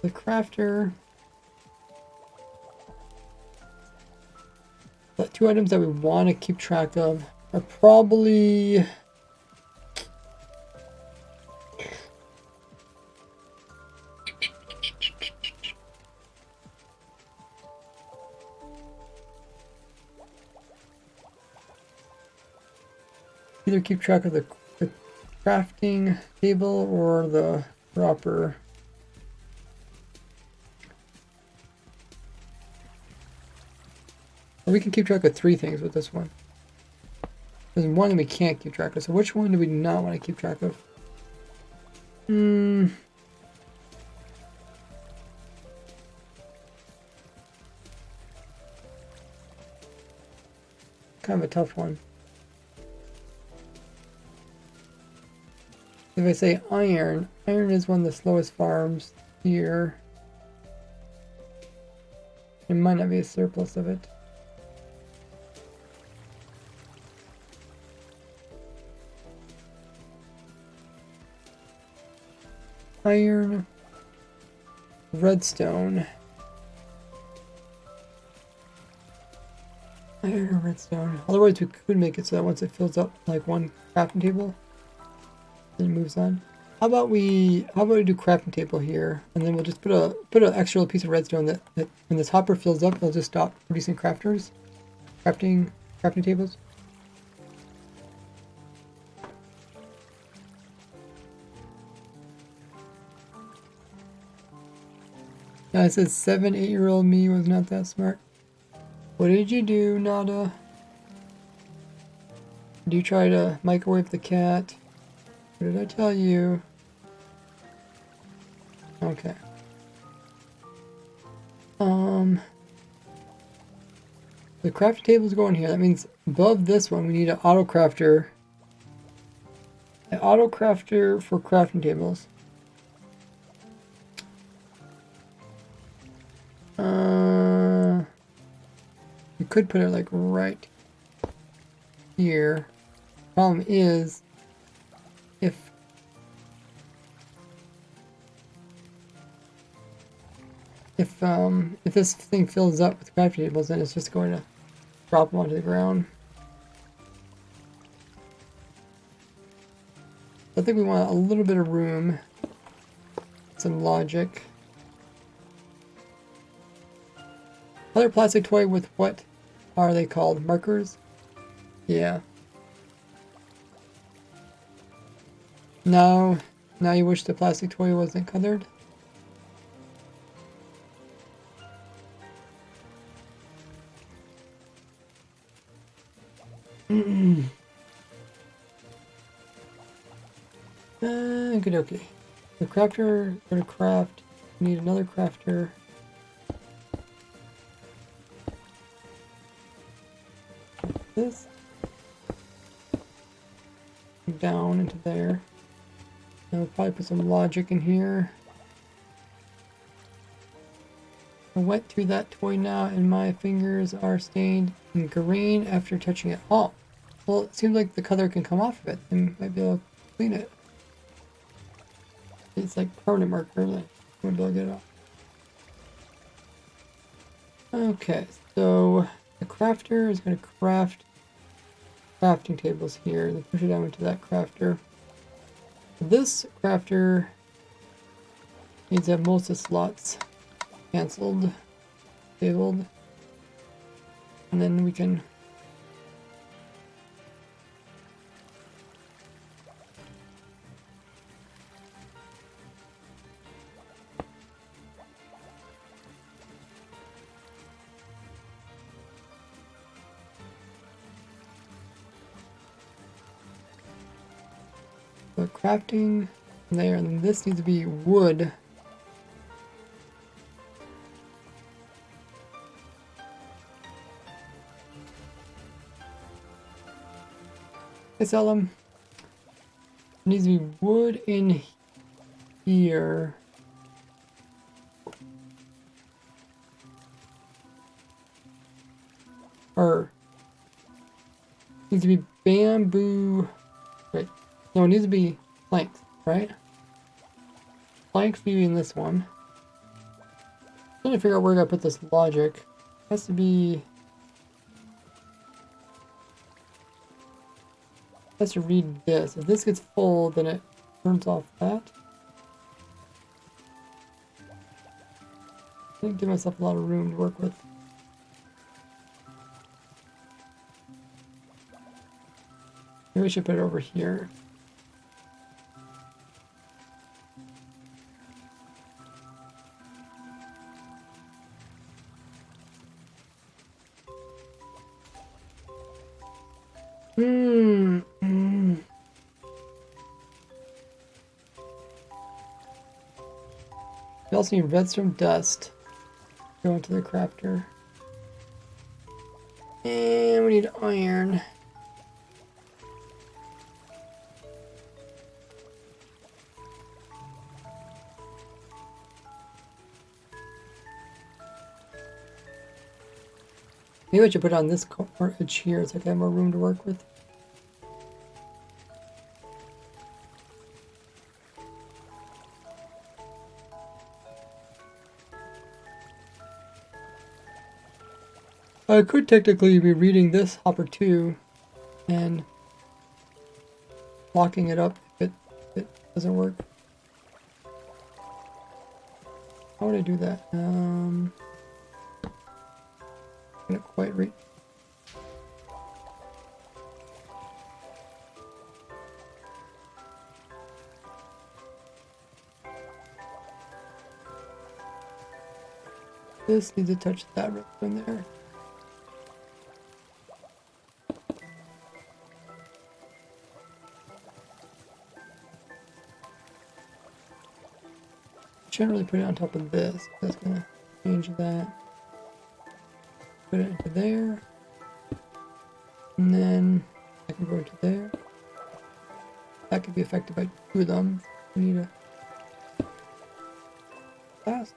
The crafter. The two items that we want to keep track of are probably either keep track of the crafting table or the proper. We can keep track of three things with this one. There's one that we can't keep track of. So which one do we not want to keep track of? Kind of a tough one. If I say iron, iron is one of the slowest farms here. There might not be a surplus of it. Iron, redstone. Iron or redstone. Otherwise we could make it so that once it fills up like one crafting table, then it moves on. How about we do crafting table here, and then we'll just put an extra piece of redstone that when this hopper fills up, it'll just stop producing crafting tables. Yeah, it says 8-year-old me was not that smart. What did you do, Nada? Did you try to microwave the cat? What did I tell you? Okay. The crafting table's going here. That means above this one we need an auto crafter. An auto crafter for crafting tables. You could put it like right here. Problem is, if this thing fills up with crafting tables, then it's just going to drop them onto the ground. I think we want a little bit of room, some logic. Other plastic toy with what are they called? Markers? Yeah. Now you wish the plastic toy wasn't colored? Good, okay. The crafter, gonna craft. We need another crafter. This down into there. And we'll probably put some logic in here. I went through that toy now and my fingers are stained in green after touching it. Oh, well, it seems like the color can come off of it and might be able to clean it. It's like permanent marker, like I wouldn't be able to get it off. Okay, so the crafter is going to craft crafting tables here and push it down into that crafter. This crafter needs to have most of the slots cancelled, disabled, and then we can put crafting there, and then this needs to be wood. I sell them. There needs to be wood in here. Or needs to be bamboo. Right. No, it needs to be planks, right? Planks be in this one. I'm trying to figure out where I gotta put this logic. It has to be. Has to read this. If this gets full, then it turns off that. I didn't give myself a lot of room to work with. Maybe we should put it over here. We also need redstone dust. Go into the crafter. And we need iron. Maybe I should put it on this edge here so I can have more room to work with. I could technically be reading this hopper too and locking it up if it doesn't work. How would I do that? Can't quite read. This needs to touch that right in there. Generally put it on top of this. That's gonna change that. Put it into there. And then I can go into there. That could be affected by two of them. We need a fast.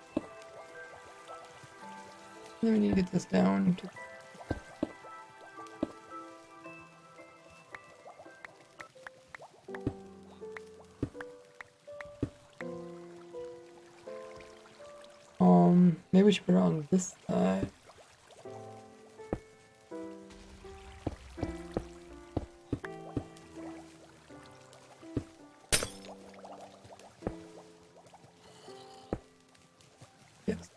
Then we need to get this down to maybe we should put it on this side. Yes.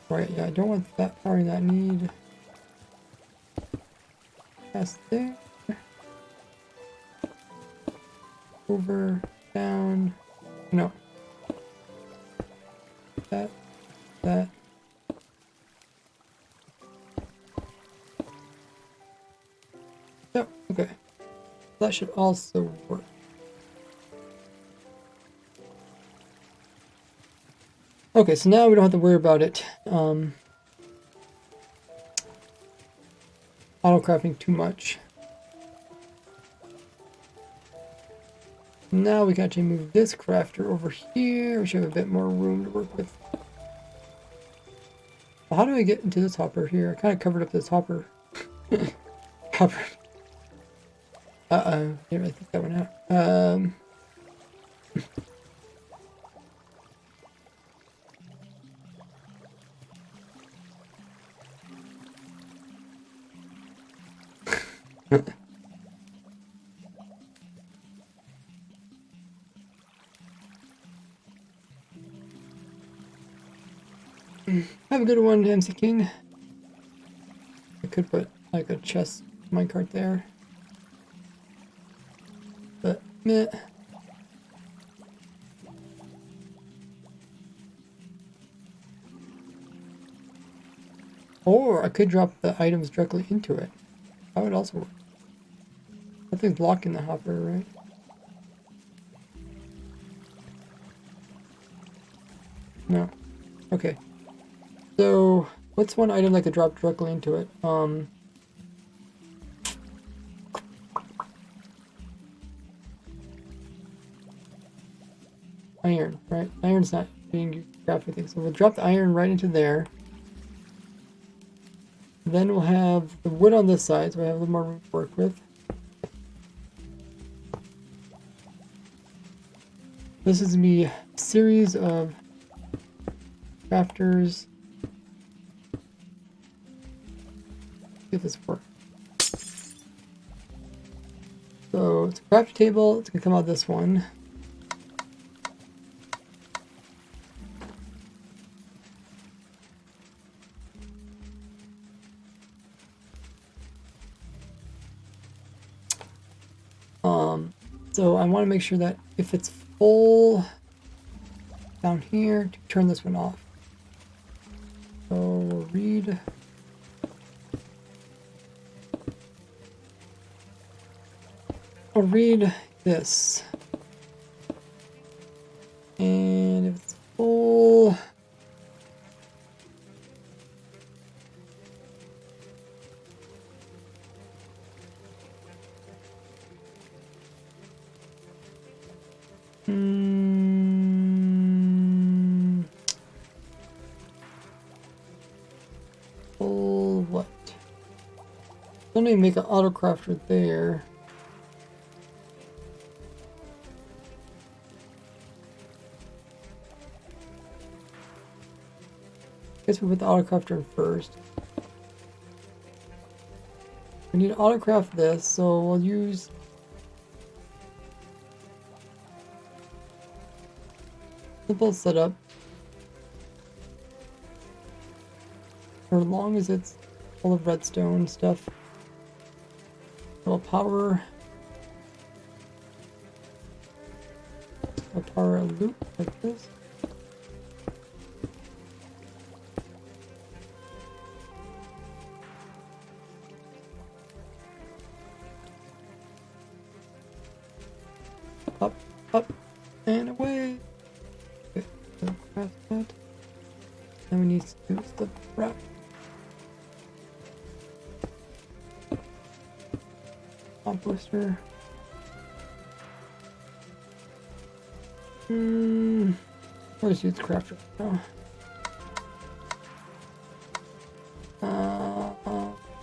Right, yeah, I don't want that powering that need. That's there. Over, down, no. That. Oh, okay. That should also work. Okay, so now we don't have to worry about it auto crafting too much. Now we can actually move this crafter over here. We should have a bit more room to work with. Well, how do I get into this hopper here? I kind of covered up this hopper. Covered. Uh-oh. Didn't really think that one out. Have a good one, MC King. I could put like a chest minecart there. But meh. Or I could drop the items directly into it. That would also work. That thing's blocking the hopper, right? No. Okay. So, what's one item that could drop directly into it? Iron, right? Iron's not being used to craft anything, so we'll drop the iron right into there. Then we'll have the wood on this side, so we have a little more room to work with. This is going to be a series of crafters. See if this works. So it's a craft table. It's going to come out this one. So I want to make sure that if it's full down here, to turn this one off. So we'll read. I'll read this. And if it's full, full what? Don't even make an auto crafter there. Guess we put the autocrafter in first. We need to autocraft this, so we'll use simple setup. For as long as it's full of redstone stuff. We'll power a loop like this. Up, up, and away. Okay, so craft that. Then we need to do the wrap. Composter. We'll just use the crafter now.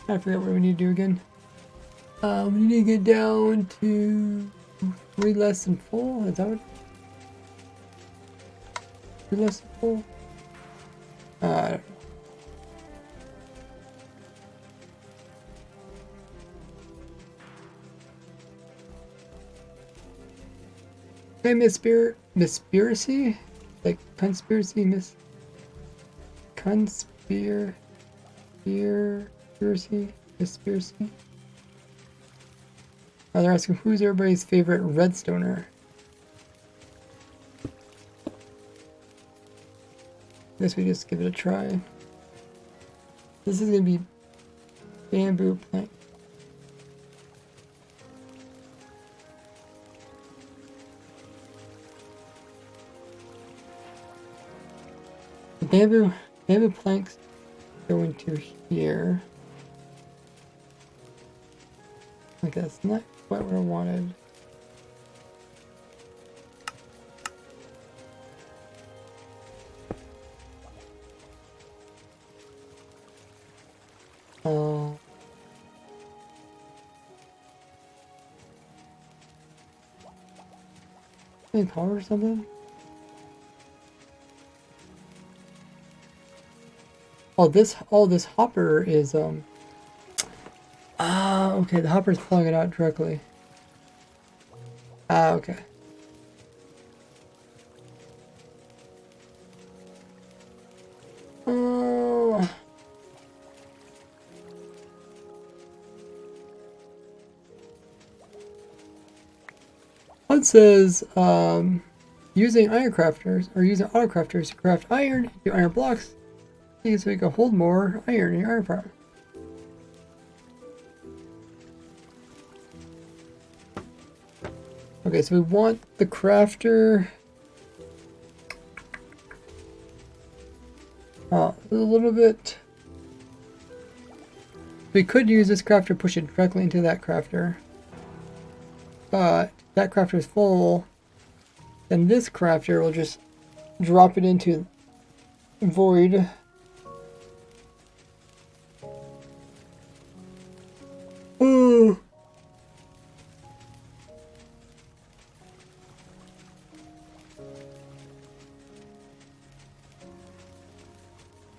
I forget what we need to do again. We need to get down to 3 less than full. Is that what? 3 less than full? I don't know. Hey, conspiracy? Like conspiracy, conspiracy? Oh, they're asking who's everybody's favorite redstoner? Guess we just give it a try. This is gonna be bamboo plank. The bamboo planks go into here. Okay, that's not quite what I wanted. Any power or something? Oh, this hopper is okay, the hopper's pulling it out directly. Okay. It says using iron crafters or using auto crafters to craft iron into iron blocks, so you can hold more iron in your iron farm. Okay, so we want the crafter. Oh, a little bit. We could use this crafter, push it directly into that crafter. But if that crafter is full, then this crafter will just drop it into void. Ooh.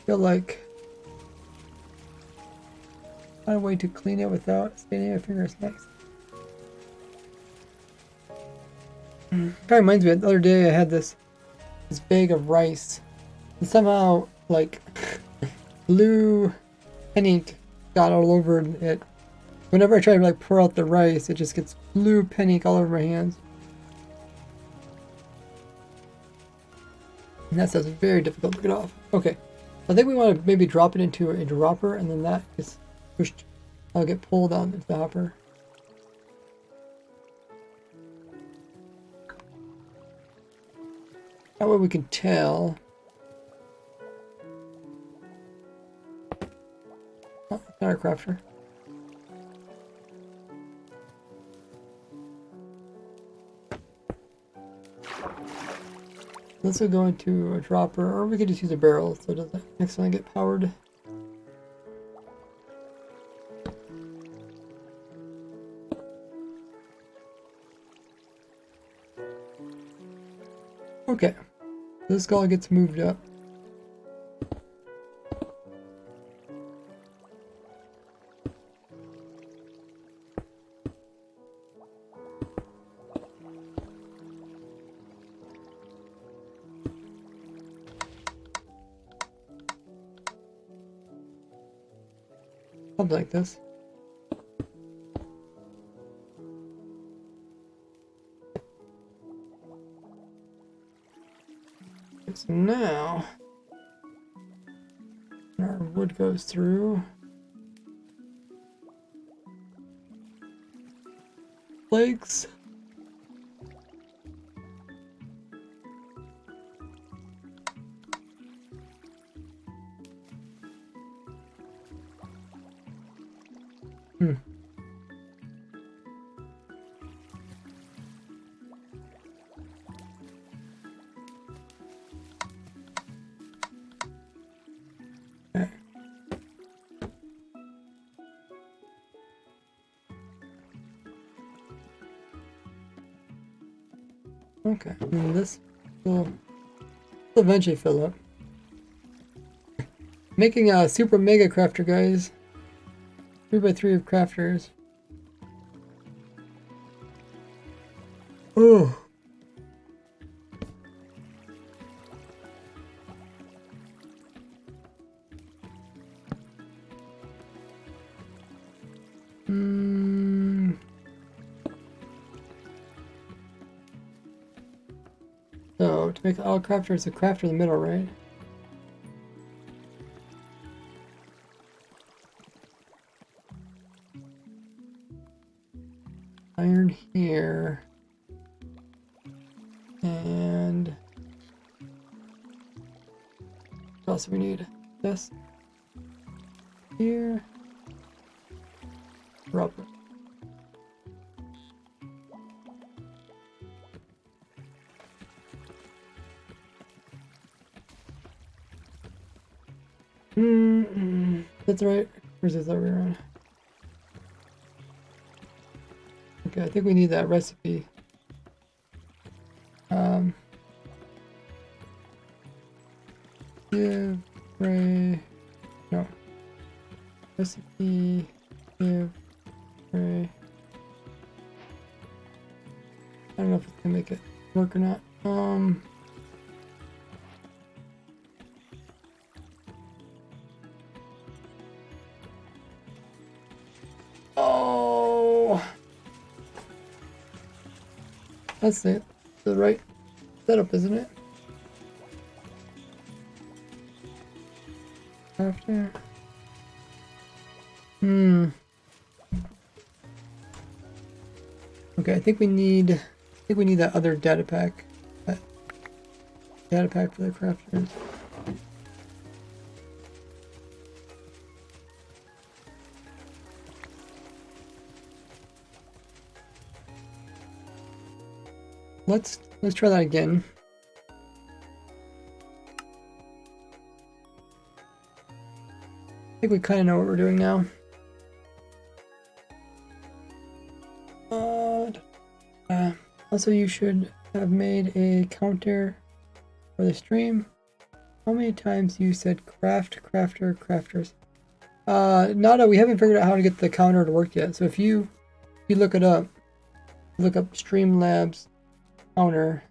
Feel like find a way to clean it without staining my fingers next. Kind of reminds me of the other day I had this bag of rice and somehow like blue pen ink got all over it. Whenever I try to like pour out the rice, it just gets blue pen ink all over my hands. And that sounds very difficult to get off. Okay. I think we want to maybe drop it into a dropper and then that gets pushed. I'll get pulled down into the hopper. That way we can tell. Oh, not our crafter. This will go into a dropper, or we could just use a barrel so it doesn't accidentally get powered. Okay, this skull gets moved up. Something like this. So now our wood goes through. Flakes. Okay, and this will eventually fill up. Making a super mega crafter, guys. 3x3 of crafters. Oh. So, to make all crafters, a crafter in the middle, right? Iron here. And what else do we need? This here. Rubber. That's right. Where's this other way around? Okay, I think we need that recipe. Give Ray. No. Recipe. Give Ray. I don't know if it's gonna make it work or not. Oh, that's it. The right setup, isn't it? After. Okay, I think we need that other data pack. That data pack for the crafters. let's try that again. I think we kind of know what we're doing now. Also, you should have made a counter for the stream. How many times you said crafters? Nada, we haven't figured out how to get the counter to work yet. So if you look it up, look up Streamlabs counter.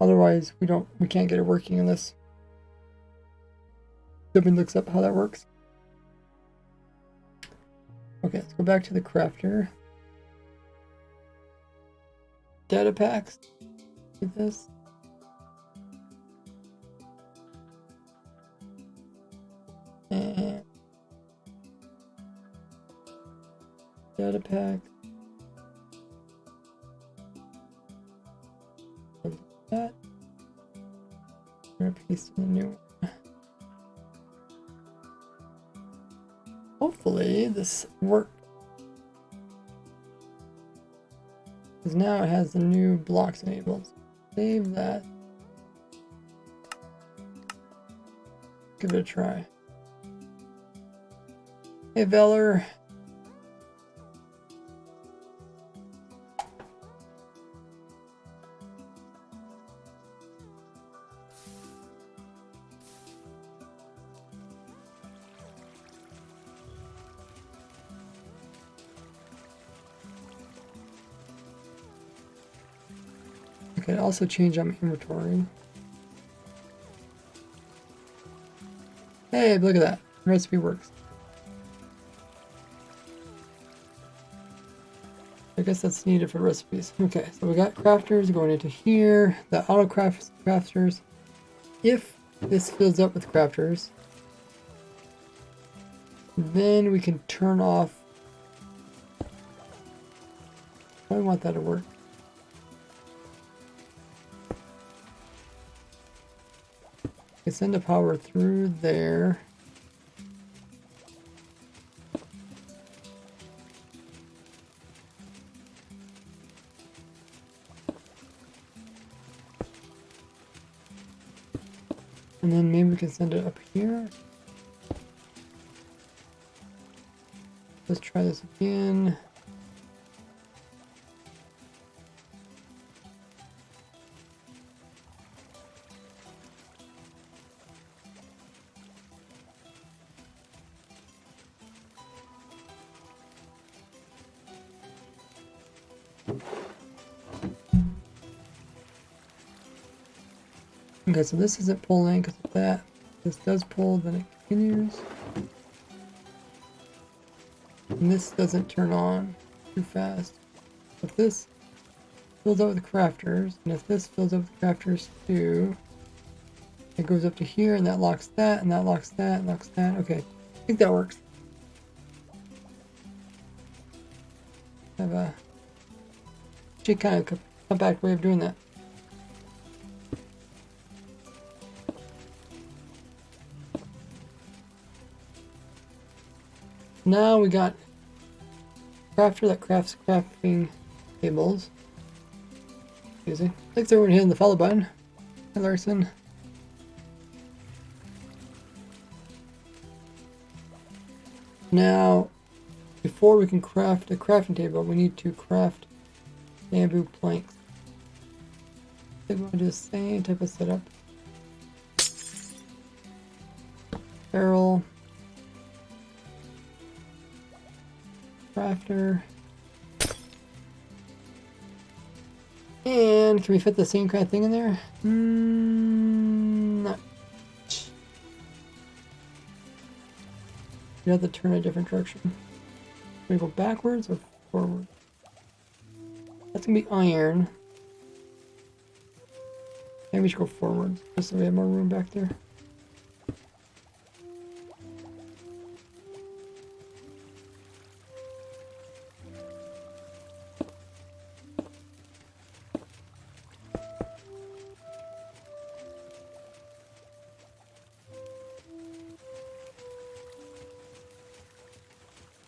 Otherwise, we can't get it working unless someone looks up how that works. Okay, let's go back to the crafter. Data packs. Get this. And data pack. That. I'm gonna paste in the new one. Hopefully this works. Because now it has the new blocks enabled. Save that. Give it a try. Hey, Veller. I can also change on my inventory. Hey, look at that. The recipe works. I guess that's needed for recipes. Okay, so we got crafters going into here. The auto crafters. If this fills up with crafters, then we can turn off. I want that to work. I send the power through there. And then maybe we can send it up here. Let's try this again. Okay, so this isn't pulling because of that. This does pull, then it continues. And this doesn't turn on too fast. If this fills up with crafters, and if this fills up with crafters too, it goes up to here, and that locks that, and that locks that, and locks that. Okay, I think that works. I have a kind of compact way of doing that. Now we got crafter that crafts crafting tables. Easy. Thanks everyone hitting the follow button. Hi Larson. Now, before we can craft a crafting table, we need to craft bamboo planks. I think we're going to do the same type of setup. Barrel. Crafter. And can we fit the same kind of thing in there? Not. You have to turn a different direction. Can we go backwards or forward? That's gonna be iron. Maybe we should go forward, just so we have more room back there.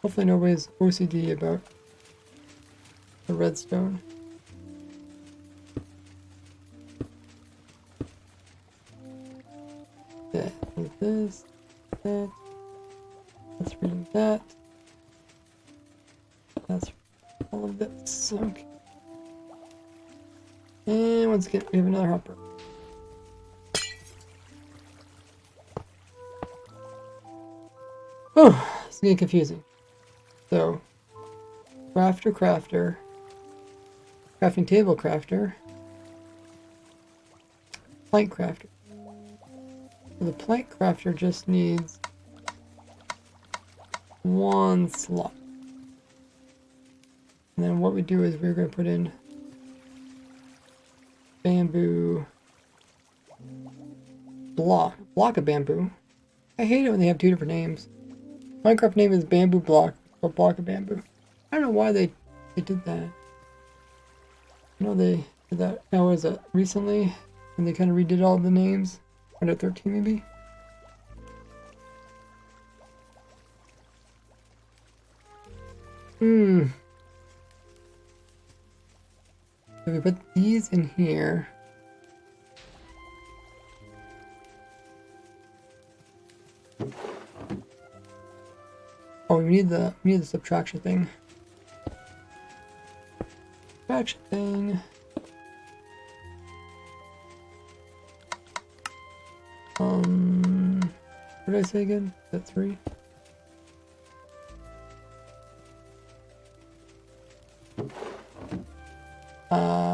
Hopefully nobody's OCD about the redstone. this, that. That's reading that. That's all of this. Okay. And once again, we have another hopper. Oh, it's getting confusing. So, crafter, crafting table crafter, plank crafter. So the plank crafter just needs one slot. And then what we do is we're going to put in bamboo block of bamboo. I hate it when they have two different names. Minecraft name is bamboo block, or block of bamboo. I don't know why they did that. I know they did that. Now was it recently when they kind of redid all the names? Under 13 maybe. So we put these in here. Oh, we need the subtraction thing. Subtraction thing. What did I say again? Is that 3?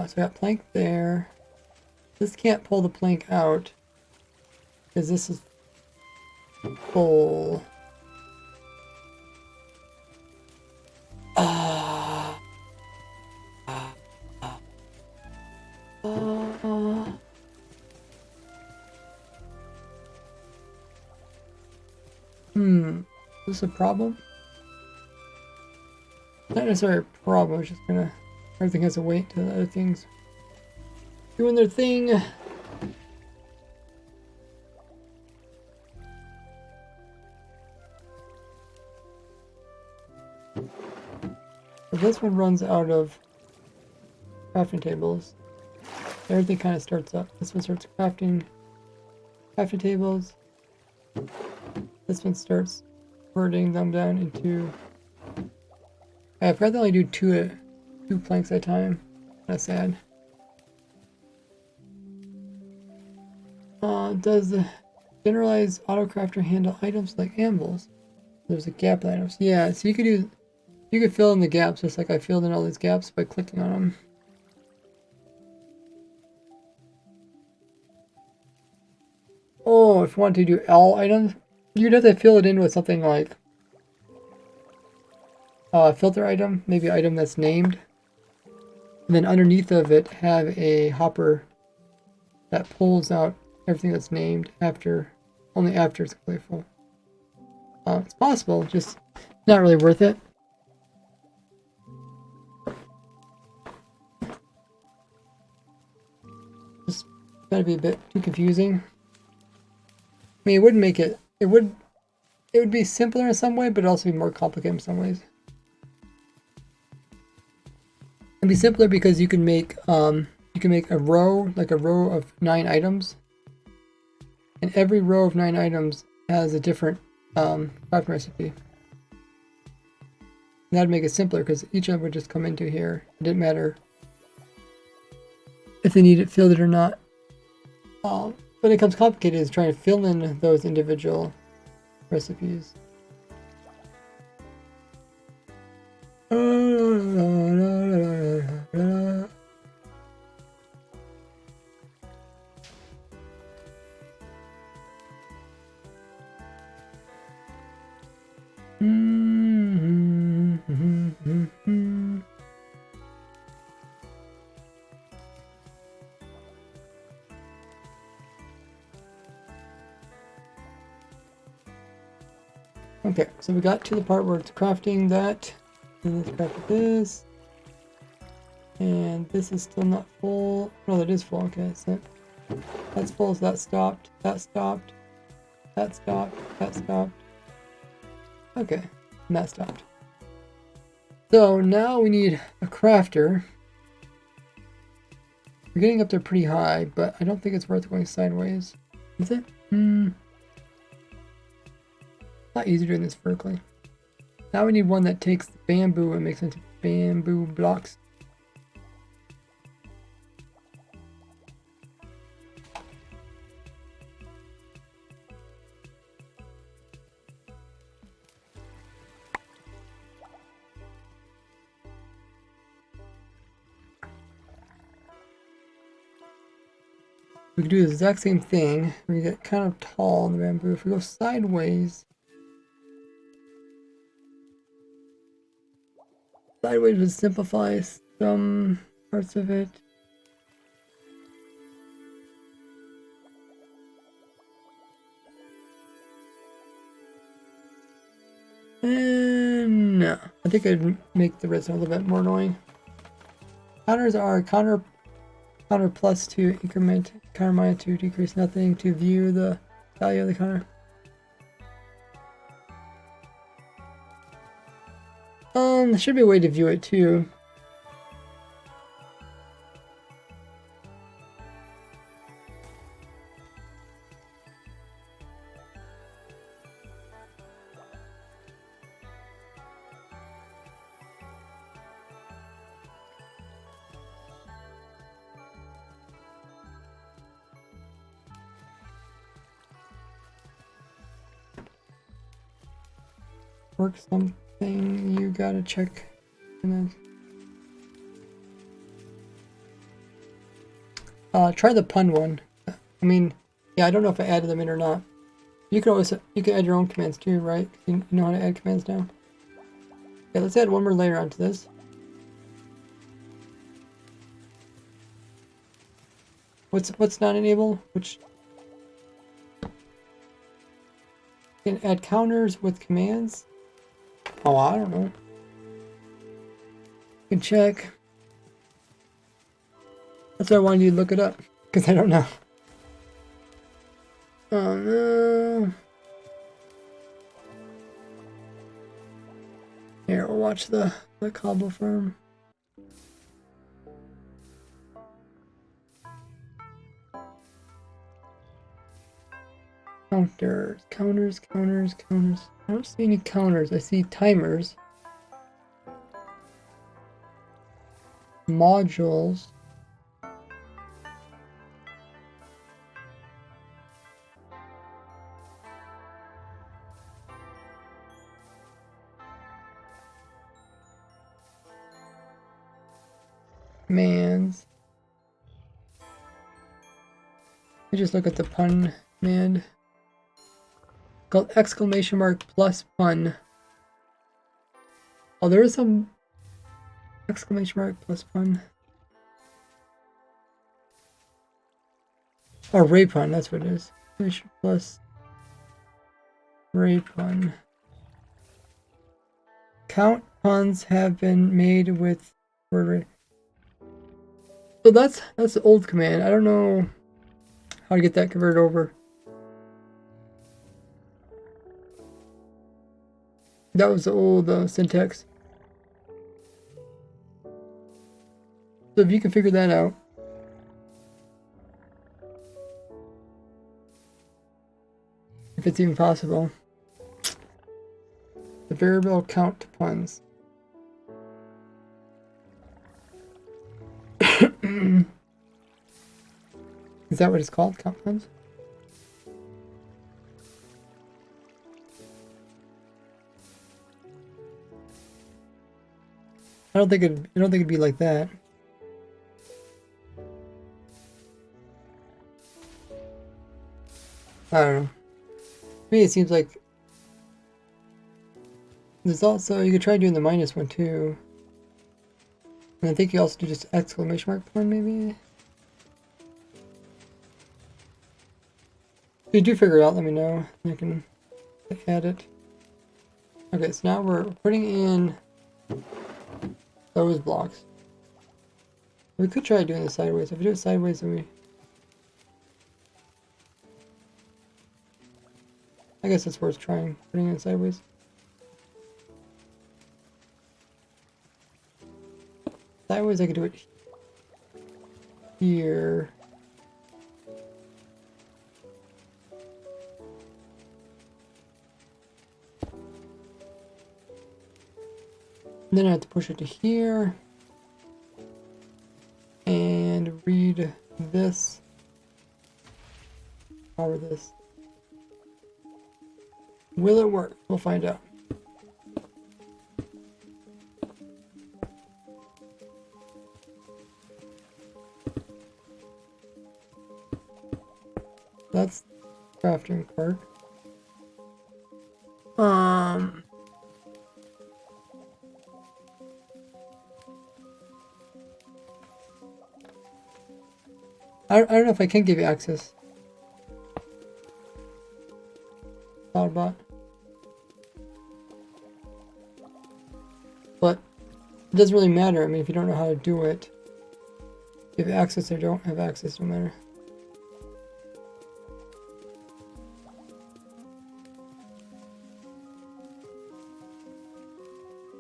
So I got plank there. This can't pull the plank out because this is full. Is this a problem? Not necessarily a problem, it's just gonna... Everything has to wait till the other things doing their thing. So this one runs out of crafting tables. Everything kind of starts up. This one starts crafting tables. This one starts converting them down into... I forgot they only do two planks at a time. That's sad. Does the generalized autocrafter handle items like anvils? There's a gap in items. Yeah, so you could fill in the gaps just like I filled in all these gaps by clicking on them. Oh, if you want to do all items, you'd have to fill it in with something like filter item, maybe item that's named. And then underneath of it have a hopper that pulls out everything that's named only after it's completely full. It's possible, just not really worth it. Just gotta be a bit too confusing. I mean, it wouldn't make it. It would be simpler in some way, but it'd also be more complicated in some ways. It'd be simpler because you can make a row, like a row of 9 items, and every row of 9 items has a different crafting recipe. And that'd make it simpler because each of them would just come into here. It didn't matter if they need it filled or not. But it becomes complicated is trying to fill in those individual recipes. Okay, so we got to the part where it's crafting that, and let's craft this, and this is still not full. No, that is full. Okay, so that's full. So that stopped. That stopped. That stopped. That stopped. Okay, and that stopped. So now we need a crafter. We're getting up there pretty high, but I don't think it's worth going sideways. Is it? A lot easier doing this vertically. Now we need one that takes the bamboo and makes it into bamboo blocks. We can do the exact same thing. We get kind of tall in the bamboo. If we go sideways, would simplify some parts of it. And no, I think I'd make the redstone a little bit more annoying. Counters are counter plus to increment, counter minus to decrease nothing, to view the value of the counter. There should be a way to view it too. Work something, you gotta check. And then try the pun one. I mean, yeah, I don't know if I added them in or not. You can always add your own commands too, right? You know how to add commands now. Yeah, let's add one more layer onto this. What's not enabled? Which can add counters with commands? Oh, I don't know. You can check. That's why I wanted you to look it up, because I don't know. Oh no. Here, we'll watch the cobble farm. Counters. I don't see any counters. I see timers. Modules. Commands. I just look at the pun command. Called exclamation mark plus pun. Oh, there is some exclamation mark plus pun. Oh, ray pun, that's what it is. Exclamation plus ray pun. Count puns have been made with word ray. So that's the old command. I don't know how to get that converted over. That was the old syntax. So if you can figure that out. If it's even possible. The variable count to puns. Is that what it's called? Count puns? I don't think it'd be like that. I don't know. To me, it seems like there's also, you could try doing the minus one too. And I think you also do just exclamation mark pun maybe. If you do figure it out, let me know. I can add it. Okay, so now we're putting in those blocks. We could try doing this sideways. If we do it sideways, then we... I guess it's worth trying, putting it sideways. Sideways, I could do it here. And then I have to push it to here. And read this. Power this. Will it work? We'll find out. That's the crafting part. I don't know if I can give you access. Thought about. But it doesn't really matter. I mean, if you don't know how to do it, if you have access or don't have access, no matter.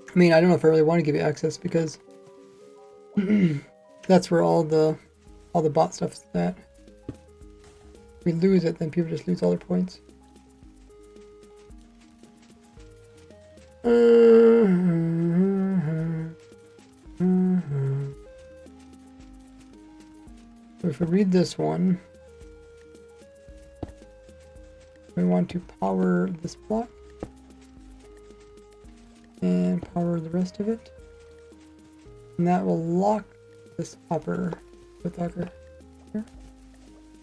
I mean, I don't know if I really want to give you access because that's where all the bot stuff is at. If we lose it, then people just lose all their points. So if we read this one, we want to power this block and power the rest of it, and that will lock this hopper with locker here.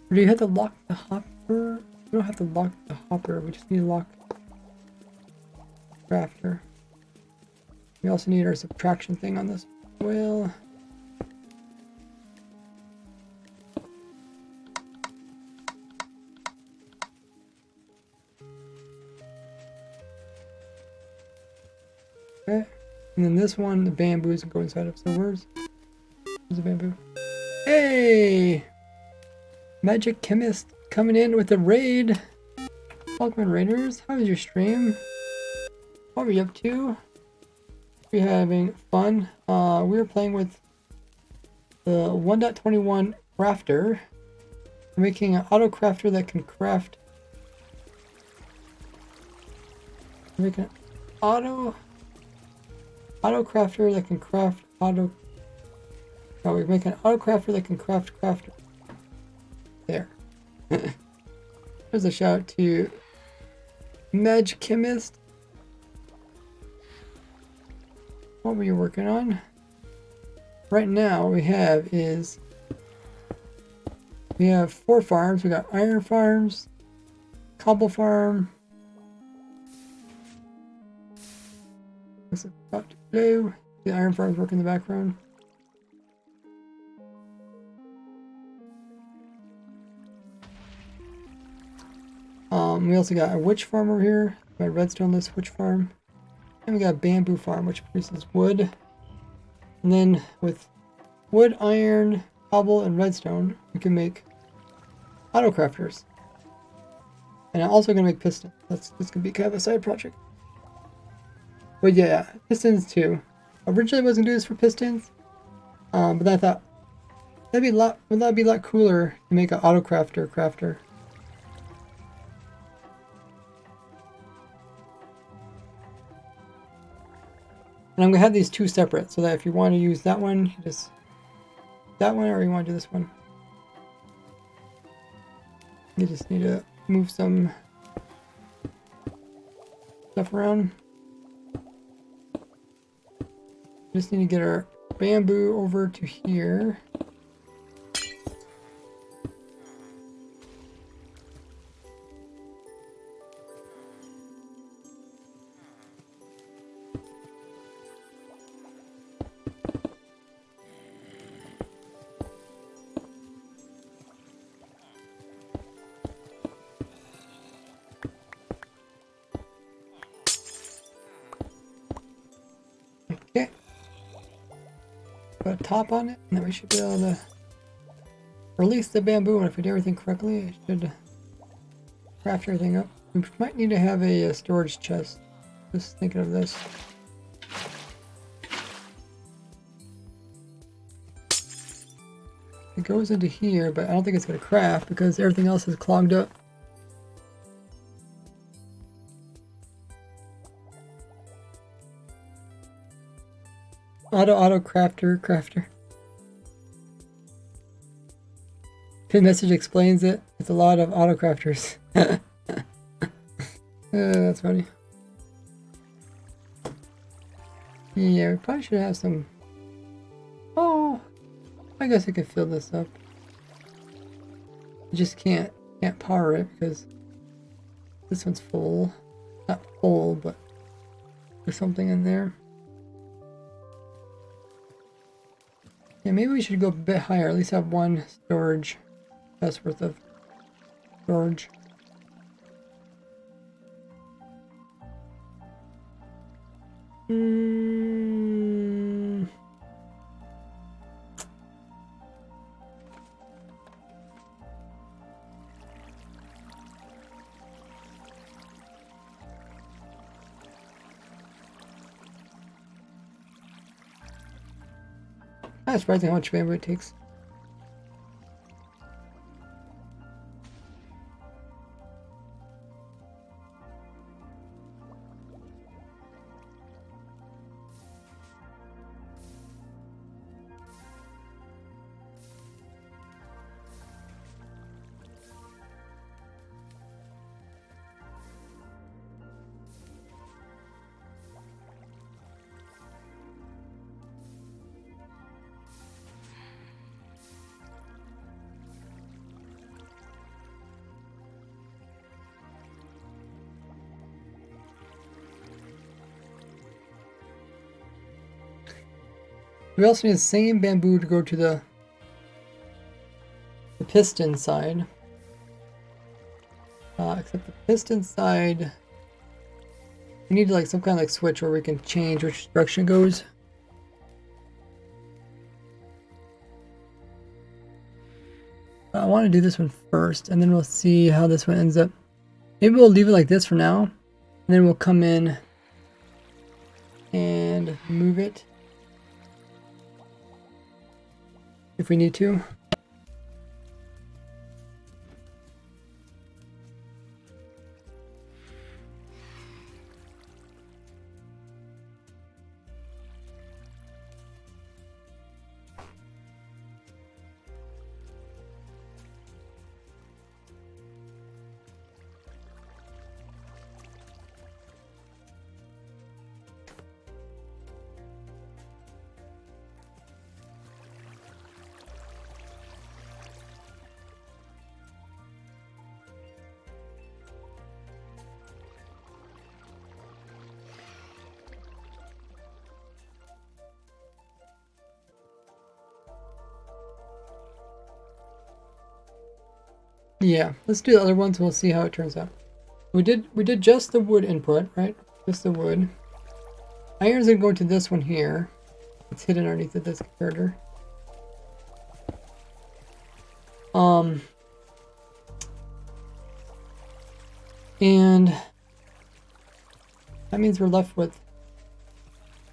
Or do you have to lock the hopper? We don't have to lock the hopper, we just need to lock crafter. We also need our subtraction thing on this. Well, okay, and then this one, the bamboos go inside of. So where's the bamboo? Hey, Magic Chemist coming in with a raid. Welcome, raiders. How was your stream? What were you up to? We're having fun. We were playing with the 1.21 crafter. We're making an auto crafter that can craft. We're making an auto crafter that can craft auto. Oh, we're making an auto crafter that can craft crafter. There. There's a shout out to Magic Chemist. What were you working on? Right now, what we have is we have 4 farms. We got iron farms, cobble farm. This is about to blow. The iron farms work in the background. We also got a witch farm over here. My redstone list witch farm. And we got a bamboo farm, which produces wood. And then with wood, iron, cobble, and redstone, we can make auto crafters. And I'm also gonna make pistons. This could be kind of a side project. But yeah, pistons too. Originally I was gonna do this for pistons, but then I thought that'd be a lot cooler to make an auto crafter. And I'm gonna have these 2 separate, so that if you want to use that one, you just that one, or you want to do this one. You just need to move some stuff around. Just need to get our bamboo over to here. Okay. Put a top on it, and then we should be able to release the bamboo. And if we do everything correctly, it should craft everything up. We might need to have a storage chest. Just thinking of this. It goes into here, but I don't think it's going to craft because everything else is clogged up. Auto crafter. Pin message explains it. It's a lot of auto crafters. That's funny. Yeah, we probably should have some. Oh, I guess I could fill this up. I just can't power it because this one's full. Not full, but there's something in there. Yeah, maybe we should go a bit higher. At least have one storage chest worth of storage. That's surprising how much bamboo it takes. We also need the same bamboo to go to the piston side. Except the piston side, we need like some kind of like switch where we can change which direction it goes. I want to do this one first, and then we'll see how this one ends up. Maybe we'll leave it like this for now, and then we'll come in and move it if we need to. Yeah, let's do the other ones. We'll see how it turns out. We did just the wood input, right? Just the wood. Iron's gonna go into this one here. It's hidden underneath this converter. And that means we're left with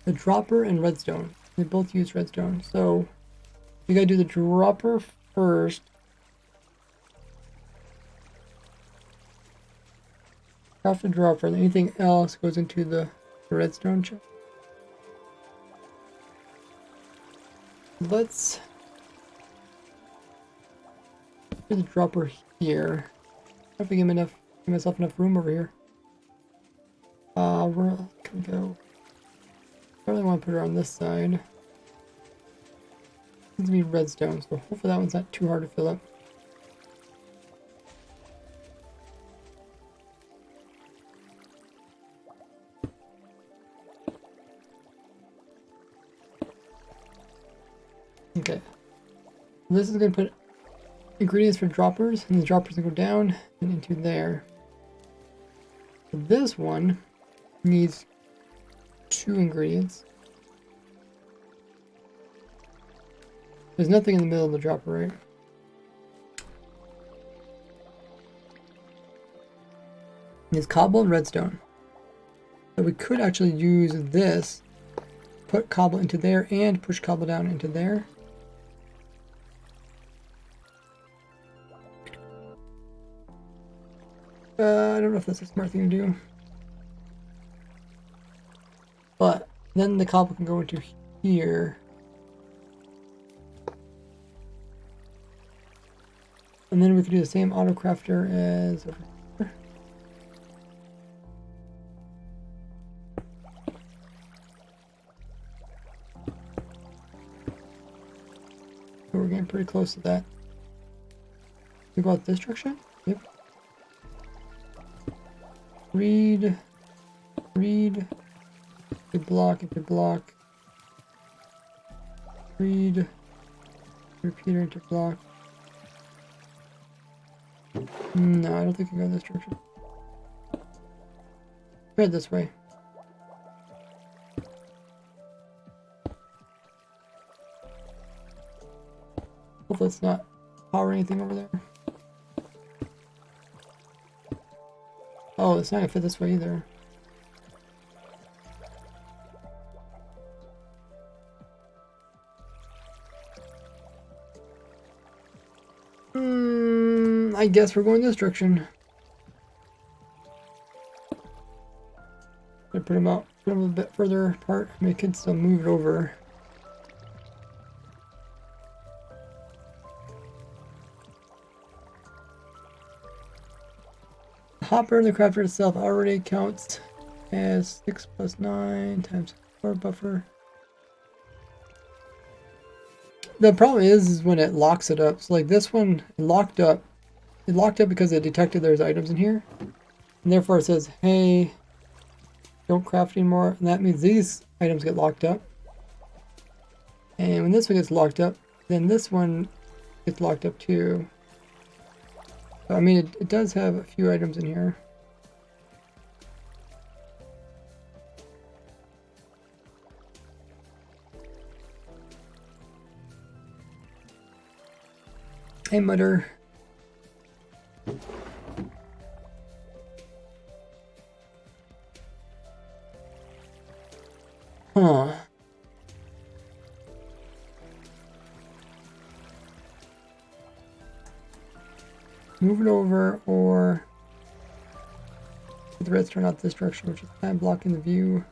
the dropper and redstone. They both use redstone, so we gotta do the dropper first. Craft the dropper, and anything else goes into the redstone chest. Let's do the dropper here. I have to give myself enough room over here. Where can we go? I really want to put her on this side. It needs to be redstone, so hopefully that one's not too hard to fill up. Okay, this is going to put ingredients for droppers, and the droppers will go down and into there. So this one needs 2 ingredients. There's nothing in the middle of the dropper, right? It's cobble and redstone. So we could actually use this, put cobble into there, and push cobble down into there. I don't know if that's a smart thing to do. But then the cobble can go into here. And then we can do the same auto crafter as over here. So we're getting pretty close to that. We go out this direction? Yep. Read. A block, into block. Read. Repeater into block. No, I don't think I go this direction. Head this way. Hopefully it's not power anything over there. Oh, it's not gonna fit this way either. I guess we're going this direction. I put them out, put them a bit further apart. I can still move it over. The hopper in the crafter itself already counts as 6 plus 9 times 4 buffer. The problem is when it locks it up. So like this one locked up. It locked up because it detected there's items in here. And therefore it says, hey, don't craft anymore. And that means these items get locked up. And when this one gets locked up, then this one gets locked up too. So, I mean, it does have a few items in here. Hey, Mutter. Huh. Move it over or put the redstone out this direction, which is kind of blocking the view.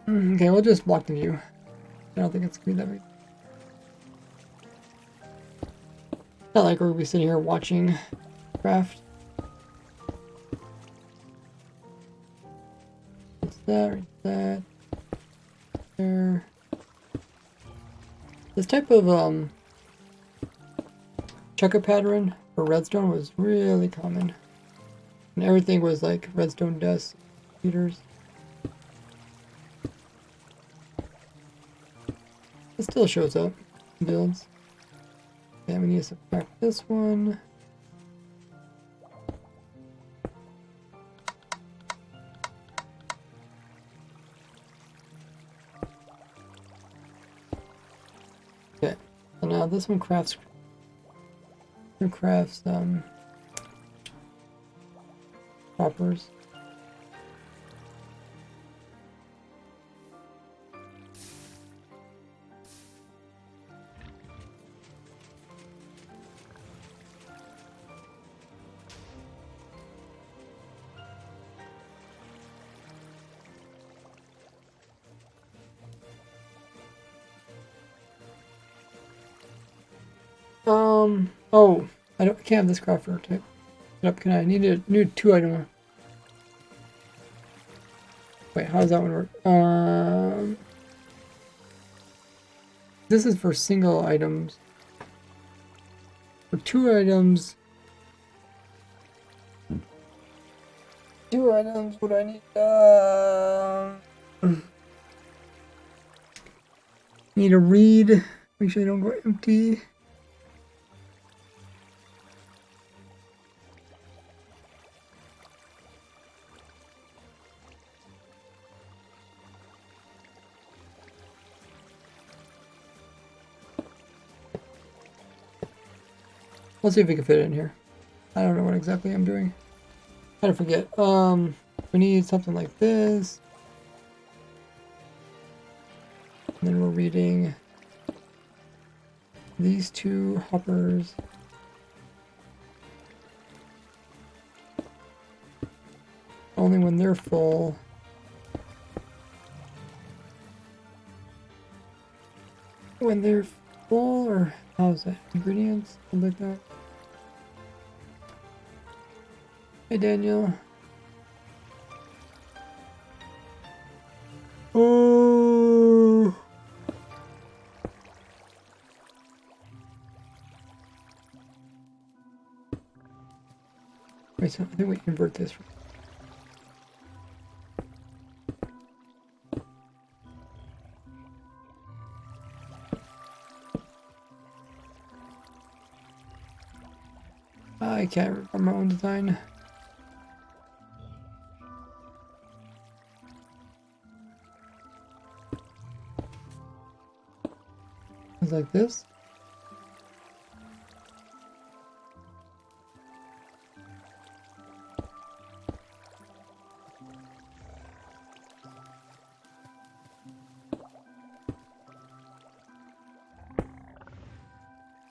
Okay, we'll just block the view. I don't think it's gonna be that big. Not like we're gonna be sitting here watching craft. It's that, right that. There. This type of checker pattern for redstone was really common. And everything was like redstone desks, computers. It still shows up in builds. Okay, we need to subtract this one. Okay, so now this one crafts hoppers. Oh, I can't have this crafter type it up, can I? I need 2 items. Wait, how does that one work? This is for single items. For 2 items. 2 items, what do I need? Need a read. Make sure they don't go empty. Let's see if we can fit it in here. I don't know what exactly I'm doing. I forget. We need something like this. And then we're reading these two hoppers. Only when they're full. When they're full, or how's that? Ingredients? Something like that. Hey, Daniel. Oh. Wait, so I think we invert this. I can't remember my own design. It's like this.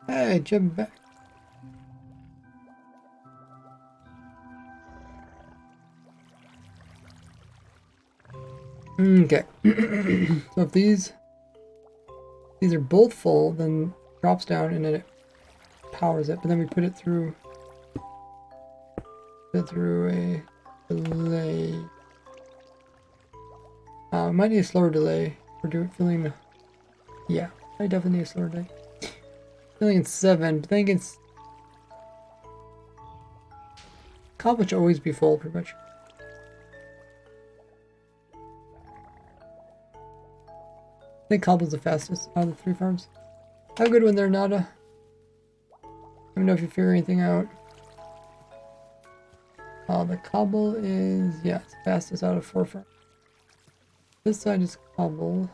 Hey, jump back. Okay. So if these are both full, then it drops down and then it powers it. But then we put it through a delay. Might need a slower delay. We're filling. Yeah, I definitely need a slower delay. Filling in 7. I think it's cobble should always be full, pretty much. I think cobble's the fastest out of the 3 farms. Have a good one there, Nada. Let me know if you figure anything out. The cobble is, yeah, it's the fastest out of 4 farms. This side is cobble.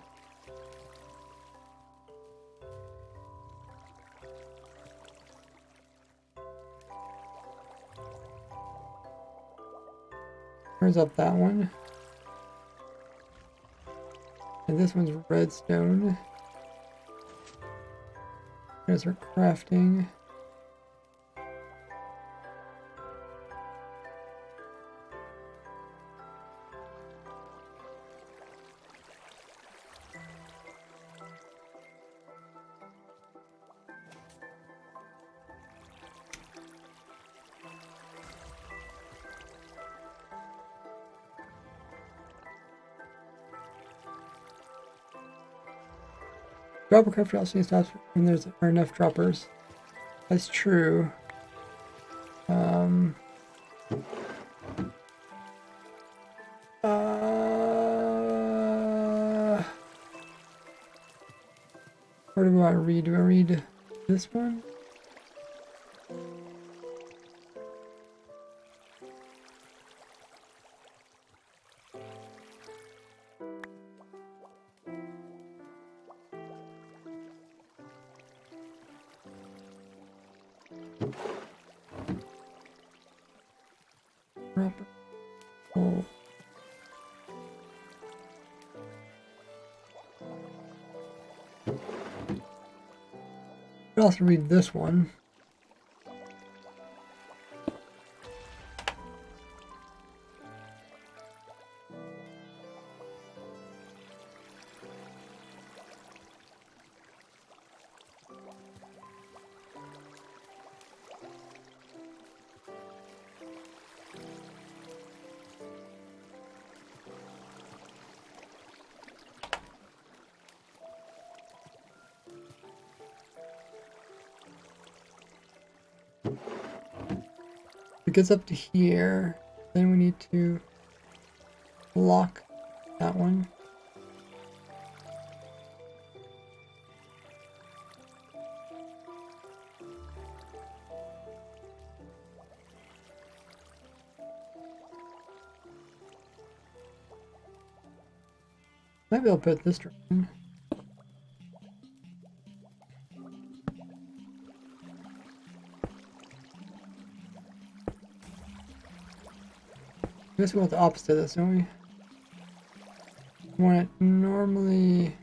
Turns up that one. And this one's redstone. There's our crafting. Dropper craft also stops when there are enough droppers. That's true. Uh, Where do we want to read? Do I read this one? Oh. I'll also read this one. If it gets up to here, then we need to lock that one. Might be able to put this direction. I guess we want the opposite of this, don't we? We want it normally...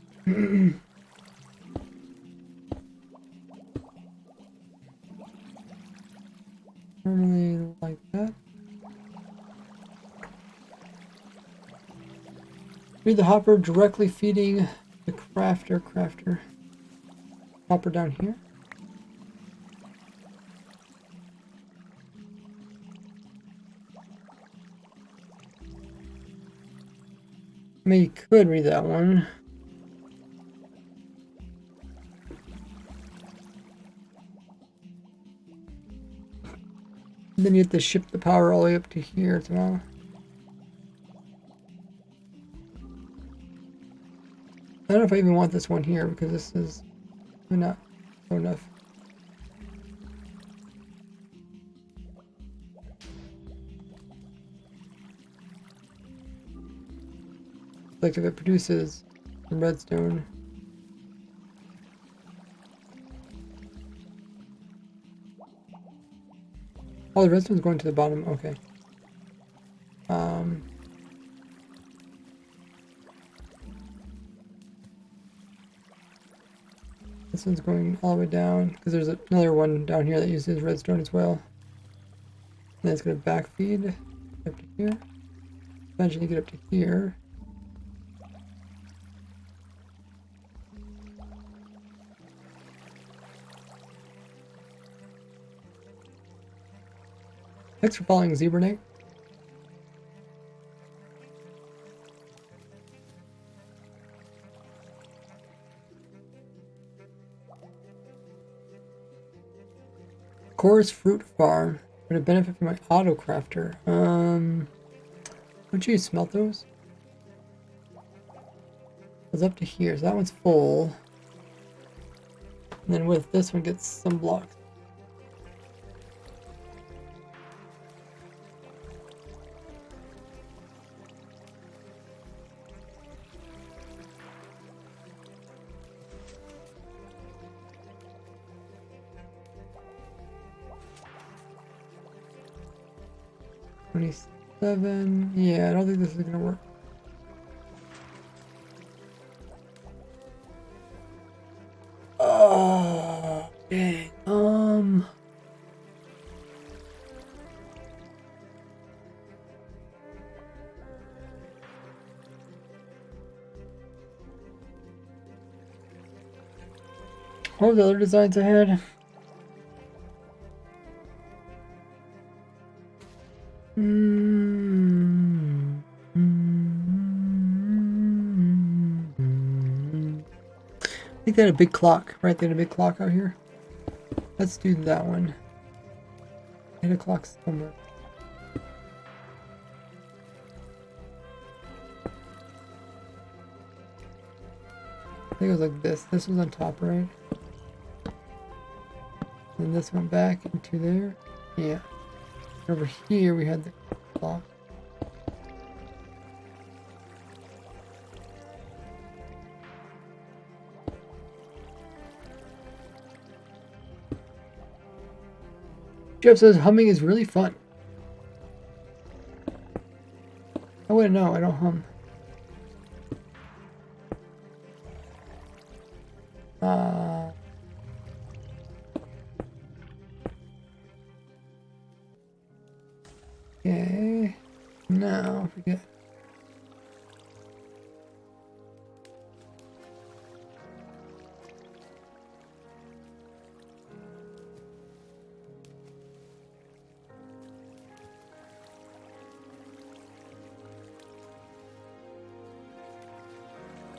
normally like that. Read the hopper directly feeding the crafter. Hopper down here. I mean, you could read that one. And then you have to ship the power all the way up to here as well. I don't know if I even want this one here because this is not low enough. Like if it produces some redstone. Oh, the redstone's going to the bottom. Okay. This one's going all the way down because there's another one down here that uses redstone as well. And then it's going to backfeed up to here. Eventually get up to here. Thanks for following Zebra Knight. Core's Fruit Farm. Would it benefit from my auto crafter? Don't you smelt those? It's up to here, so that one's full. And then with this one gets some blocks. Yeah, I don't think this is gonna work. Oh, dang. What were the other designs I had? I think they had a big clock, right? They had a big clock out here. Let's do that one. I had a clock somewhere. I think it was like this. This was on top, right? And this went back into there. Yeah. Over here we had the clock. Jeff says humming is really fun. I wouldn't know, I don't hum. Okay. No, forget.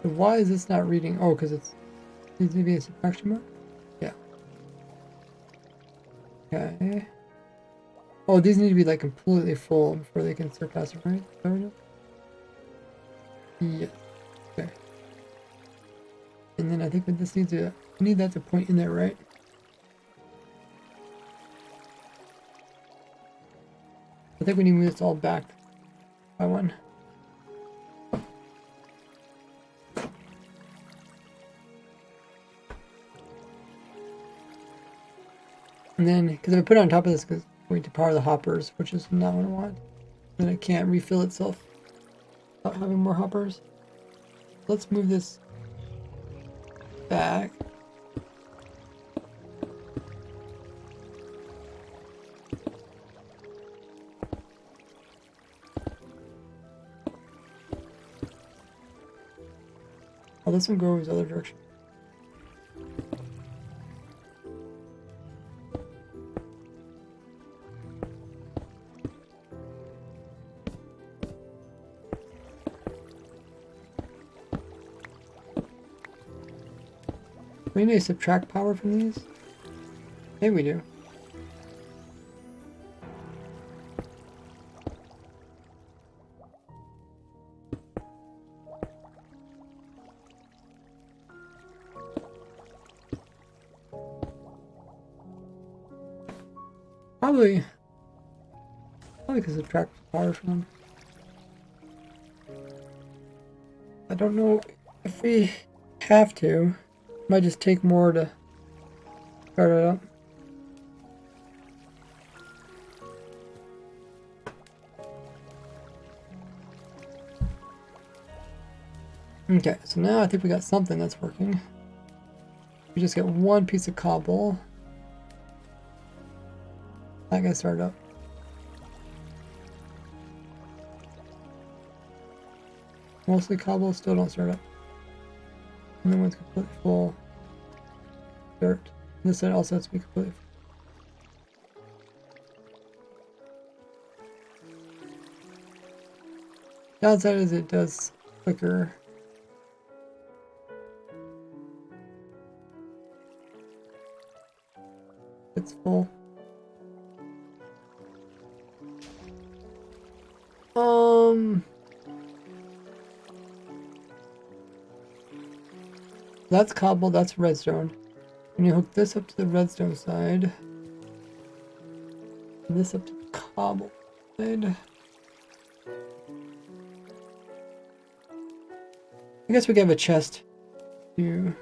So why is this not reading? Oh, because it's needs to be a subtraction mark? Yeah. Okay. Oh, these need to be like completely full before they can surpass it, right? Yeah. Okay. And then I think that this needs to, we need that to point in there, right? I think we need to move this all back by one. And then, because if I put it on top of this, because we need to power the hoppers, which is not what I want. then it can't refill itself without having more hoppers. Let's move this back. Oh, this one goes the other direction. We need to subtract power from these? Maybe we do. Probably could subtract power from them. I don't know if we have to. Might just take more to start it up. Okay, so now I think we got something that's working. We just get one piece of cobble. That gets started up. Mostly cobble, still don't start up. And then one's completely full. Dirt. This side also has to be completely full. Downside is it does quicker. It's full. That's cobble, that's redstone. When you hook this up to the redstone side, and this up to the cobble side. I guess we can have a chest to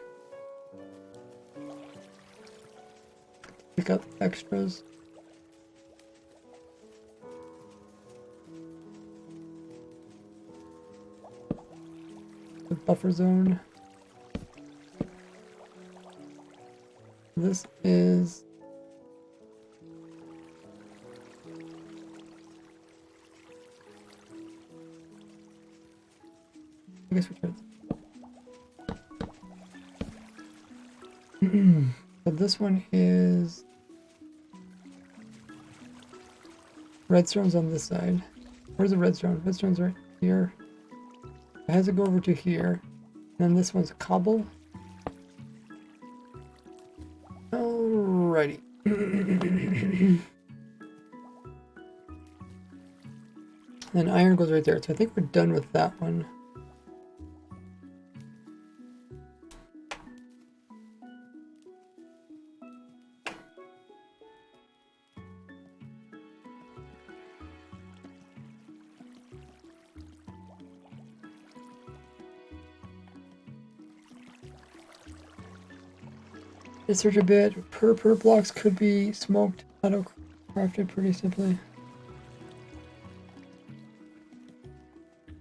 pick up extras. The buffer zone. This is I guess we tried. So this one is redstone's on this side. Where's the redstone? Redstone's right here. It has to go over to here. And then this one's cobble. Alrighty. And iron goes right there. So I think we're done with that one. Search a bit. Per blocks could be smoked, auto crafted pretty simply.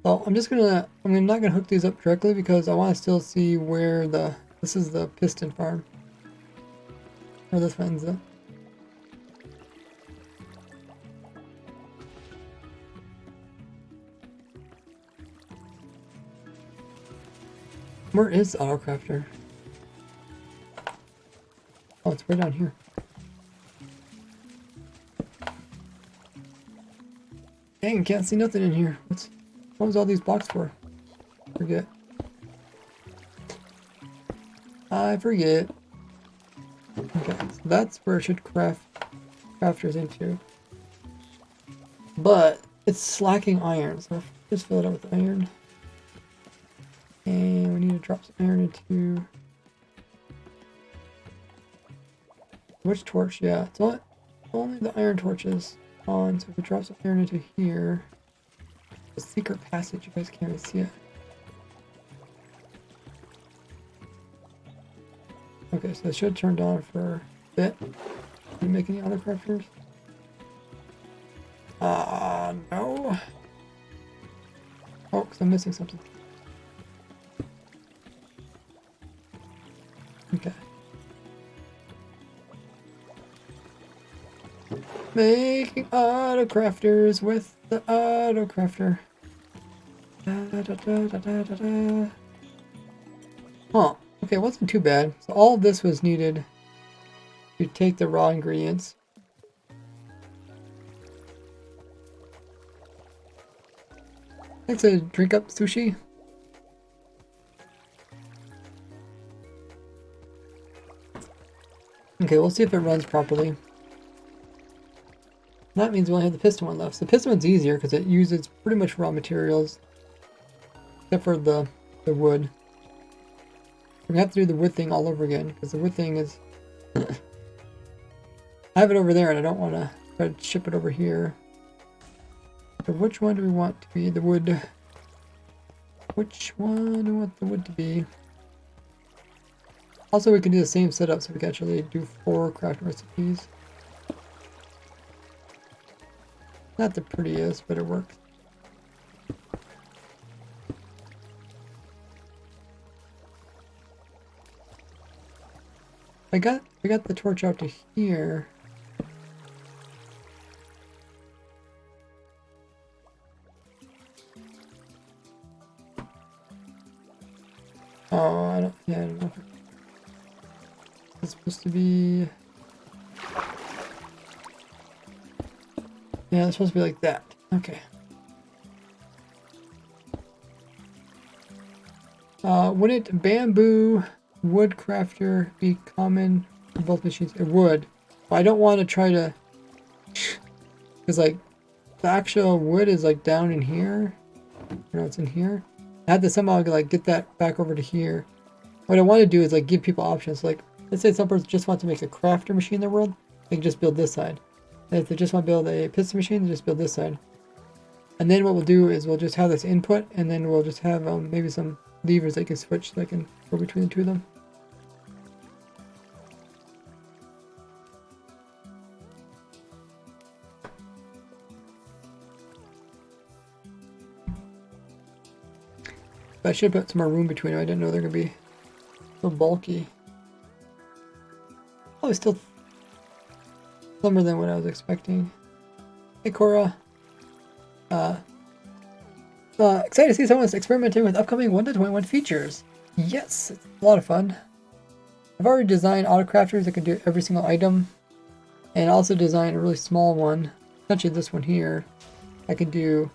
So I'm not gonna hook these up directly because I want to still see where this is the piston farm. Where this one ends up. Where is the auto crafter? Oh, it's way down here. Dang, can't see nothing in here. What was all these blocks for? Forget. I forget. Okay, so that's where it should crafters into. But it's lacking iron, so just fill it up with iron. And we need to drop some iron into which torch? Yeah, it's only the iron torches on. So if we drop some iron into here, the secret passage, you guys can't really see it. Okay, so it should turn on for a bit. Are you making the auto crafters? No. Oh, 'cause I'm missing something. Okay. Making auto crafters with the auto crafter. Da, da, da, da, da, da, da. Huh. Okay, it wasn't too bad. So all of this was needed to take the raw ingredients. Thanks to drink up sushi. Okay, we'll see if it runs properly. That means we only have the piston one left. So the piston one's easier because it uses pretty much raw materials. Except for the wood. We're gonna have to do the wood thing all over again because the wood thing is... I have it over there and I don't want to try to ship it over here. So which one do we want to be the wood? Which one do we want the wood to be? Also, we can do the same setup so we can actually do 4 craft recipes. Not the prettiest, but it works. I got the torch out to here. Oh, I don't know. It's supposed to be... Yeah, it's supposed to be like that. Okay. Wouldn't bamboo wood crafter be common for both machines? It would. But I don't want to try to... Because, like, the actual wood is, like, down in here. No, it's in here. I had to somehow, like, get that back over to here. What I want to do is, like, give people options. Like, let's say some person just wants to make a crafter machine in their world. They can just build this side. And if they just want to build a piston machine, they just build this side. And then what we'll do is we'll just have this input, and then we'll just have maybe some levers that can switch so I can go between the two of them. But I should put some more room between them. I didn't know they're going to be so bulky. Oh, it's still slimmer than what I was expecting. Hey, Cora. Excited to see someone's experimenting with upcoming 1.21 features. Yes, it's a lot of fun. I've already designed auto crafters that can do every single item. And also designed a really small one. Essentially this one here. I can do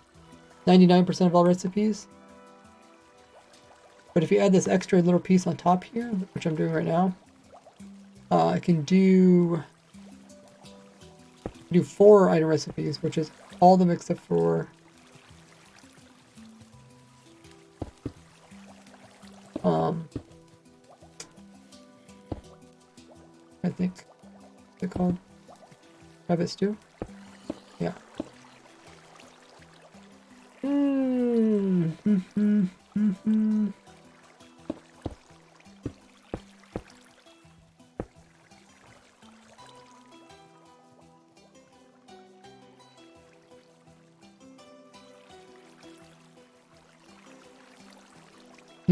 99% of all recipes. But if you add this extra little piece on top here, which I'm doing right now, I can do 4 item recipes, which is all of them except for I think they're called rabbit stew. Yeah. You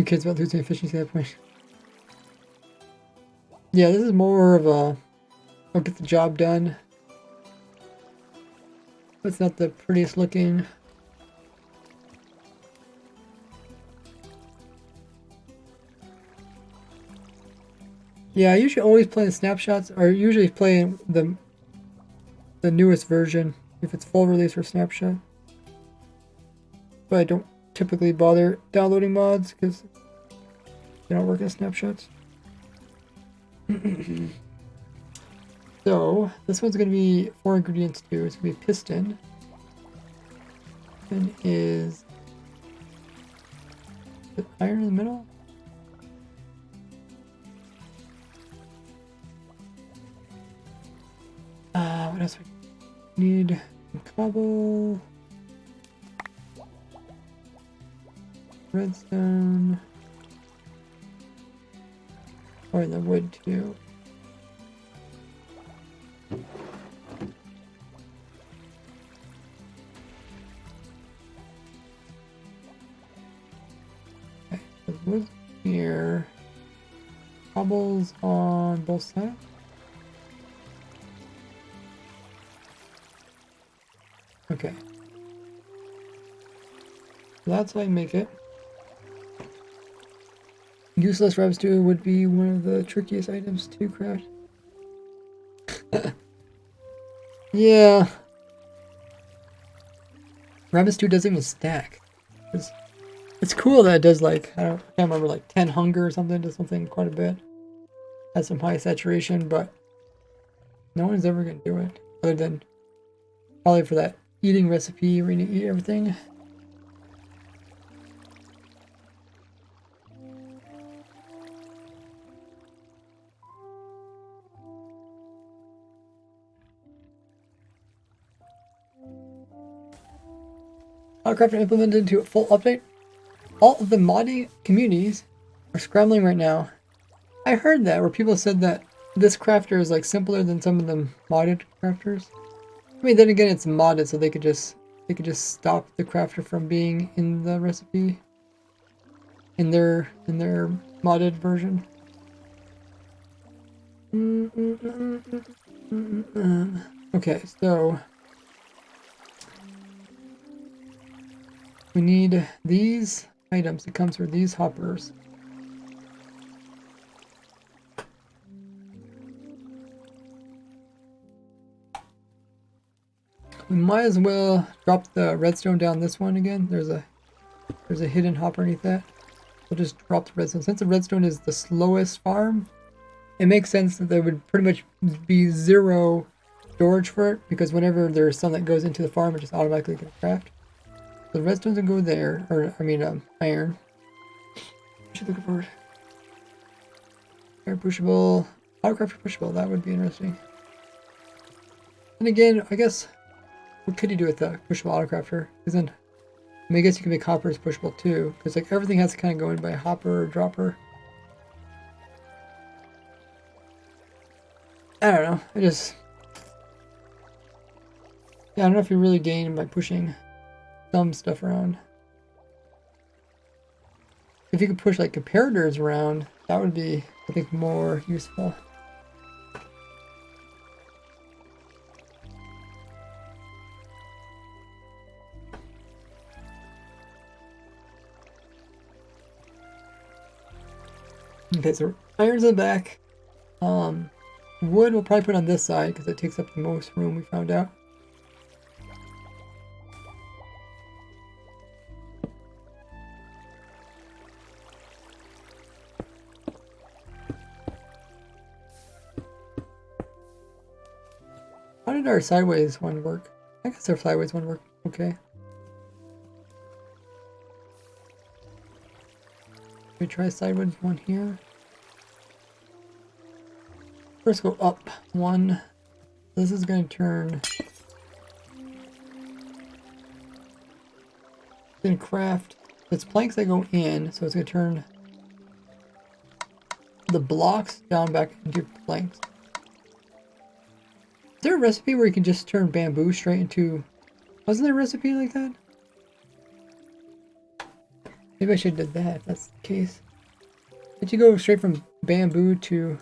kids about losing efficiency at that point. Yeah, this is more of a I'll get the job done. It's not the prettiest looking. Yeah, I usually always play the snapshots, or usually play the newest version if it's full release or snapshot. But I don't typically bother downloading mods because they don't work as snapshots. So this one's going to be 4 ingredients too. It's going to be piston. And is it iron in the middle? What else we need? Cobble, redstone, or the wood too. wood here. Cobbles on both sides. Okay. That's how I make it. Useless rubs too would be one of the trickiest items to craft. Yeah. Rabbit stew doesn't even stack. It's cool that it does like, I can't remember, like 10 hunger or something, does something quite a bit. Has some high saturation, but no one's ever gonna do it. Other than probably for that eating recipe where you need to eat everything. Minecraft implemented into a full update. All of the modding communities are scrambling right now. I heard that where people said that this crafter is like simpler than some of the modded crafters. I mean, then again, it's modded, so they could just stop the crafter from being in the recipe in their modded version. Okay, so we need these items to come through these hoppers. We might as well drop the redstone down this one again. There's a hidden hopper underneath that. We'll just drop the redstone. Since the redstone is the slowest farm, it makes sense that there would pretty much be zero storage for it, because whenever there's some that goes into the farm, it just automatically gets craft. So the redstone's gonna go there, or I mean iron. What you looking for? Iron pushable, autocraft pushable, that would be interesting. And again, I guess, what could you do with the pushable autocrafter? Isn't, I mean, I guess you can make hoppers pushable too, because like everything has to kind of go in by hopper or dropper. I don't know. I don't know if you really gain by pushing some stuff around. If you could push like comparators around, that would be, I think, more useful. Okay, so iron's in the back. Wood we'll probably put on this side because it takes up the most room, we found out. How did our sideways one work? I guess our sideways one worked okay. We try sideways one here. First go up one. This is going to turn. It's going to craft. It's planks that go in, so it's going to turn the blocks down back into planks. Is there a recipe where you can just turn bamboo straight into? Wasn't there a recipe like that? Maybe I should have did that if that's the case. Did you go straight from bamboo to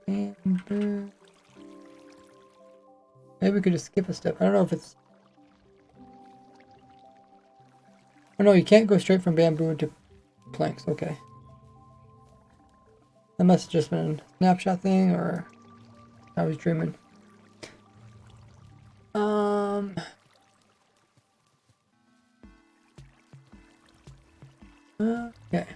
bamboo. Maybe we could just skip a step. I don't know if it's. Oh no, you can't go straight from bamboo into planks. Okay. That must have just been a snapshot thing, or I was dreaming. Okay.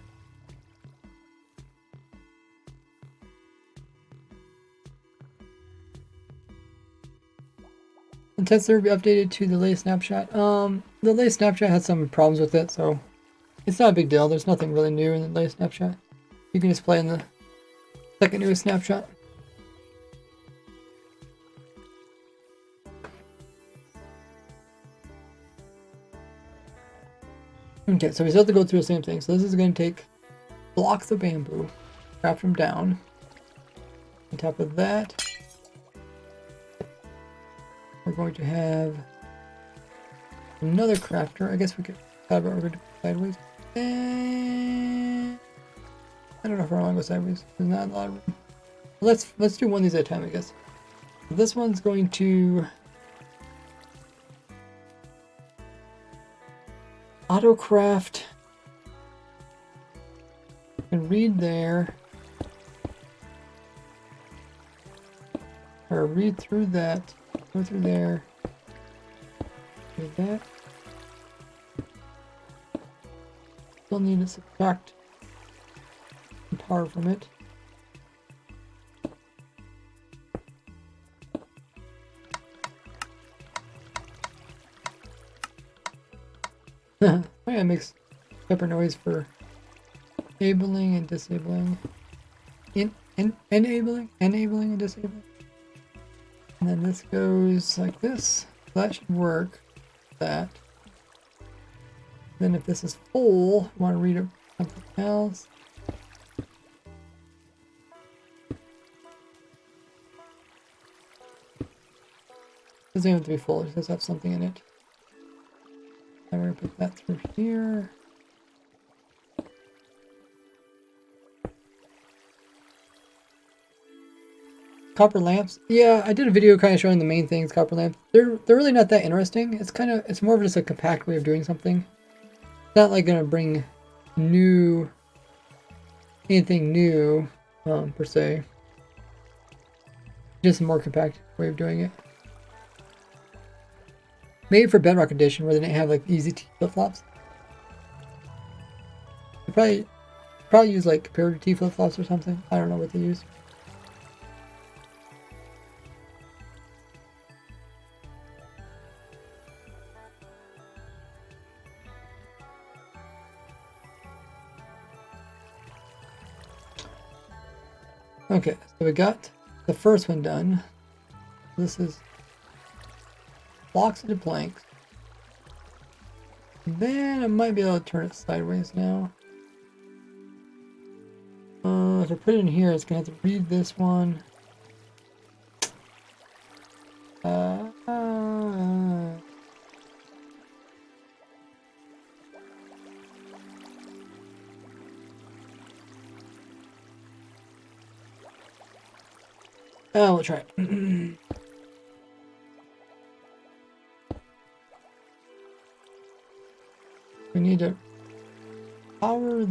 Intents to be updated to the latest snapshot. The latest snapshot had some problems with it, so it's not a big deal. There's nothing really new in the latest snapshot. You can just play in the second newest snapshot. Okay, so we still have to go through the same thing. So this is going to take blocks of bamboo, craft them down. On top of that, going to have another crafter. I guess we could thought about we're going to go sideways. And I don't know if I want to go sideways. There's not a lot of room. Let's do one of these at a time, I guess. This one's going to autocraft and read there, or read through that, go through there, do that. Still need to subtract tar from it. Oh yeah, it makes separate noise for enabling and disabling. Enabling and disabling. And then this goes like this. That should work. That. Then if this is full, I want to read something else. Doesn't have to be full, it just have something in it. I'm going to put that through here. Copper lamps. Yeah, I did a video kind of showing the main things, copper lamps. They're really not that interesting. It's more of just a compact way of doing something. It's not like gonna bring anything new, per se. Just a more compact way of doing it. Maybe for Bedrock Edition, where they didn't have like easy T flip-flops. They probably use like comparative T flip-flops or something. I don't know what they use. Okay, so we got the first one done. This is blocks into planks. Then I might be able to turn it sideways now. If I put it in here, it's gonna have to read this one. Oh, we'll try it. We need to power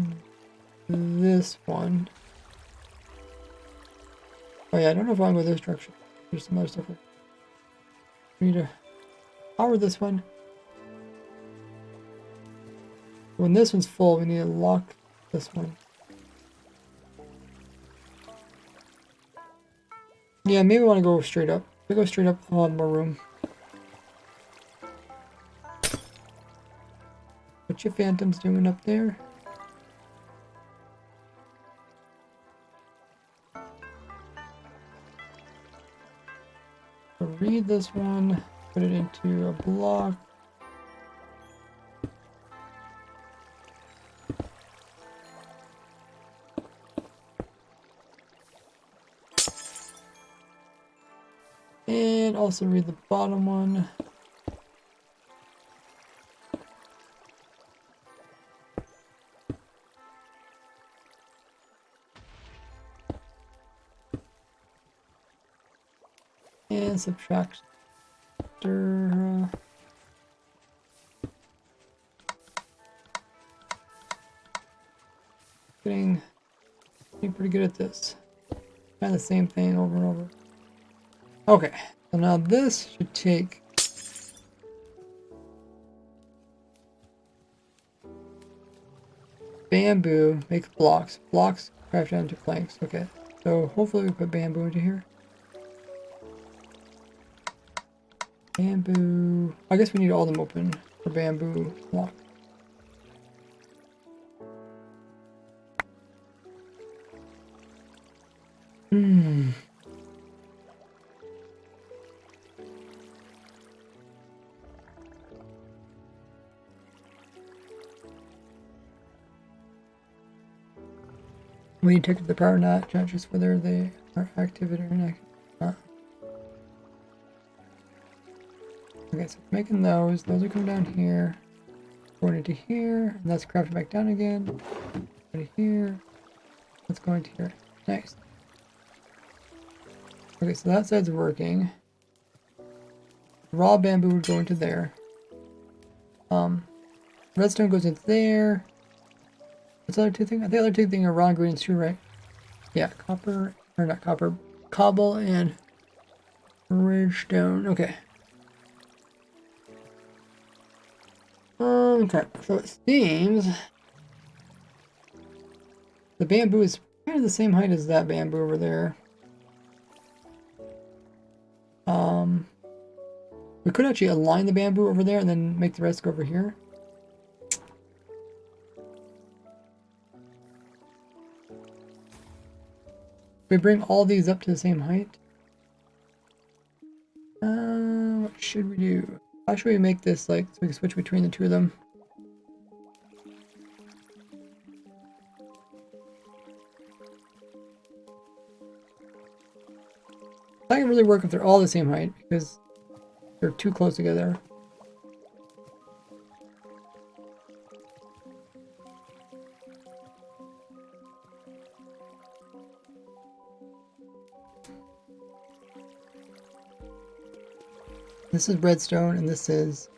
this one. Oh yeah, I don't know if I'm with this direction. There's some other stuff. We need to power this one. When this one's full, we need to lock this one. Yeah, maybe we want to go straight up. If we go straight up, I'll have more room. What you phantoms doing up there? So read this one, put it into a block. And also read the bottom one. And subtract. Getting pretty good at this. Kind of the same thing over and over. Okay, so now this should take bamboo, makes blocks. Blocks craft down to planks. Okay, so hopefully we put bamboo into here. Bamboo. I guess we need all of them open for bamboo block. When you take the power not judges whether they are active or inactive. Okay, so making those. Those are coming down here. Going into here. And that's crafted back down again. Going to here. Let's go into here. Nice. Okay, so that side's working. Raw bamboo would go into there. Redstone goes into there. What's the other two things? I think the other two things are raw ingredients too, right? Yeah, copper, or not copper, cobble and redstone. Okay. Okay, so it seems the bamboo is kind of the same height as that bamboo over there. We could actually align the bamboo over there and then make the rest go over here. We bring all these up to the same height. What should we do? How should we make this like so we can switch between the two of them? That can really work if they're all the same height because they're too close together. This is redstone, and this is...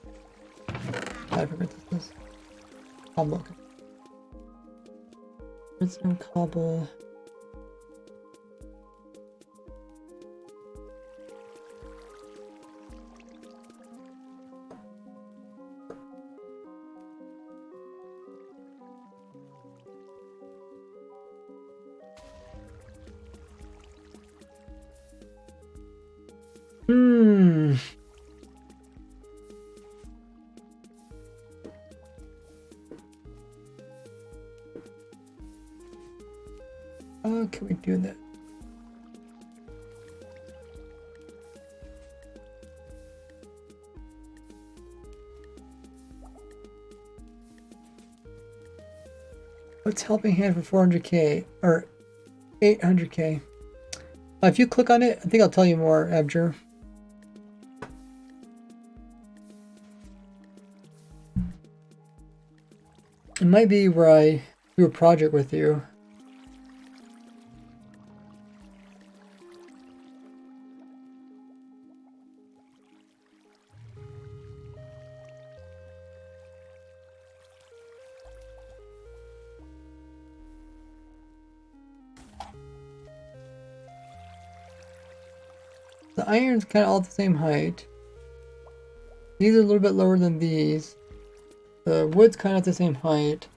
I forget this is. Cobble. Redstone, cobble. How can we do that? What's helping hand for 400k or 800k? If you click on it, I think I'll tell you more, Abjur. It might be where I do a project with you. The iron's kind of all the same height. These are a little bit lower than these. The wood's kind of the same height.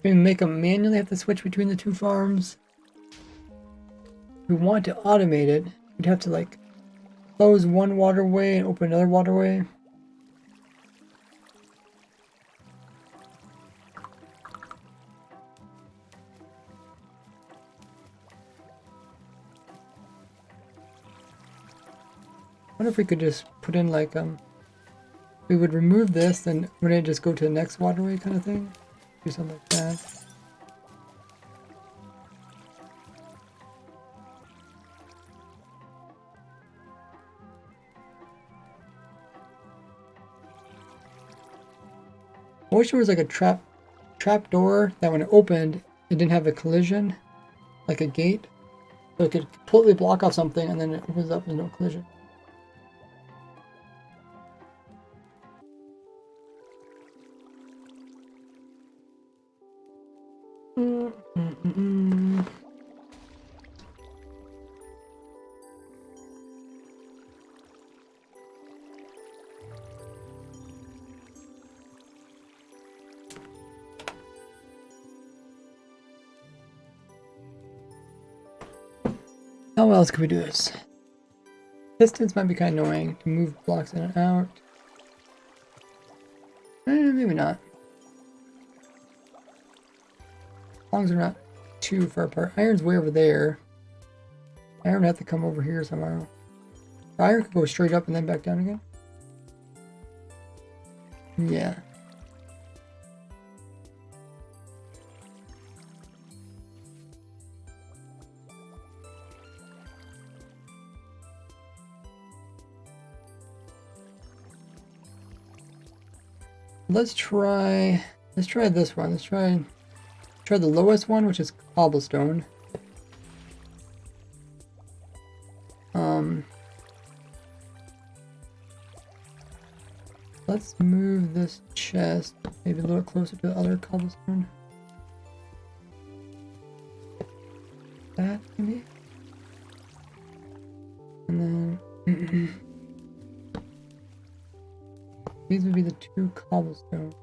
We make them manually have to switch between the two farms. If we want to automate it, we'd have to like close one waterway and open another waterway. I wonder if we could just put in like we would remove this, then wouldn't it just go to the next waterway kind of thing? Do something like that. I wish there was like a trap door that when it opened, it didn't have a collision, like a gate. So it could completely block off something and then it opens up with no collision. How else can we do this? Distance might be kind of annoying to move blocks in and out. Maybe not. As long as they're not too far apart. Iron's way over there. Iron would have to come over here somehow. Iron could go straight up and then back down again. Yeah. Let's try this one. Let's try the lowest one, which is cobblestone. Let's move this chest maybe a little closer to the other cobblestone. That maybe? And then these would be the two cobblestone.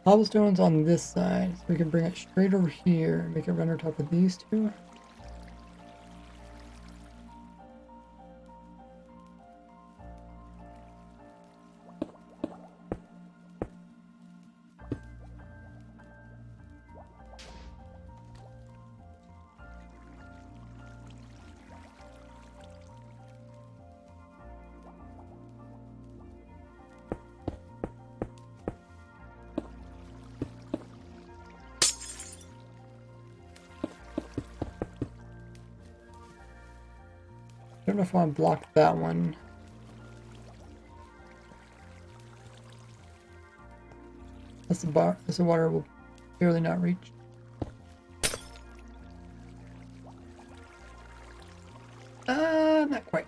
Cobblestone's on this side, so we can bring it straight over here and make it run on top of these two. I don't know if I want to block that one. That's the water will barely not reach. Not quite.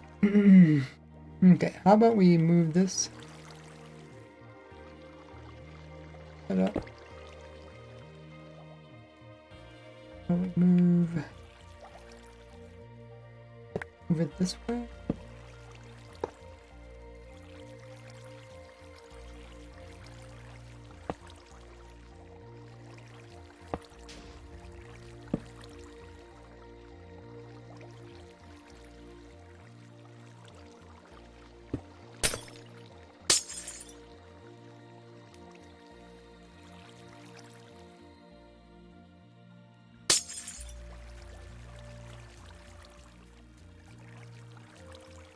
Okay, how about we move this? Set up. How about we move it this way?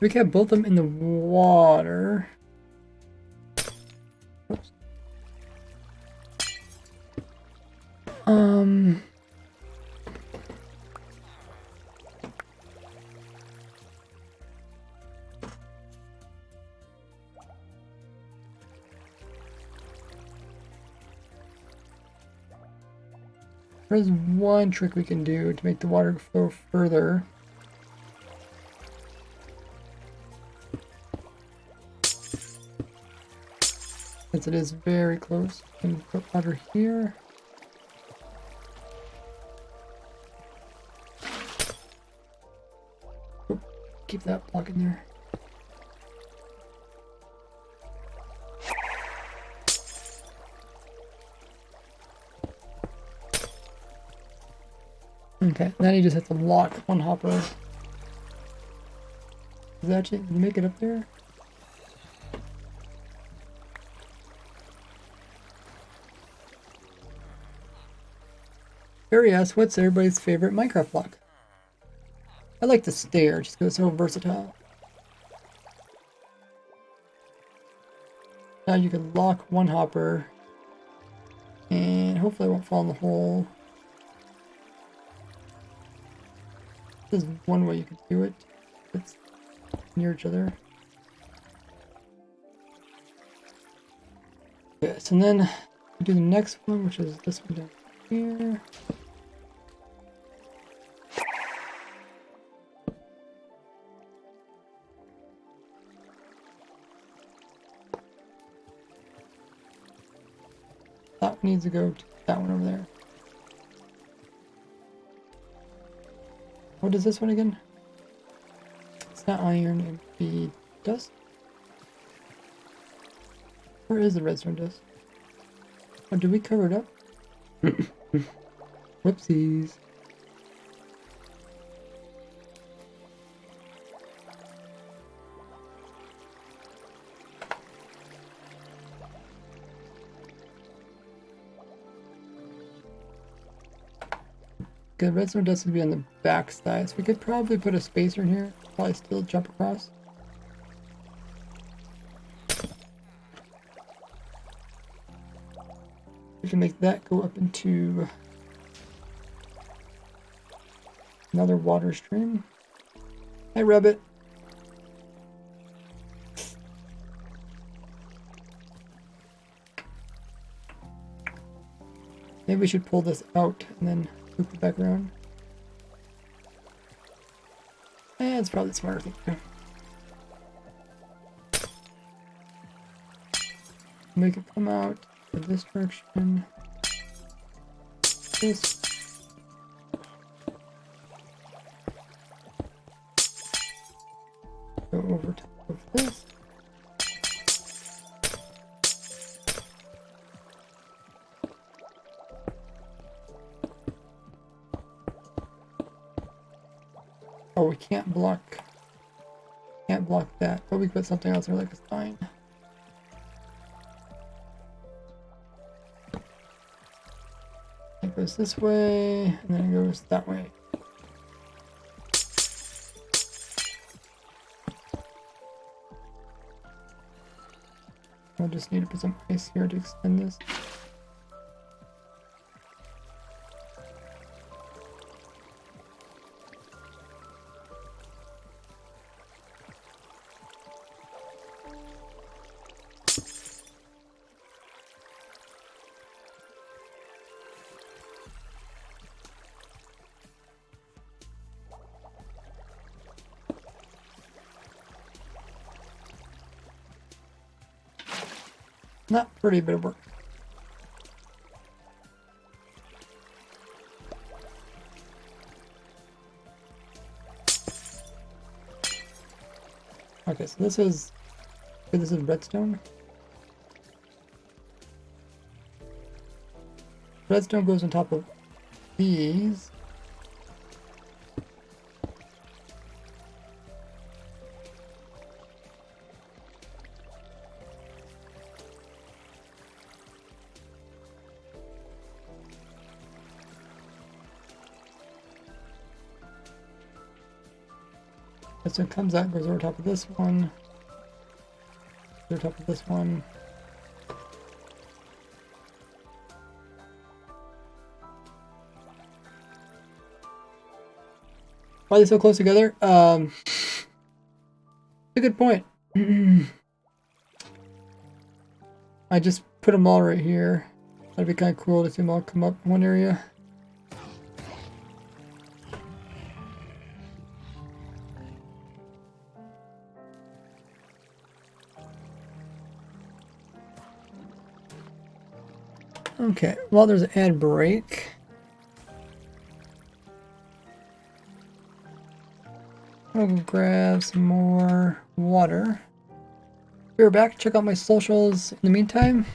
We can have both of them in the water. Oops. There's one trick we can do to make the water flow further. Since it is very close, we can put water here. Oh, keep that block in there. Okay, now you just have to lock one hopper. Does that actually make it up there? Barry asks, what's everybody's favorite Minecraft block? I like the stair, just because it's so versatile. Now you can lock one hopper, and hopefully it won't fall in the hole. There's one way you can do it. It's near each other. Yes, and then we do the next one, which is this one down here. That one needs to go to that one over there. What is this one again? It's not iron, it'd be dust. Where is the redstone dust? Oh, did we cover it up? Whoopsies. Good, redstone dust would be on the back side, so we could probably put a spacer in here. Probably still jump across. We can make that go up into another water stream. Hi, Rabbit. Maybe we should pull this out and then loop it back around. It's probably the smarter thing to do. Make it come out in this direction. This. Go over top of this. Oh, we can't block that, but we put something else there like a sign. It goes this way, and then it goes that way. I'll just need to put some ice here to extend this. Not pretty, but it worked. Okay, so this is redstone. Redstone goes on top of these. So it comes out, goes over top of this one, over top of this one. Why are they so close together? That's a good point. I just put them all right here. That'd be kind of cool to see them all come up in one area. Okay, well, there's an ad break. I'll go grab some more water. Be right back. Check out my socials in the meantime.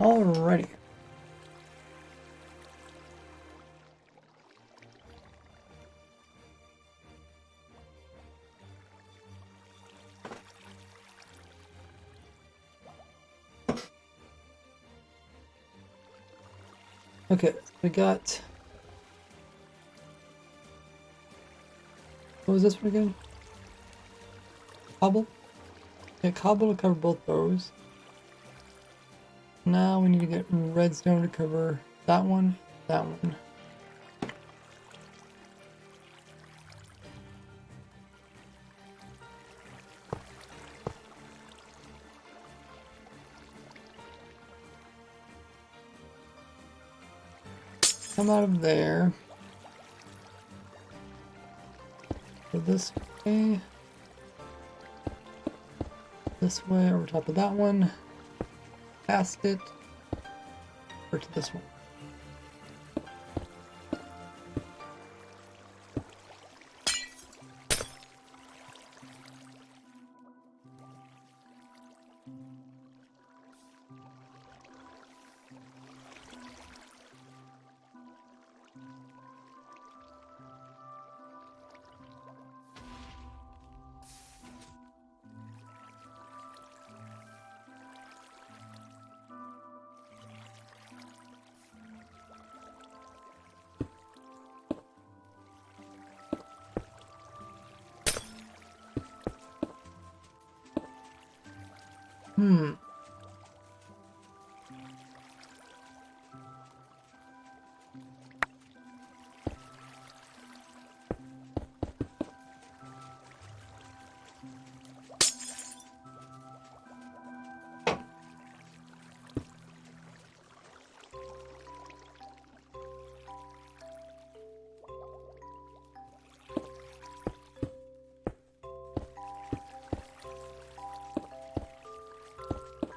Alrighty. Okay, so we got. What was this one again? Cobble? Yeah, cobble to cover both those. Now we need to get redstone to cover that one, that one. Come out of there. Go this way. This way, over top of that one. Past it. Over to this one. Hmm.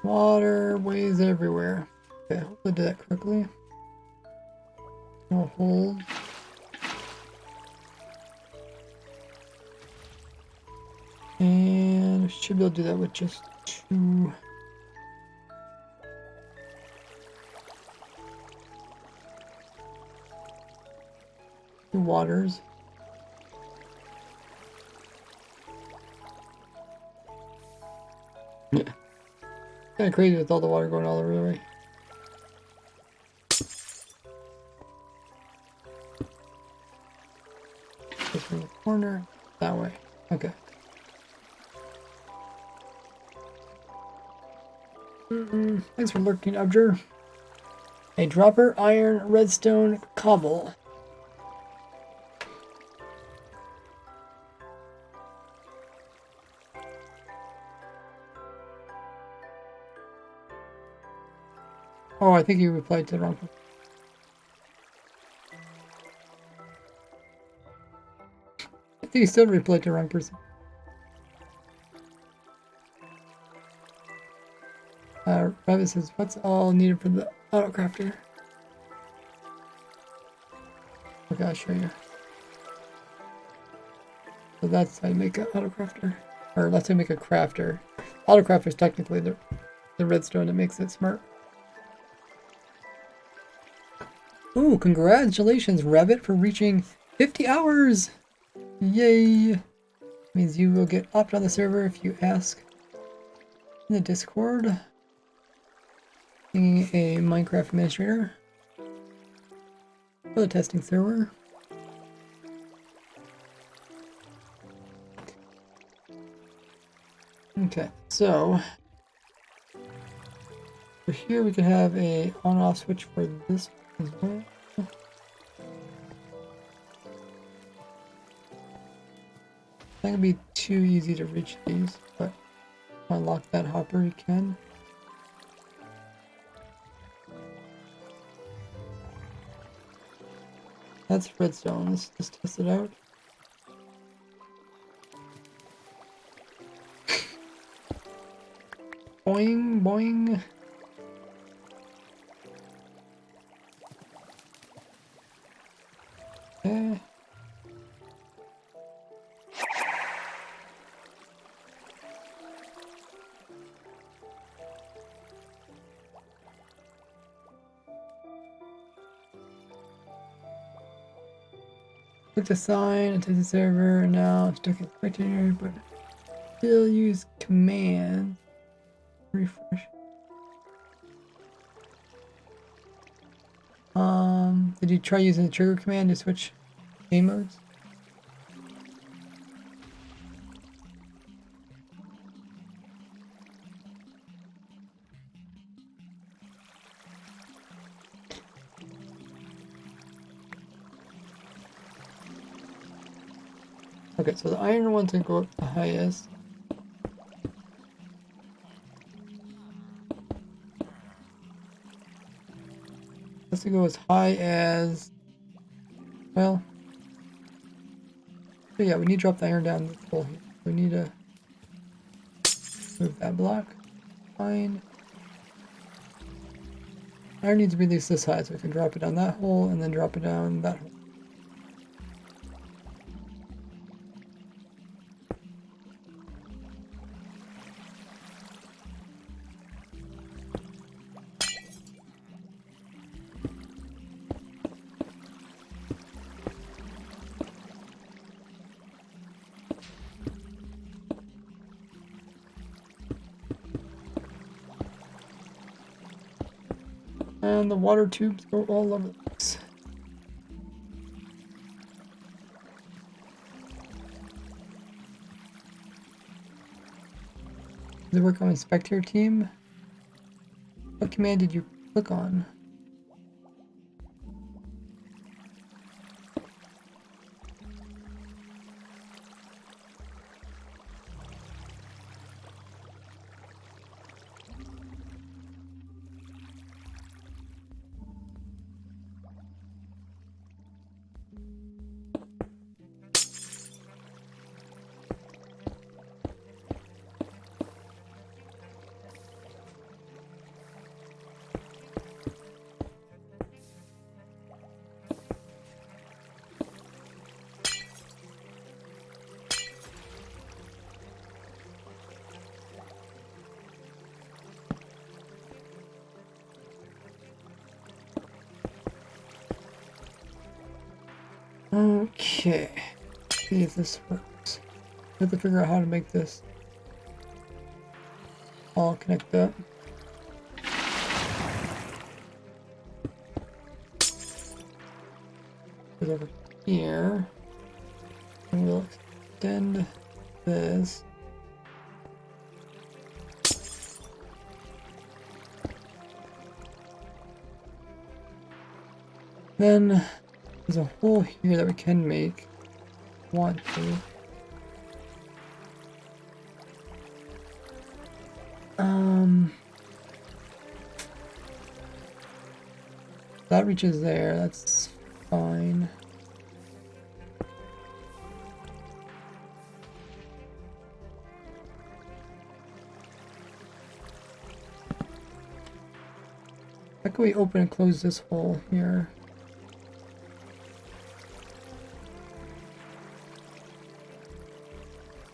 Waterways everywhere. Okay, hopefully I did that correctly. No holes. And should be able to do that with just two. Two waters. Yeah. Kind of crazy with all the water going all over the way. This from the corner, that way. Okay. Thanks for lurking, Abjur. A dropper, iron, redstone, cobble. Oh, I think you replied to the wrong one. I think you still replied to the wrong person. Rabbit says, what's all needed for the autocrafter? Okay, I'll show you. So that's how you make an autocrafter. Or that's how you make a crafter. Autocrafter is technically the redstone that makes it smart. Ooh, congratulations, Rabbit, for reaching 50 hours! Yay! Means you will get opt on the server if you ask in the Discord. Being a Minecraft administrator for the testing server. Okay, so for here we could have a on-off switch for this as well. It's not gonna be too easy to reach these, but if I unlock that hopper, you can. That's redstone. Let's just test it out. Boing, boing. Okay. Click the sign and take the server, and now it's stuck in spectator, but still use command. Refresh. Did you try using the trigger command to switch game modes? Okay, so the iron one's gonna go up the highest. Let's go as high as, well, so yeah, we need to drop the iron down this hole here. We need to move that block. Fine. Iron needs to be at least this high, so we can drop it down that hole and then drop it down that hole. And the water tubes go all over this. Does it work on inspect your team? What command did you click on? Okay, see if this works. I have to figure out how to make this all connect up. Over here, and we'll extend this. Then there's a hole here that we can make. Want to. That reaches there. That's fine. How can we open and close this hole here?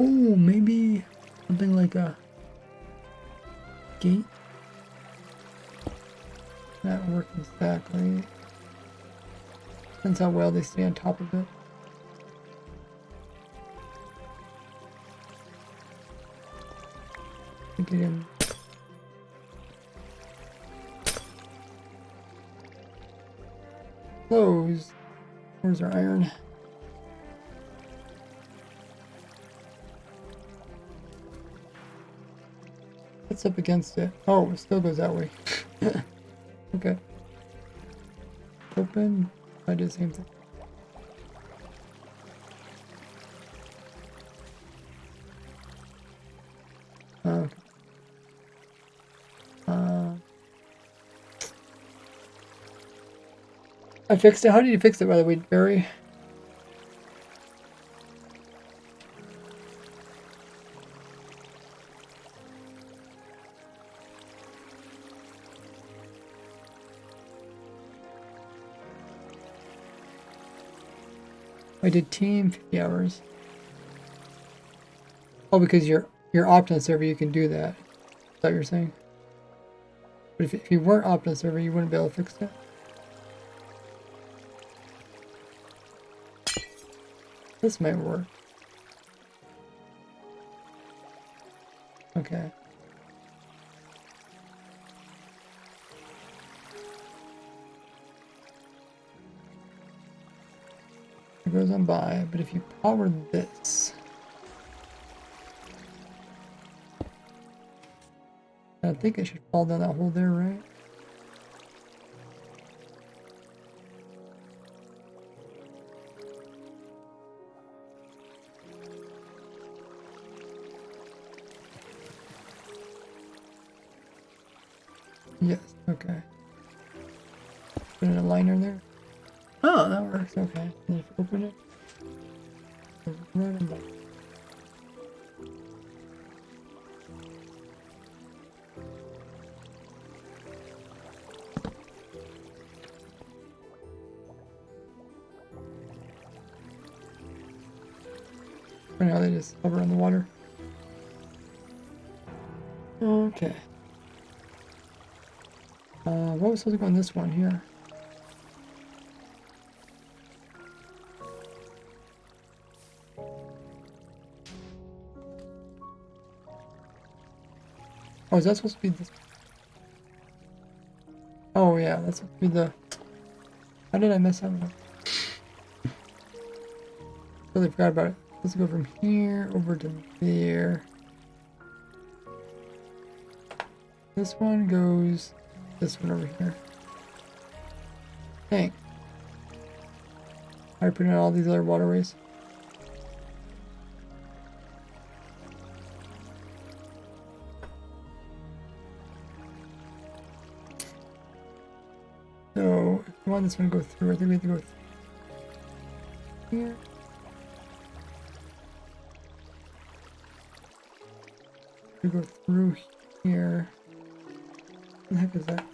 Oh, maybe something like a gate? Not working exactly. Depends how well they stay on top of it. Get in. Close. Where's our iron? What's up against it? Oh, it still goes that way. Okay. Open. I did the same thing. Okay. I fixed it. How did you fix it, by the way, Barry? I did team 50 hours. Oh, because you're opt on server, you can do that. Is that what you're saying? But if you weren't opt on server, you wouldn't be able to fix it. This might work. Okay. It goes on by, but if you power this, I think it should fall down that hole there, right? Yes, okay. Put in a liner there. Oh, that works, okay. And if you open it, right in there. For now, they just hover on the water. Okay. What was supposed to go on this one here? Oh, is that supposed to be this? Oh yeah, that's supposed to be the... How did I mess that one up? Totally forgot about it. Let's go from here over to there. This one goes this one over here. Dang. I put in all these other waterways. So, if you want this one to go through, I think we have to go here. We go through here. What the heck is that?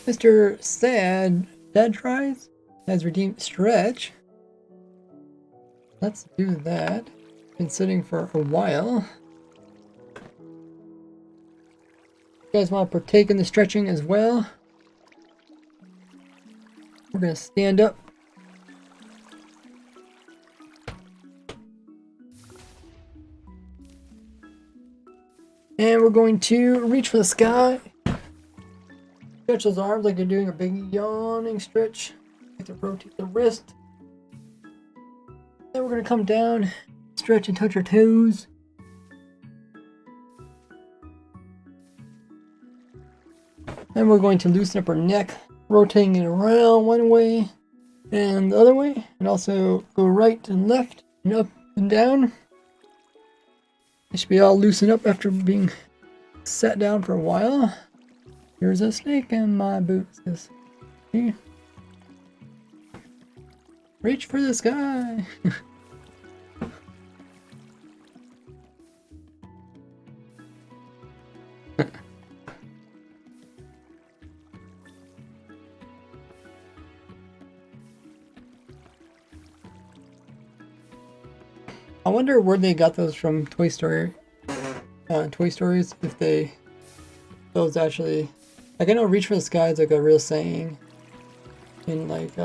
Mr. Dad Tries has redeemed Stretch. Let's do that. Been sitting for a while. You guys want to partake in the stretching as well? We're going to stand up. And we're going to reach for the sky. Stretch those arms like you're doing a big yawning stretch. Like to rotate the wrist. Then we're going to come down, stretch and touch our toes. Then we're going to loosen up our neck, rotating it around one way and the other way. And also go right and left and up and down. It should be all loosened up after being sat down for a while. There's a snake in my boots. See? Reach for the sky. I wonder where they got those from. Toy Stories, if those actually, like, I know reach for the sky is like a real saying in like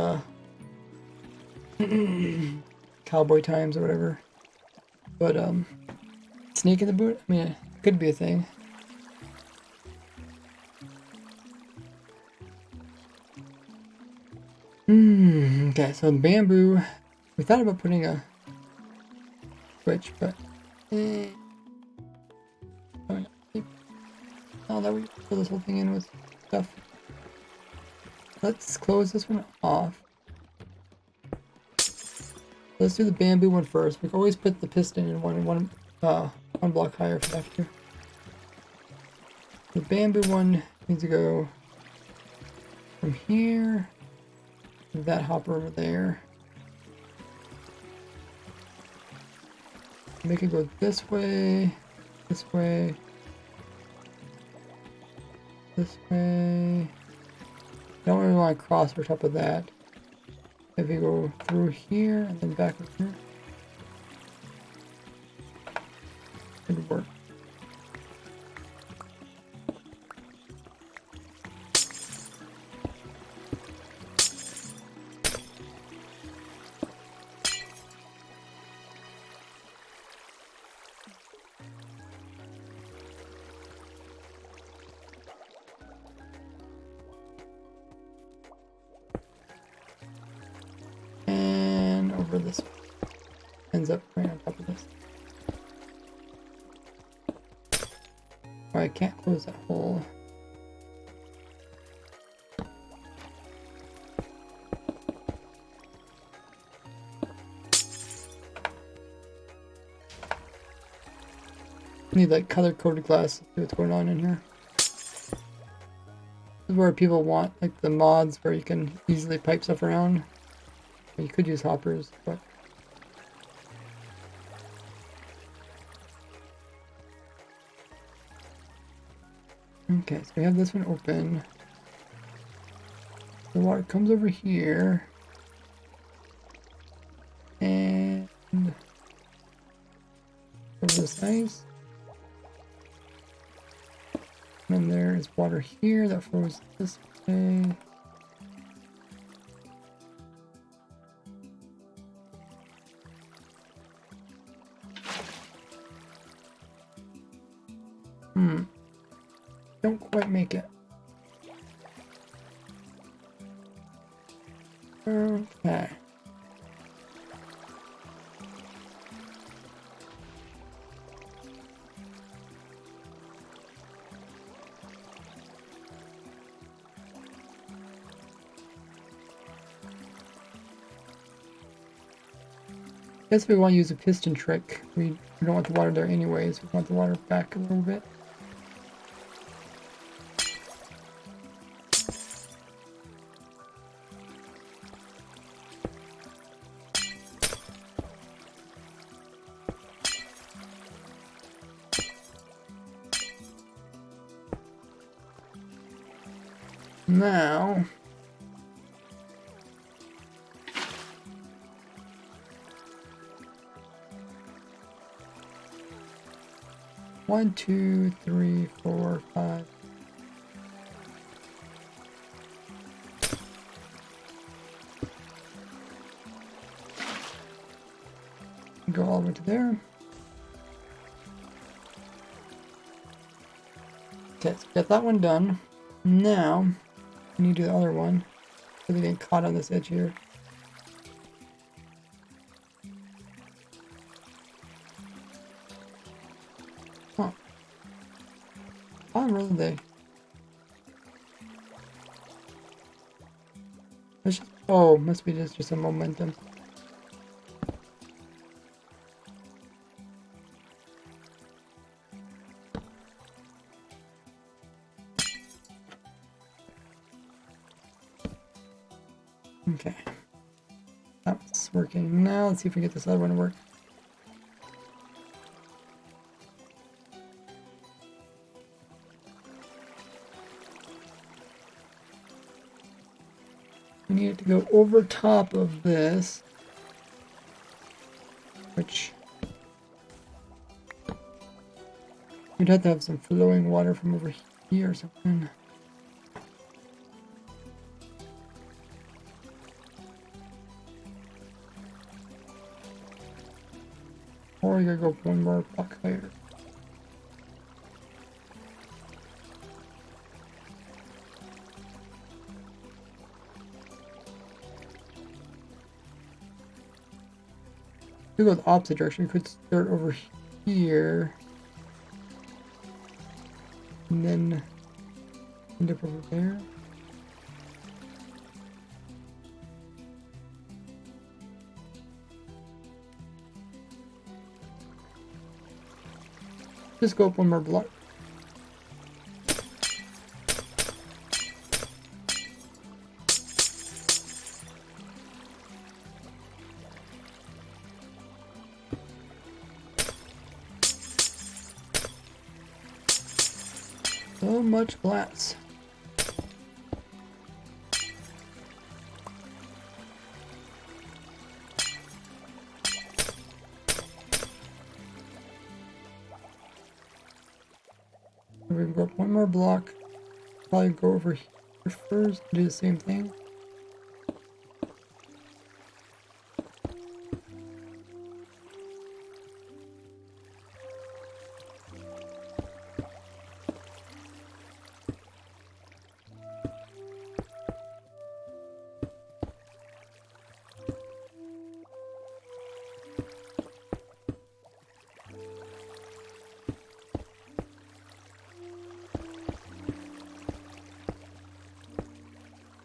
cowboy times or whatever, but snake in the boot, I mean, it could be a thing. Okay, so the bamboo, we thought about putting a switch, but oh, that we fill this whole thing in with stuff. Let's close this one off. Let's do the bamboo one first. We can always put the piston in one block higher if we have to. The bamboo one needs to go from here to that hopper over there. Make it go this way, this way, this way. Don't really want to cross over top of that. If we go through here and then back over here, it'd work. Over this ends up right on top of this. Oh, I can't close that hole. Need like color coded glass to see what's going on in here. This is where people want like the mods where you can easily pipe stuff around. You could use hoppers, but okay, so we have this one open. The water comes over here and over this ice. And then there is water here that flows this way. Don't quite make it. Okay. Guess we want to use a piston trick. We don't want the water there anyways. We want the water back a little bit. Now, one, two, three, four, five. Go all the way to there. Okay, so get that one done. Now, we need to do the other one. So they get caught on this edge here. Huh. Oh, really? They? Just, oh, must be just a momentum. Okay, that's working. Now let's see if we get this other one to work. We need it to go over top of this, which we'd have to have some flowing water from over here or something. Or you gotta go one more block higher. If we go the opposite direction, we could start over here. And then end up over there. Just go up one more block. So much glass. We can go up one more block. Probably go over here first, do the same thing.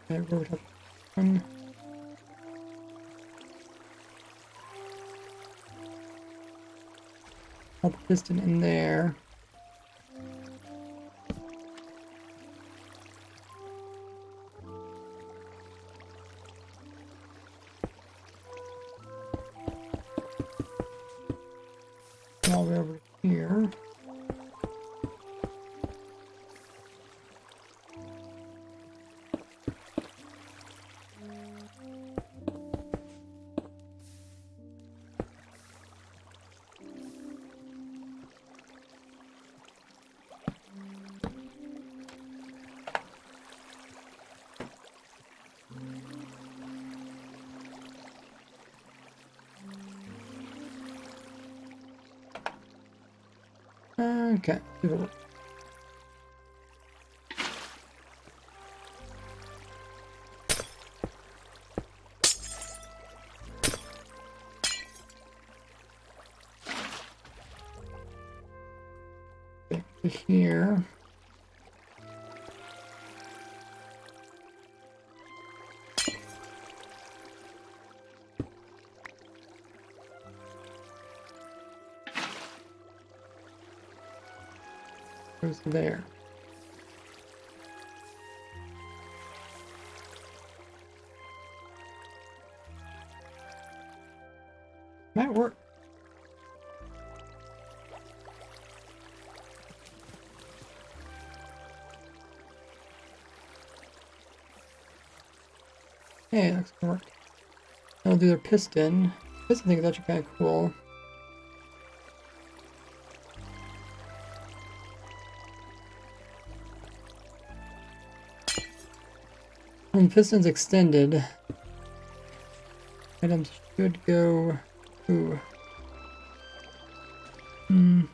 I wrote up one. Put the piston in there. All the way over here. Okay. Here. Goes there. Might work. Hey, that's gonna work. I'll do their piston. Piston thing is actually kind of cool. When piston's extended, items should go. Ooh.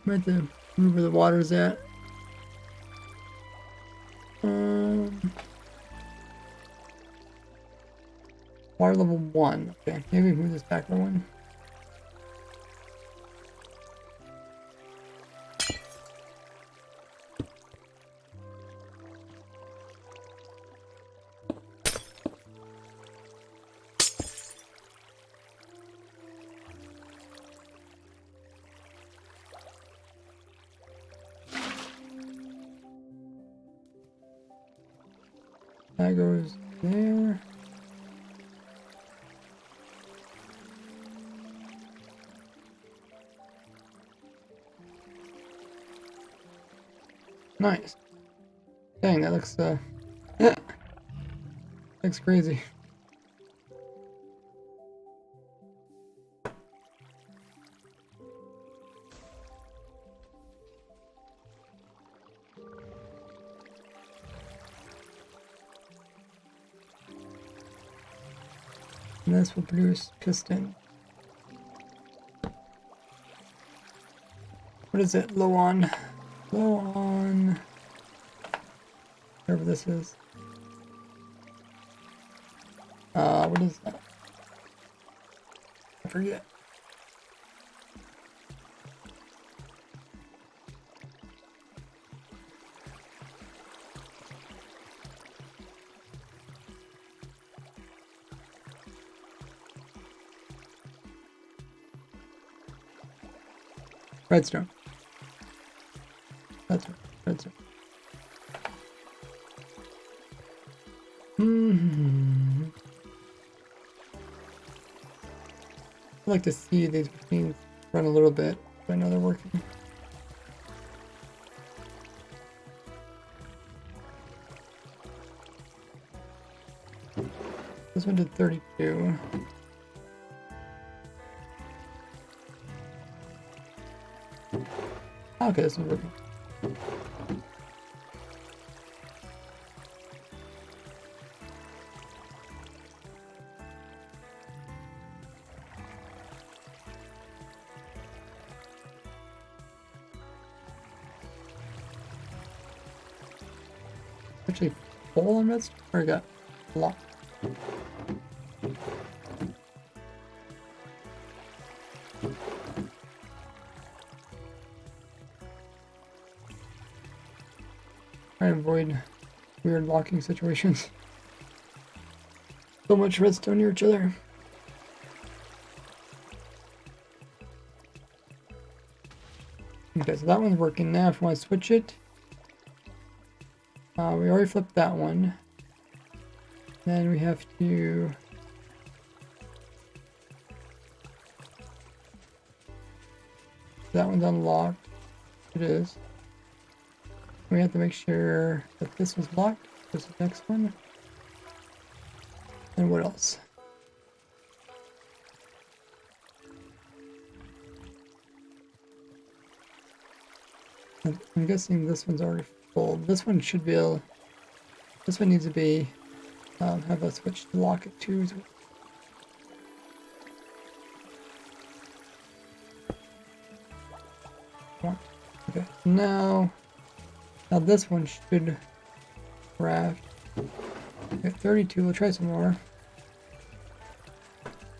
Right there. Move where the water's at. Water level 1. Okay, maybe move this back one. That goes there. Nice. Dang, that looks looks crazy. And this will produce piston. What is it? Low on. Low on. Whatever this is. What is that? I forget. Redstone. I like to see these machines run a little bit, so I know they're working. This one did 32. Okay, this one's working. Actually full on redstone, or I got a lot. Try and avoid weird locking situations. So much redstone near each other. Okay, so that one's working now. If you want to switch it, we already flipped that one. Then we have to that one's unlocked. It is. We have to make sure that this was locked. There's the next one. And what else? I'm guessing this one's already full. This one should be able. This one needs to be have a switch to lock it too. Okay, now this one should craft. Okay, 32. We'll try some more.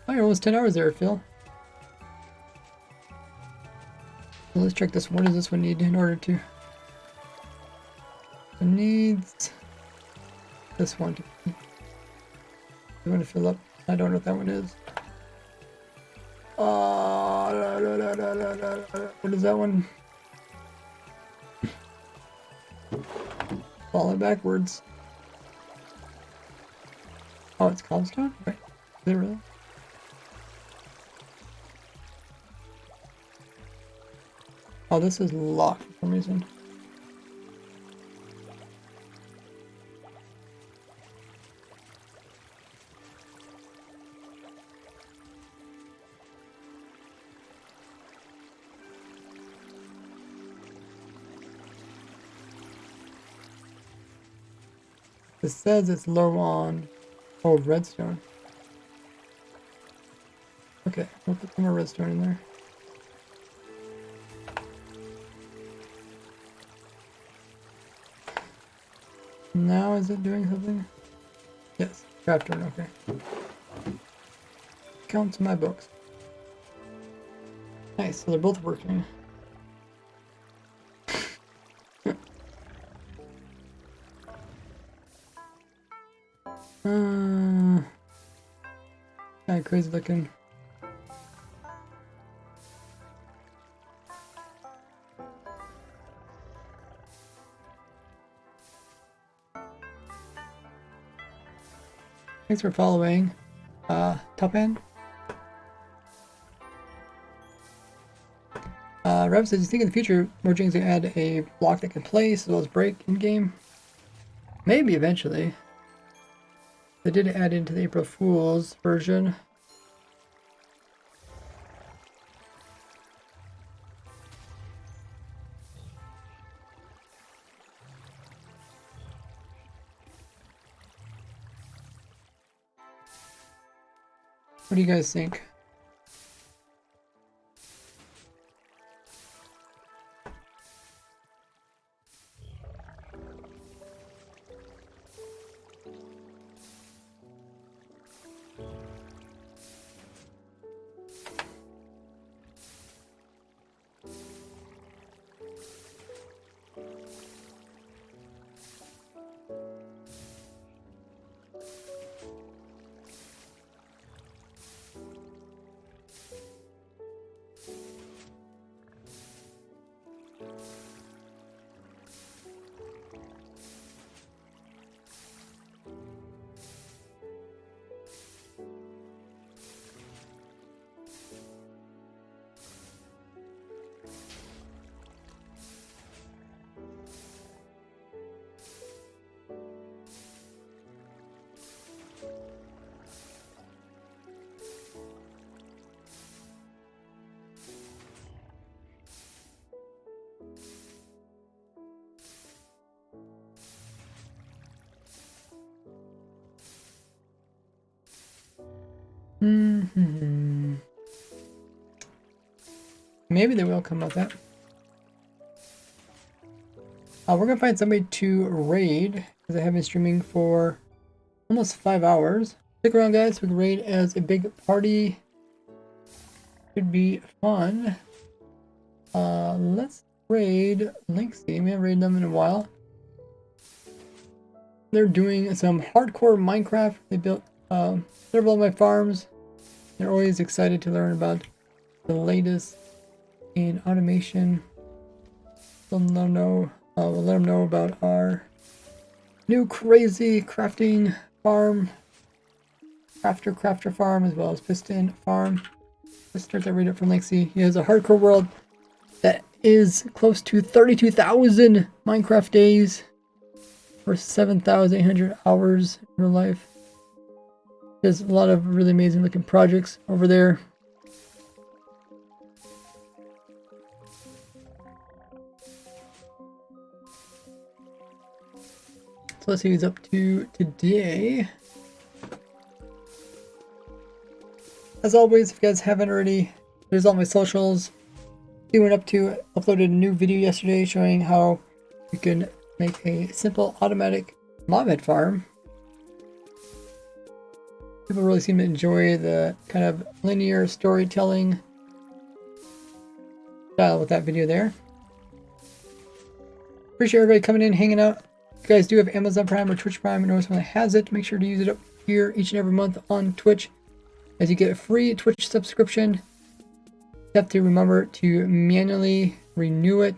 Oh, you're almost 10 hours there, Phil. So let's check this one. What does this one need in order to? It needs this one to. You want to fill up? I don't know what that one is. What is that one? Falling backwards. Oh, it's cobblestone? Wait, is it really? Oh, this is locked for some reason. It says it's low on redstone. Okay, we'll put some more redstone in there. Now is it doing something? Yes, craft turn, okay. Counts in my books. Nice, so they're both working. Kind of crazy looking. Thanks for following. Top end. Rev says, you think in the future Mojang's gonna add a block that can place as well as break in game? Maybe eventually. They did add into the April Fool's version. What do you guys think? Mm-hmm. Maybe they will come up with that. We're gonna find somebody to raid because I have been streaming for almost 5 hours. Stick around, guys. We can raid as a big party. Should be fun. Let's raid Linksy. We haven't raided them in a while. They're doing some hardcore Minecraft. They built several of my farms. They're always excited to learn about the latest in automation. We'll let them know about our new crazy crafting farm, crafter farm, as well as piston farm. Let's start that raid up from Lexi. He has a hardcore world that is close to 32,000 Minecraft days for 7,800 hours in real life. There's a lot of really amazing looking projects over there. So let's see what he's up to today. As always, if you guys haven't already, there's all my socials. See what I'm up to. Uploaded a new video yesterday showing how you can make a simple automatic mob head farm. People really seem to enjoy the kind of linear storytelling style with that video there. Appreciate everybody coming in, hanging out. If you guys do have Amazon Prime or Twitch Prime and know someone that has it, make sure to use it up here each and every month on Twitch as you get a free Twitch subscription. You have to remember to manually renew it